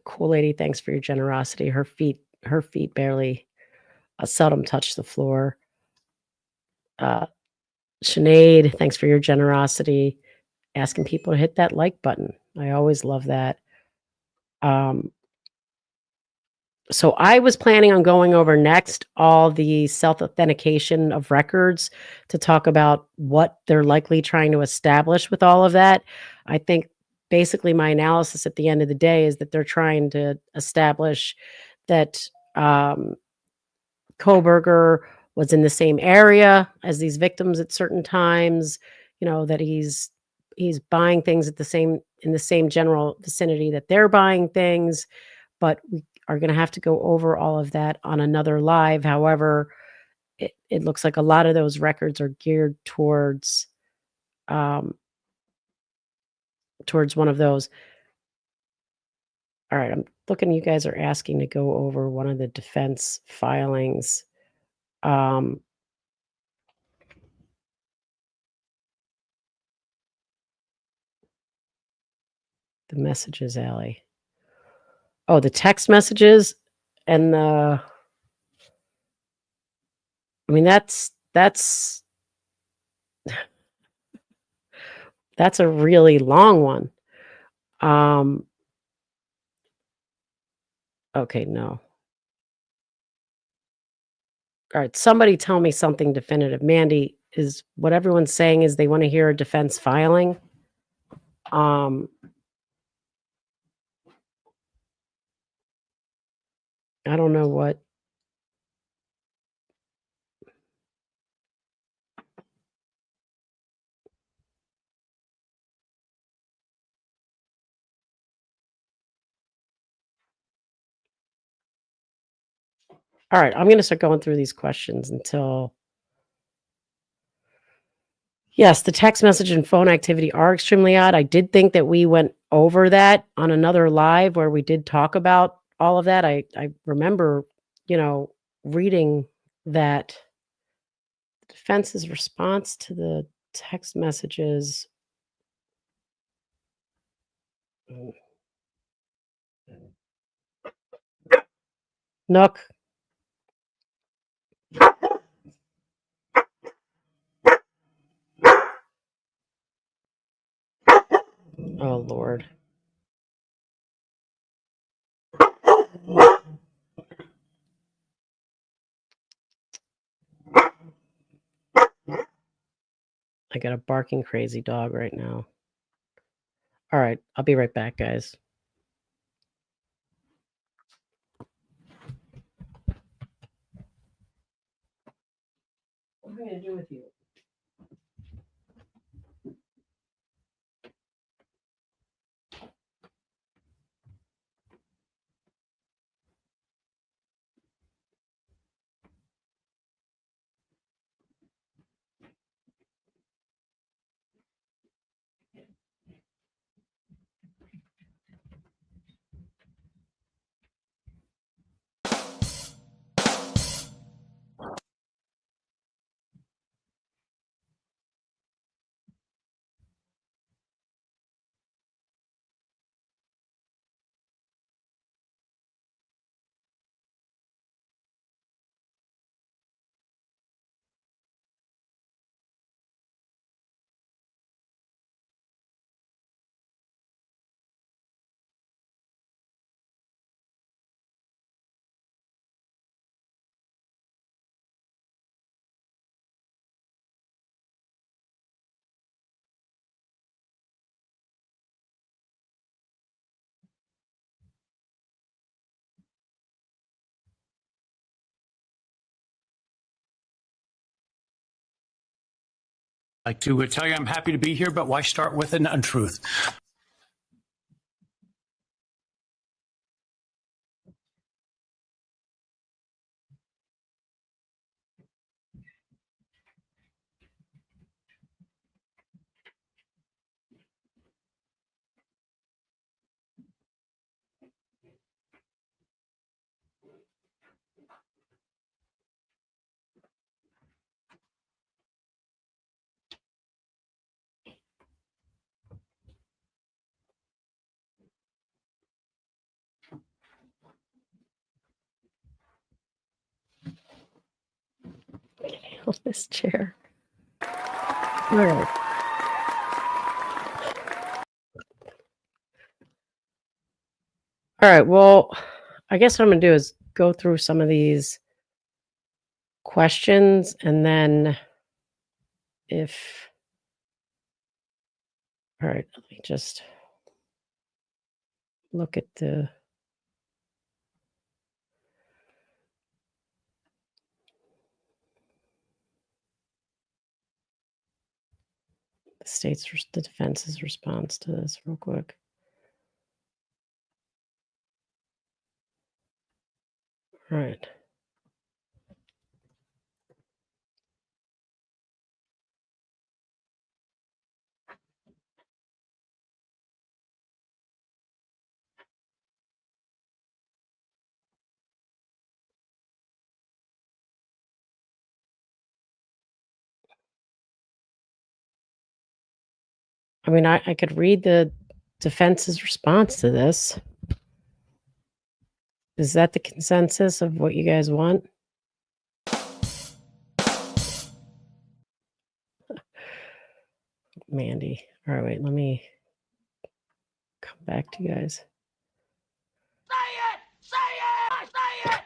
Speaker 2: Cool lady, thanks for your generosity. Her feet barely seldom touch the floor. Sinead, thanks for your generosity. Asking people to hit that like button. I always love that. So I was planning on going over next all the self-authentication of records to talk about what they're likely trying to establish with all of that. I think basically my analysis at the end of the day is that they're trying to establish that Kohberger was in the same area as these victims at certain times, that he's buying things in the same general vicinity that they're buying things, but we are going to have to go over all of that on another live. However, it looks like a lot of those records are geared towards one of those. All right, I'm looking, you guys are asking to go over one of the defense filings. The messages, Allie. Oh, the text messages and I mean, that's a really long one. Okay, no. All right, somebody tell me something definitive. Mandy, is what everyone's saying is they want to hear a defense filing? I don't know what. All right, I'm going to start going through these questions until. Yes, the text message and phone activity are extremely odd. I did think that we went over that on another live where we did talk about all of that. I remember, reading that the defense's response to the text messages. Nook. Oh, Lord. I got a barking crazy dog right now. All right, I'll be right back, guys. What am I going to do with you?
Speaker 3: like to tell you I'm happy to be here, but why start with an untruth?
Speaker 2: On this chair. All right. All right. Well, I guess what I'm going to do is go through some of these questions, and then if... All right, let me just look at the... the defense's response to this real quick. All right. I mean, I could read the defense's response to this. Is that the consensus of what you guys want? Mandy. All right, wait, let me come back to you guys.
Speaker 4: Say it! Say it! Say it!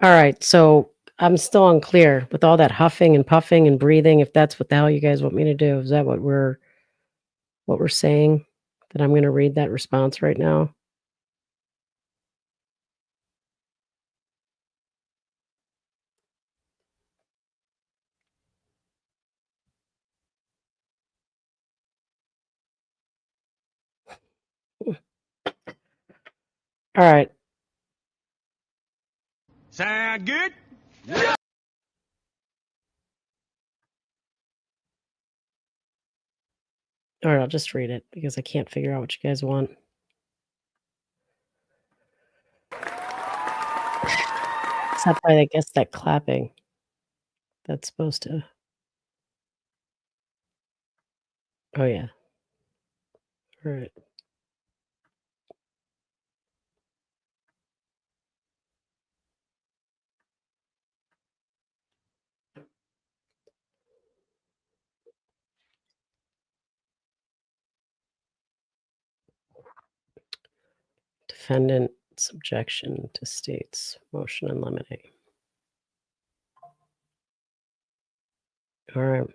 Speaker 2: All right, so I'm still unclear with all that huffing and puffing and breathing. If that's what the hell you guys want me to do, is that what we're saying? That I'm going to read that response right now? All right.
Speaker 4: Sound good?
Speaker 2: All right, I'll just read it because I can't figure out what you guys want. Except by, I guess, that clapping. That's supposed to... Oh, yeah. All right. Defendant's objection to state's motion in limine. All right.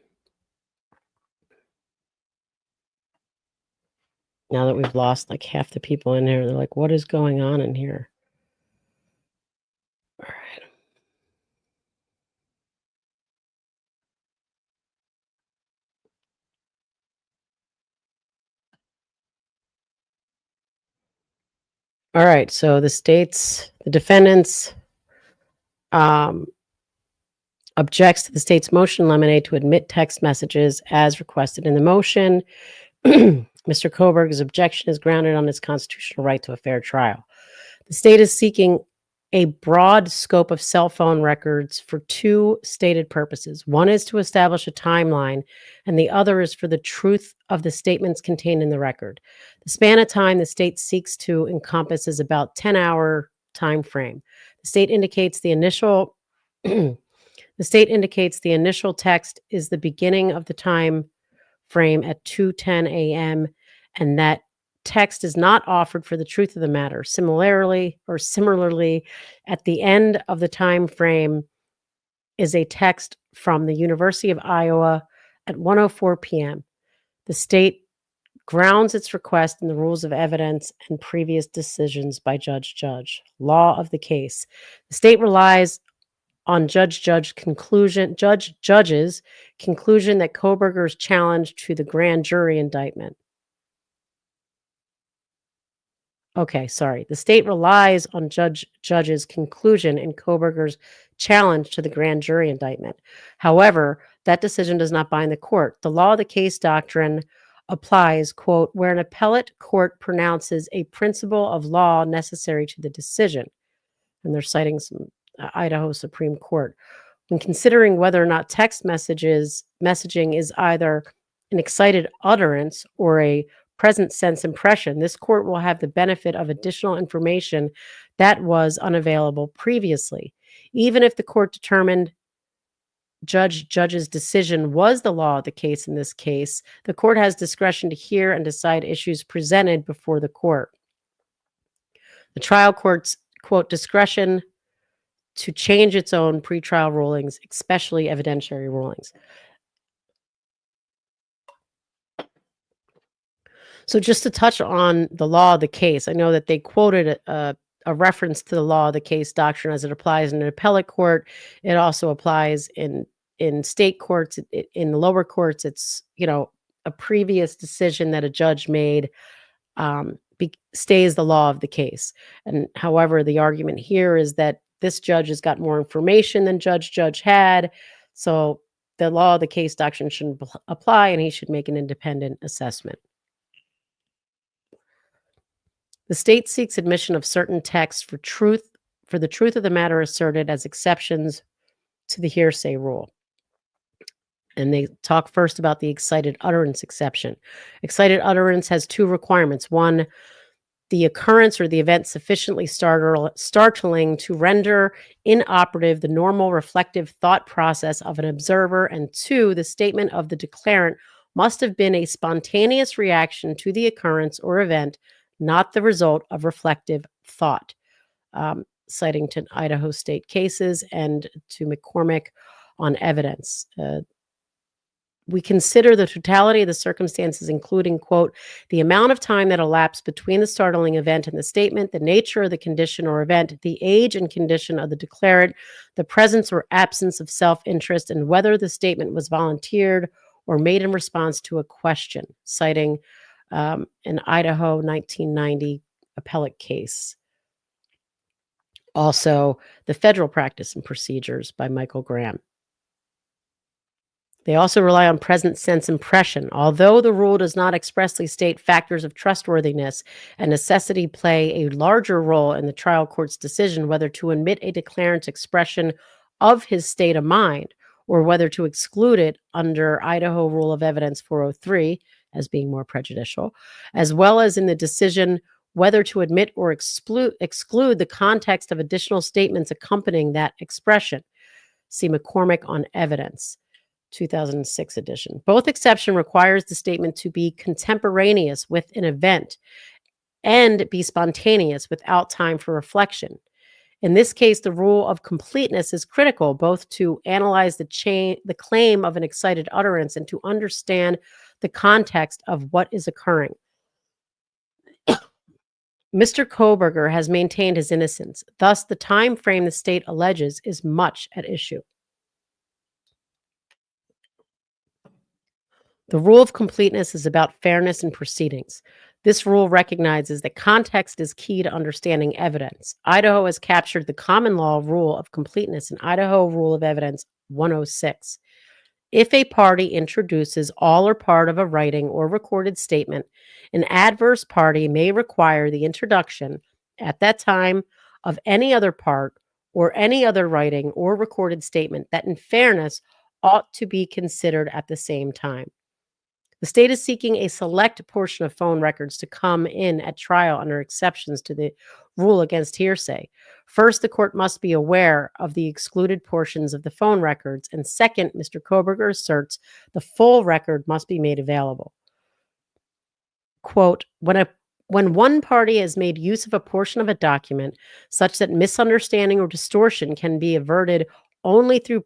Speaker 2: Now that we've lost like half the people in here, they're like, what is going on in here? All right. All right. So the defendants objects to the state's motion in limine to admit text messages as requested in the motion. Mr. Kohberger's objection is grounded on his constitutional right to a fair trial. The state is seeking a broad scope of cell phone records for two stated purposes. One is to establish a timeline, and the other is for the truth of the statements contained in the record. The span of time the state seeks to encompass is about 10-hour time frame. The state indicates the initial text is the beginning of the time frame at 2:10 a.m. and that text is not offered for the truth of the matter. Similarly, at the end of the time frame is a text from the University of Iowa at 1:04 p.m. The state grounds its request in the rules of evidence and previous decisions by Judge. Law of the case. The state relies on Judge's conclusion that Kohberger's challenge to the grand jury indictment. Okay, sorry. The state relies on Judge's conclusion in Kohberger's challenge to the grand jury indictment. However, that decision does not bind the court. The law of the case doctrine applies, quote, where an appellate court pronounces a principle of law necessary to the decision. And they're citing some Idaho Supreme Court. When considering whether or not text messaging is either an excited utterance or a present sense impression, this court will have the benefit of additional information that was unavailable previously. Even if the court determined Judge's decision was the law of the case in this case, the court has discretion to hear and decide issues presented before the court. The trial court's, quote, discretion to change its own pretrial rulings, especially evidentiary rulings. So just to touch on the law of the case, I know that they quoted a reference to the law of the case doctrine as it applies in an appellate court. It also applies in state courts, in the lower courts. It's, a previous decision that a judge made stays the law of the case. And however, the argument here is that this judge has got more information than Judge had. So the law of the case doctrine shouldn't apply, and he should make an independent assessment. The state seeks admission of certain texts for the truth of the matter asserted as exceptions to the hearsay rule. And they talk first about the excited utterance exception. Excited utterance has two requirements. One, the occurrence or the event sufficiently startling to render inoperative the normal reflective thought process of an observer. And two, the statement of the declarant must have been a spontaneous reaction to the occurrence or event, not the result of reflective thought. Citing to Idaho state cases and to McCormick on evidence. We consider the totality of the circumstances, including, quote, the amount of time that elapsed between the startling event and the statement, the nature of the condition or event, the age and condition of the declarant, the presence or absence of self-interest, and whether the statement was volunteered or made in response to a question, citing an Idaho 1990 appellate case. Also, The Federal Practice and Procedures by Michael Graham. They also rely on present sense impression. Although the rule does not expressly state factors of trustworthiness and necessity play a larger role in the trial court's decision whether to admit a declarant's expression of his state of mind or whether to exclude it under Idaho Rule of Evidence 403 as being more prejudicial, as well as in the decision whether to admit or exclude the context of additional statements accompanying that expression. See McCormick on Evidence, 2006 edition. Both exception requires the statement to be contemporaneous with an event and be spontaneous without time for reflection. In this case, the rule of completeness is critical, both to analyze the claim of an excited utterance and to understand the context of what is occurring. Mr. Kohberger has maintained his innocence. Thus, the time frame the state alleges is much at issue. The rule of completeness is about fairness in proceedings. This rule recognizes that context is key to understanding evidence. Idaho has captured the common law rule of completeness in Idaho Rule of Evidence 106. If a party introduces all or part of a writing or recorded statement, an adverse party may require the introduction at that time of any other part or any other writing or recorded statement that in fairness ought to be considered at the same time. The state is seeking a select portion of phone records to come in at trial under exceptions to the rule against hearsay. First, the court must be aware of the excluded portions of the phone records. And second, Mr. Kohberger asserts the full record must be made available. Quote, when one party has made use of a portion of a document such that misunderstanding or distortion can be averted only through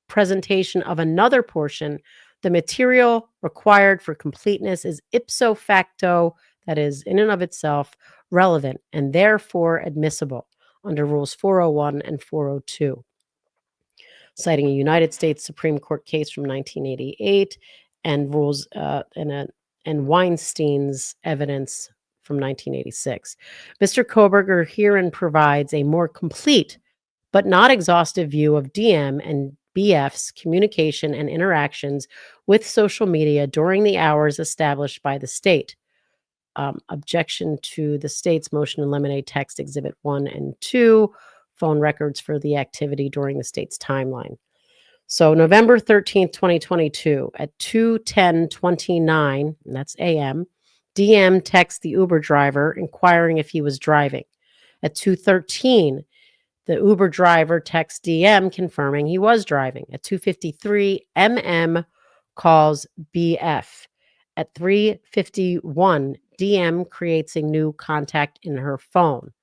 Speaker 2: presentation of another portion, The material required for completeness is ipso facto, that is, in and of itself, relevant and therefore admissible under Rules 401 and 402. Citing a United States Supreme Court case from 1988 and rules and Weinstein's evidence from 1986. Mr. Kohberger herein provides a more complete but not exhaustive view of DM and BF's communication and interactions with social media during the hours established by the state. Objection to the state's motion to eliminate text exhibit 1 and 2, phone records for the activity during the state's timeline. So November 13th, 2022 at 2:10:29, and that's AM, DM texts the Uber driver inquiring if he was driving. At 2:13, the Uber driver texts DM confirming he was driving. At 2:53, MM calls BF. At 3:51, DM creates a new contact in her phone.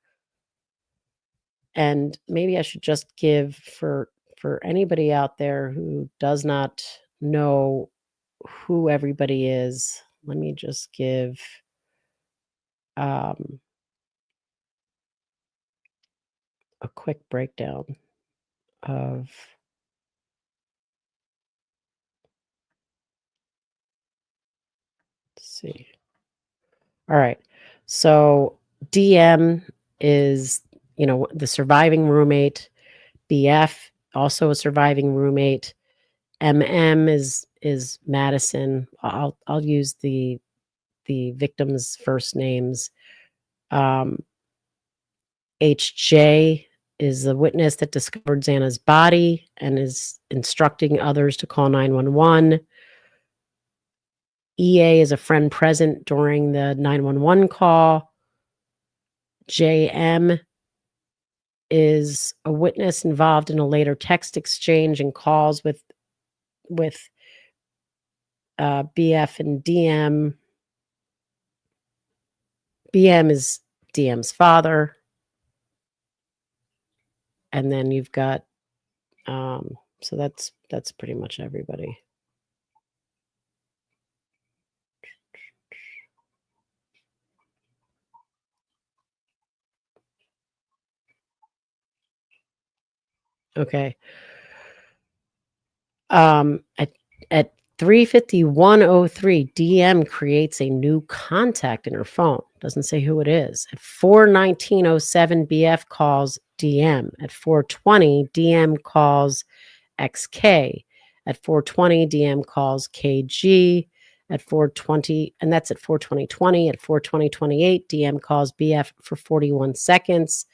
Speaker 2: And maybe I should just give for anybody out there who does not know who everybody is, let me just give a quick breakdown of let's see. All right. So DM is, the surviving roommate. BF, also a surviving roommate. MM is Madison. I'll use the victims' first names. HJ is the witness that discovered Xana's body and is instructing others to call 911. EA is a friend present during the 911 call. JM is a witness involved in a later text exchange and calls with BF and DM. BM is DM's father. And then you've got, so that's pretty much everybody. Okay. At 3:51:03, DM creates a new contact in her phone. Doesn't say who it is. At 4:19:07, BF calls DM. At 4:20, DM calls XK. At 4:20, DM calls KG. At 4:20, and that's at 4:20:20. At 4:20:28, DM calls BF for 41 seconds.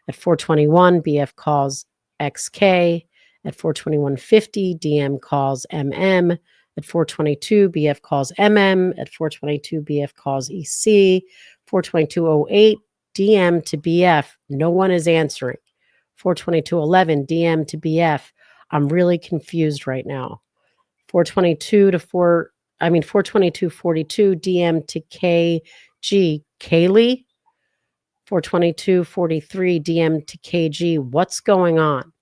Speaker 2: At 4:21, BF calls XK. At 4:21:50, DM calls MM. At 4:22, BF calls MM. At 4:22, BF calls EC. 4:22:08, DM to BF. No one is answering. 4:22:11, DM to BF. I'm really confused right now. 4:22:42, DM to KG. Kaylee. 4:22:43, DM to KG. What's going on?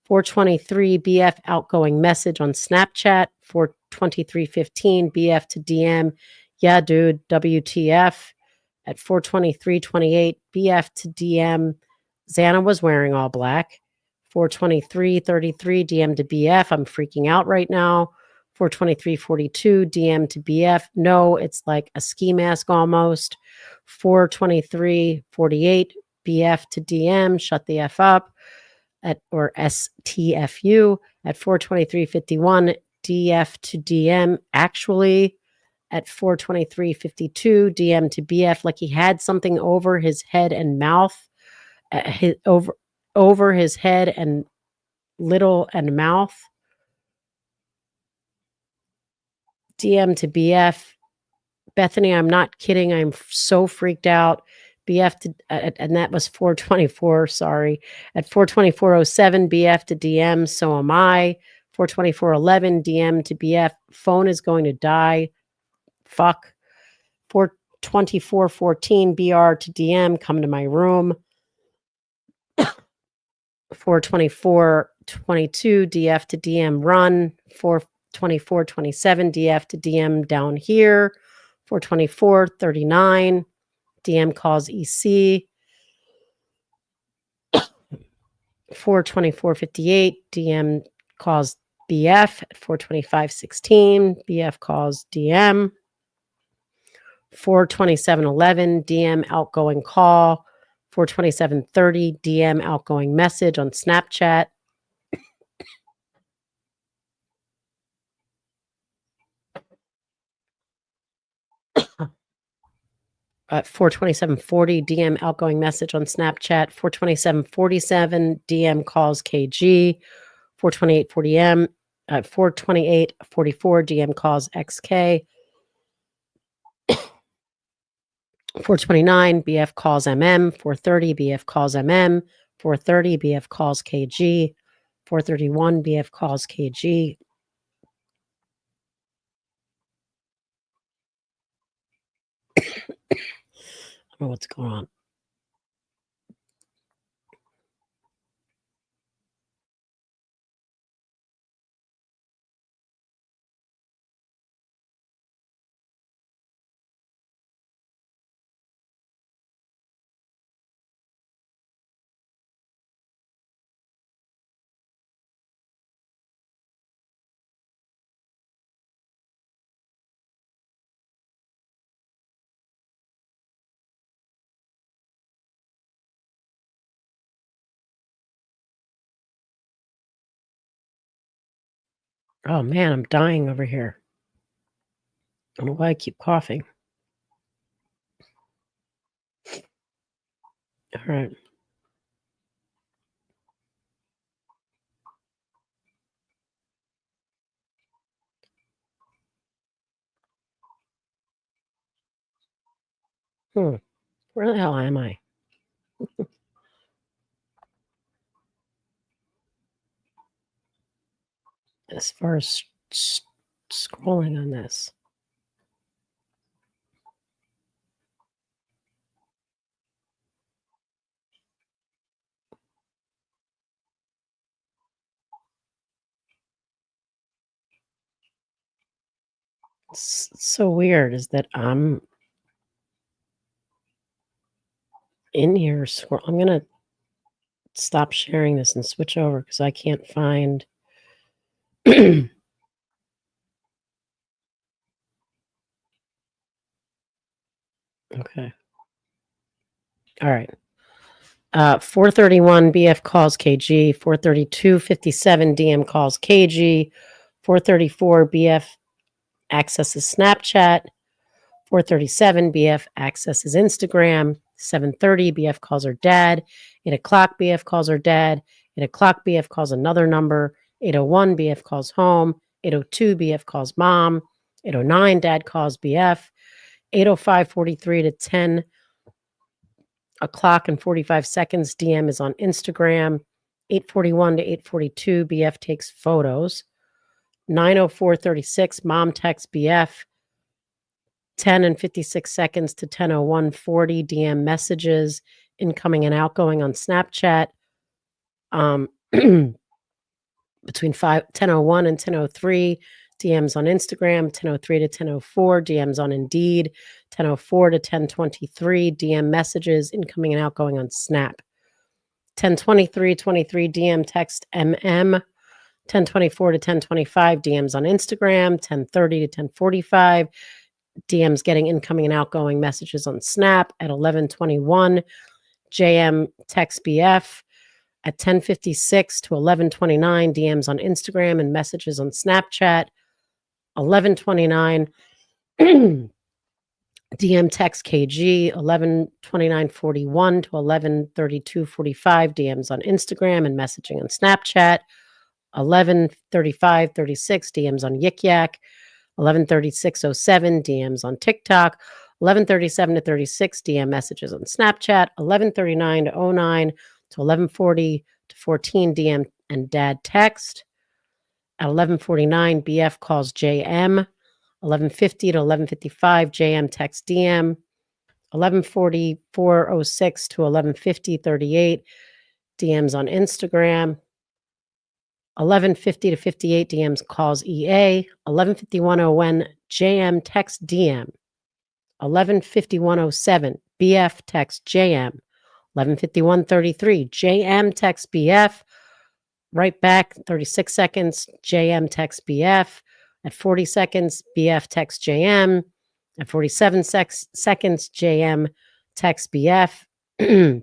Speaker 2: 4:23, BF outgoing message on Snapchat. 4:23:15, BF to DM. Yeah, dude, WTF. At 4:23:28, BF to DM. Xana was wearing all black. 4:23:33, DM to BF. I'm freaking out right now. 4:23:42, DM to BF. No, it's like a ski mask almost. 4:23:48, BF to DM. Shut the F up. Or STFU. At 4:23:51, DF to DM. Actually, at 4:23:52, DM to BF, like he had something over his head and mouth, over his head and little and mouth. DM to BF. Bethany, I'm not kidding. I'm so freaked out. BF to, and that was 4:24, sorry. At 4:24:07, BF to DM, so am I. 4:24:11, DM to BF, phone is going to die. Fuck. 4:24:14, BR to DM, come to my room. 4:24:22, DF to DM, run. 424:27 DF to DM down here. 424:39 DM calls EC. 424:58 DM calls BF at 425:16. BF calls DM. 427:11 DM outgoing call. 427:30 DM outgoing message on Snapchat. At 427:40 DM outgoing message on Snapchat. 427:47 DM calls KG. 428:40 428:44 DM calls XK. 429 BF calls MM. 430 BF calls MM. 430 BF calls KG. 431 BF calls KG. I don't know what's going on. Oh man, I'm dying over here. I don't know why I keep coughing. All right. Where the hell am I? As far as scrolling on this. It's so weird is that I'm in here. I'm going to stop sharing this and switch over because I can't find. Okay. All right. 431 BF calls KG. 432:57 DM calls KG. 434 BF accesses Snapchat. 437 BF accesses Instagram. 7:30 BF calls her dad. 8 o'clock BF calls her dad. 8 o'clock BF calls another number. 8:01 BF calls home. 8:02 BF calls mom. 8:09 dad calls BF. 8:05:43 to 10 o'clock and 45 seconds DM is on Instagram. 8:41 to 8:42 BF takes photos. 9:04:36 mom texts BF. 10 and 56 seconds to 10:01:40 DM messages incoming and outgoing on Snapchat. Between 10:01 and 10:03 DMs on Instagram. 10:03 to 10:04 DMs on Indeed. 10:04 to 10:23 DM messages incoming and outgoing on Snap. 10:23:23 DM text MM. 10:24 to 10:25 DMs on Instagram. 10:30 to 10:45 DMs getting incoming and outgoing messages on Snap. At 11:21 JM text BF. At 10:56 to 11:29 DMs on Instagram and messages on Snapchat. 11:29 DM text KG. 11:29:41 to 11:32:45 DMs on Instagram and messaging on Snapchat. 11:35:36 DMs on Yik Yak. 11:36:07 DMs on TikTok. 11:37 to 36 DM messages on Snapchat. 11:39 to 09 to 11:40 to 14 DM and dad text. At 11:49 BF calls JM. 11:50 to 11:55 JM text DM. 11:44:06 to 11:50:38 DMs on Instagram. 11:50 to 58, DMs calls EA. 11:51:01, JM texts DM. 11:51:07, BF texts JM. 11:51:33, JM texts BF. Right back, 36 seconds, JM texts BF. At 40 seconds, BF texts JM. At 47 seconds, JM texts BF. Then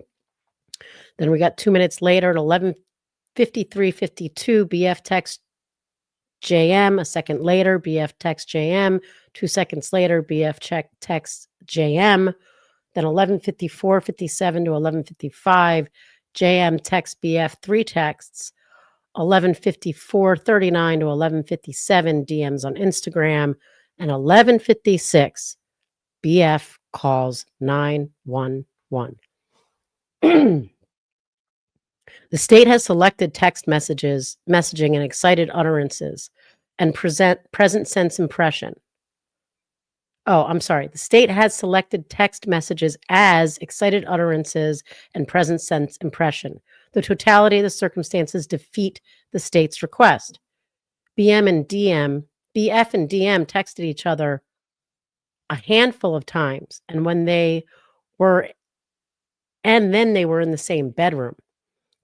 Speaker 2: we got 2 minutes later at 11:53:52, BF texts JM. A second later, BF texts JM. 2 seconds later, BF texts JM. Then 11:54:57 to 11:55, JM texts BF 3 texts. 11:54:39 to 11:57, DMs on Instagram. And 11:56, BF calls 911. The state has selected text messaging and excited utterances and present sense impression. Oh, I'm sorry. The state has selected text messages as excited utterances and present sense impression. The totality of the circumstances defeat the state's request. BF and DM texted each other a handful of times, and then they were in the same bedroom.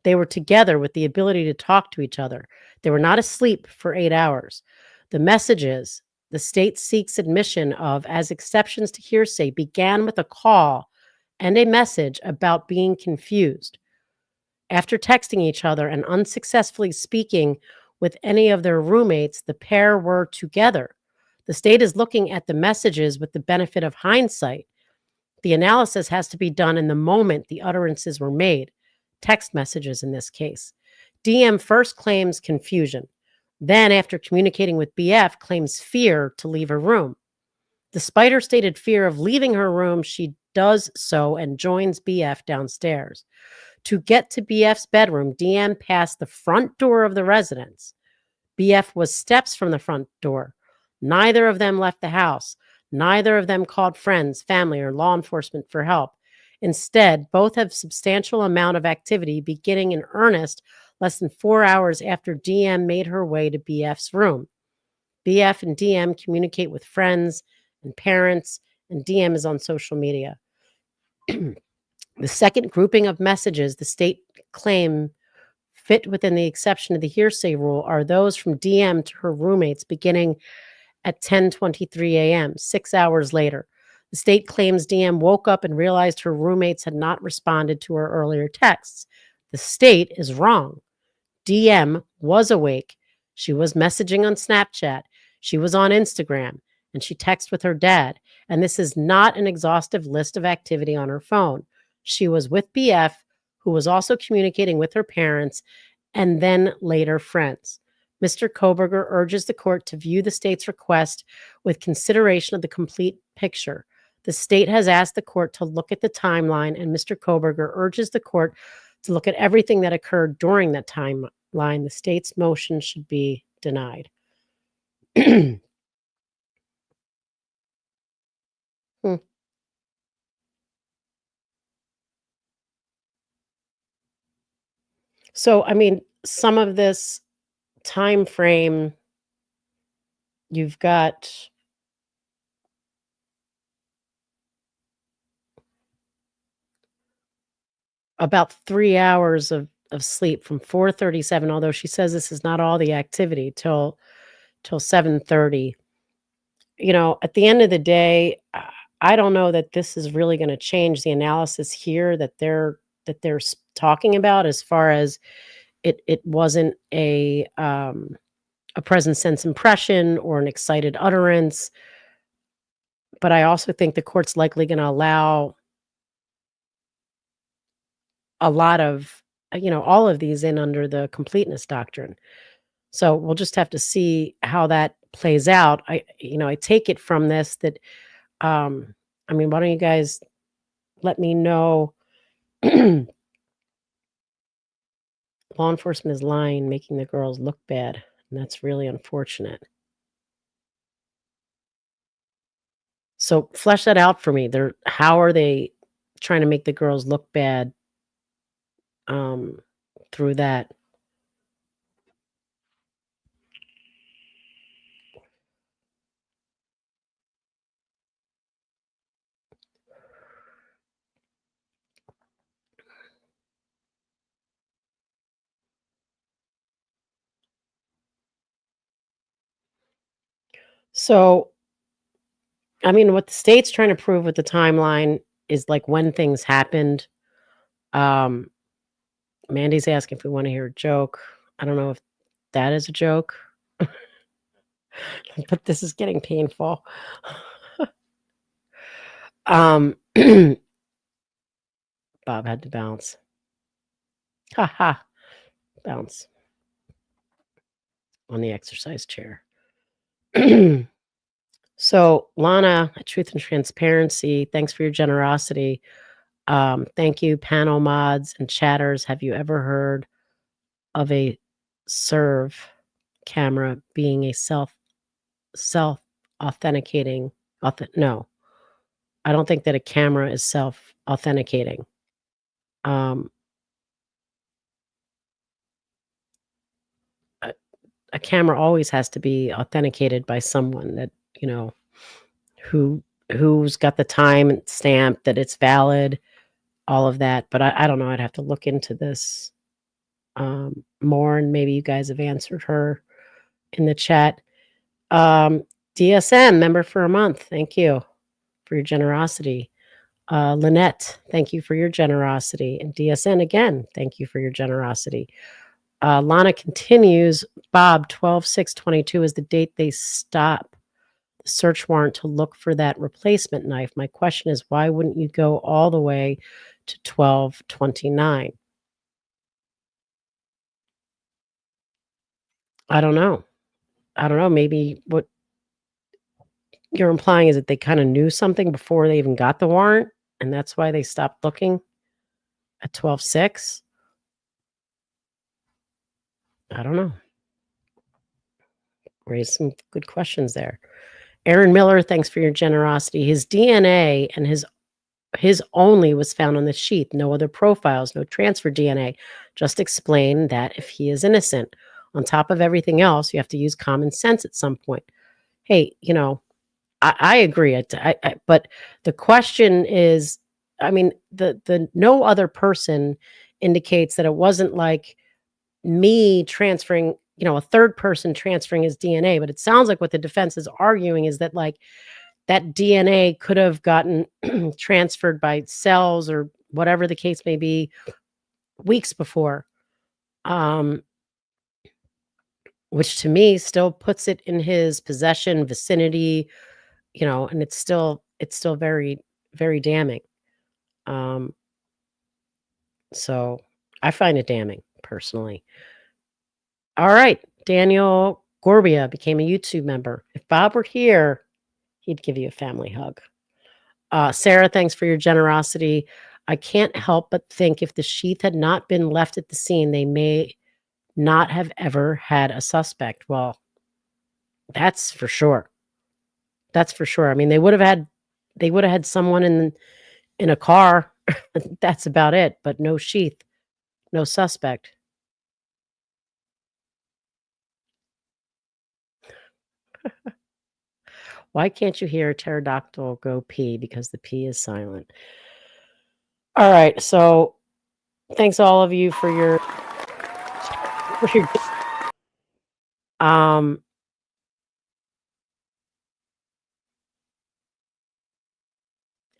Speaker 2: They were together with the ability to talk to each other. They were not asleep for 8 hours. The messages the state seeks admission of as exceptions to hearsay began with a call and a message about being confused. After texting each other and unsuccessfully speaking with any of their roommates, the pair were together. The state is looking at the messages with the benefit of hindsight. The analysis has to be done in the moment the utterances were made, text messages in this case. DM first claims confusion. Then, after communicating with BF, claims fear to leave her room. Despite her stated fear of leaving her room, she does so and joins BF downstairs. To get to BF's bedroom, DM passed the front door of the residence. BF was steps from the front door. Neither of them left the house. Neither of them called friends, family, or law enforcement for help. Instead, both have substantial amount of activity beginning in earnest less than 4 hours after DM made her way to BF's room. BF and DM communicate with friends and parents, and DM is on social media. The second grouping of messages the state claim fit within the exception of the hearsay rule are those from DM to her roommates beginning at 10:23 a.m., 6 hours later. The state claims DM woke up and realized her roommates had not responded to her earlier texts. The state is wrong. DM was awake. She was messaging on Snapchat. She was on Instagram, and she texted with her dad. And this is not an exhaustive list of activity on her phone. She was with BF, who was also communicating with her parents and then later friends. Mr. Kohberger urges the court to view the state's request with consideration of the complete picture. The state has asked the court to look at the timeline, and Mr. Kohberger urges the court to look at everything that occurred during that timeline. The state's motion should be denied. So, I mean, some of this time frame, you've got about 3 hours of sleep from 4:37, although she says this is not all the activity till 7:30. You know, at the end of the day, I don't know that this is really going to change the analysis here that they're talking about, as far as it wasn't a present sense impression or an excited utterance. But I also think the court's likely going to allow a lot of, all of these in under the completeness doctrine. So we'll just have to see how that plays out. I take it from this that, why don't you guys let me know? Law enforcement is lying, making the girls look bad. And that's really unfortunate. So flesh that out for me. How are they trying to make the girls look bad through that? So, I mean, what the state's trying to prove with the timeline is like when things happened. Mandy's asking if we want to hear a joke. I don't know if that is a joke, but this is getting painful. Bob had to bounce. Ha ha. Bounce on the exercise chair. So, Lana, Truth and Transparency, thanks for your generosity. Thank you, panel mods and chatters. Have you ever heard of a serve camera being a self authenticating? No, I don't think that a camera is self authenticating. A camera always has to be authenticated by someone that, you know, who's got the time stamp that it's valid, all of that. But I don't know. I'd have to look into this more, and maybe you guys have answered her in the chat. DSM member for a month. Thank you for your generosity. Lynette, thank you for your generosity. And DSN again, thank you for your generosity. Lana continues, Bob, 12/6/22 is the date they stop the search warrant to look for that replacement knife. My question is, why wouldn't you go all the way to 12/29? I don't know. Maybe what you're implying is that they kind of knew something before they even got the warrant, and that's why they stopped looking at 12/6. I don't know. Raised some good questions there. Aaron Miller, thanks for your generosity. His DNA and his only was found on the sheath. No other profiles, no transfer DNA. Just explain that if he is innocent. On top of everything else, you have to use common sense at some point. Hey, you know, I agree. But the question is, I mean, the no other person indicates that it wasn't like me transferring, you know, a third person transferring his DNA. But it sounds like what the defense is arguing is that like that DNA could have gotten transferred by cells or whatever the case may be weeks before. Which to me still puts it in his possession, vicinity, you know, and it's still very, very damning. So I find it damning personally. All right. Daniel Gorbia became a YouTube member. If Bob were here, he'd give you a family hug. Sarah, thanks for your generosity. I can't help but think if the sheath had not been left at the scene, they may not have ever had a suspect. Well, that's for sure. That's for sure. I mean, they would have had someone in a car. That's about it, but no sheath, no suspect. Why can't you hear a pterodactyl go pee? Because the P is silent. All right, so thanks all of you for your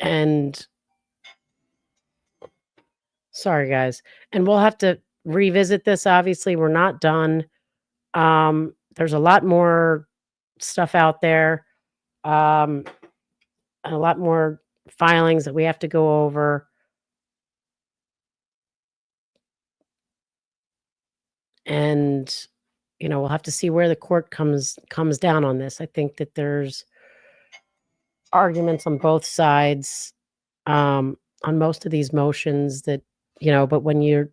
Speaker 2: and sorry guys, and we'll have to revisit this. Obviously, we're not done. There's a lot more stuff out there, and a lot more filings that we have to go over. And you know, we'll have to see where the court comes down on this. I think that there's arguments on both sides on most of these motions that, you know, but when you're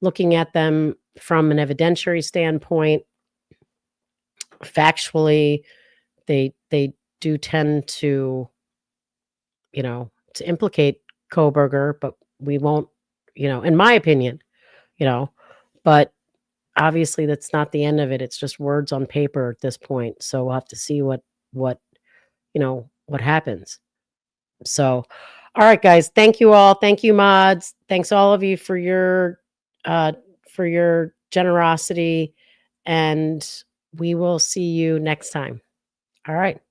Speaker 2: looking at them from an evidentiary standpoint, factually, they do tend to, you know, to implicate Kohberger, but we won't, you know, in my opinion, you know, but obviously that's not the end of it. It's just words on paper at this point. So we'll have to see what, you know, what happens. So, all right, guys, thank you all. Thank you, mods. Thanks all of you for your generosity, and we will see you next time. All right.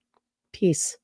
Speaker 2: Peace.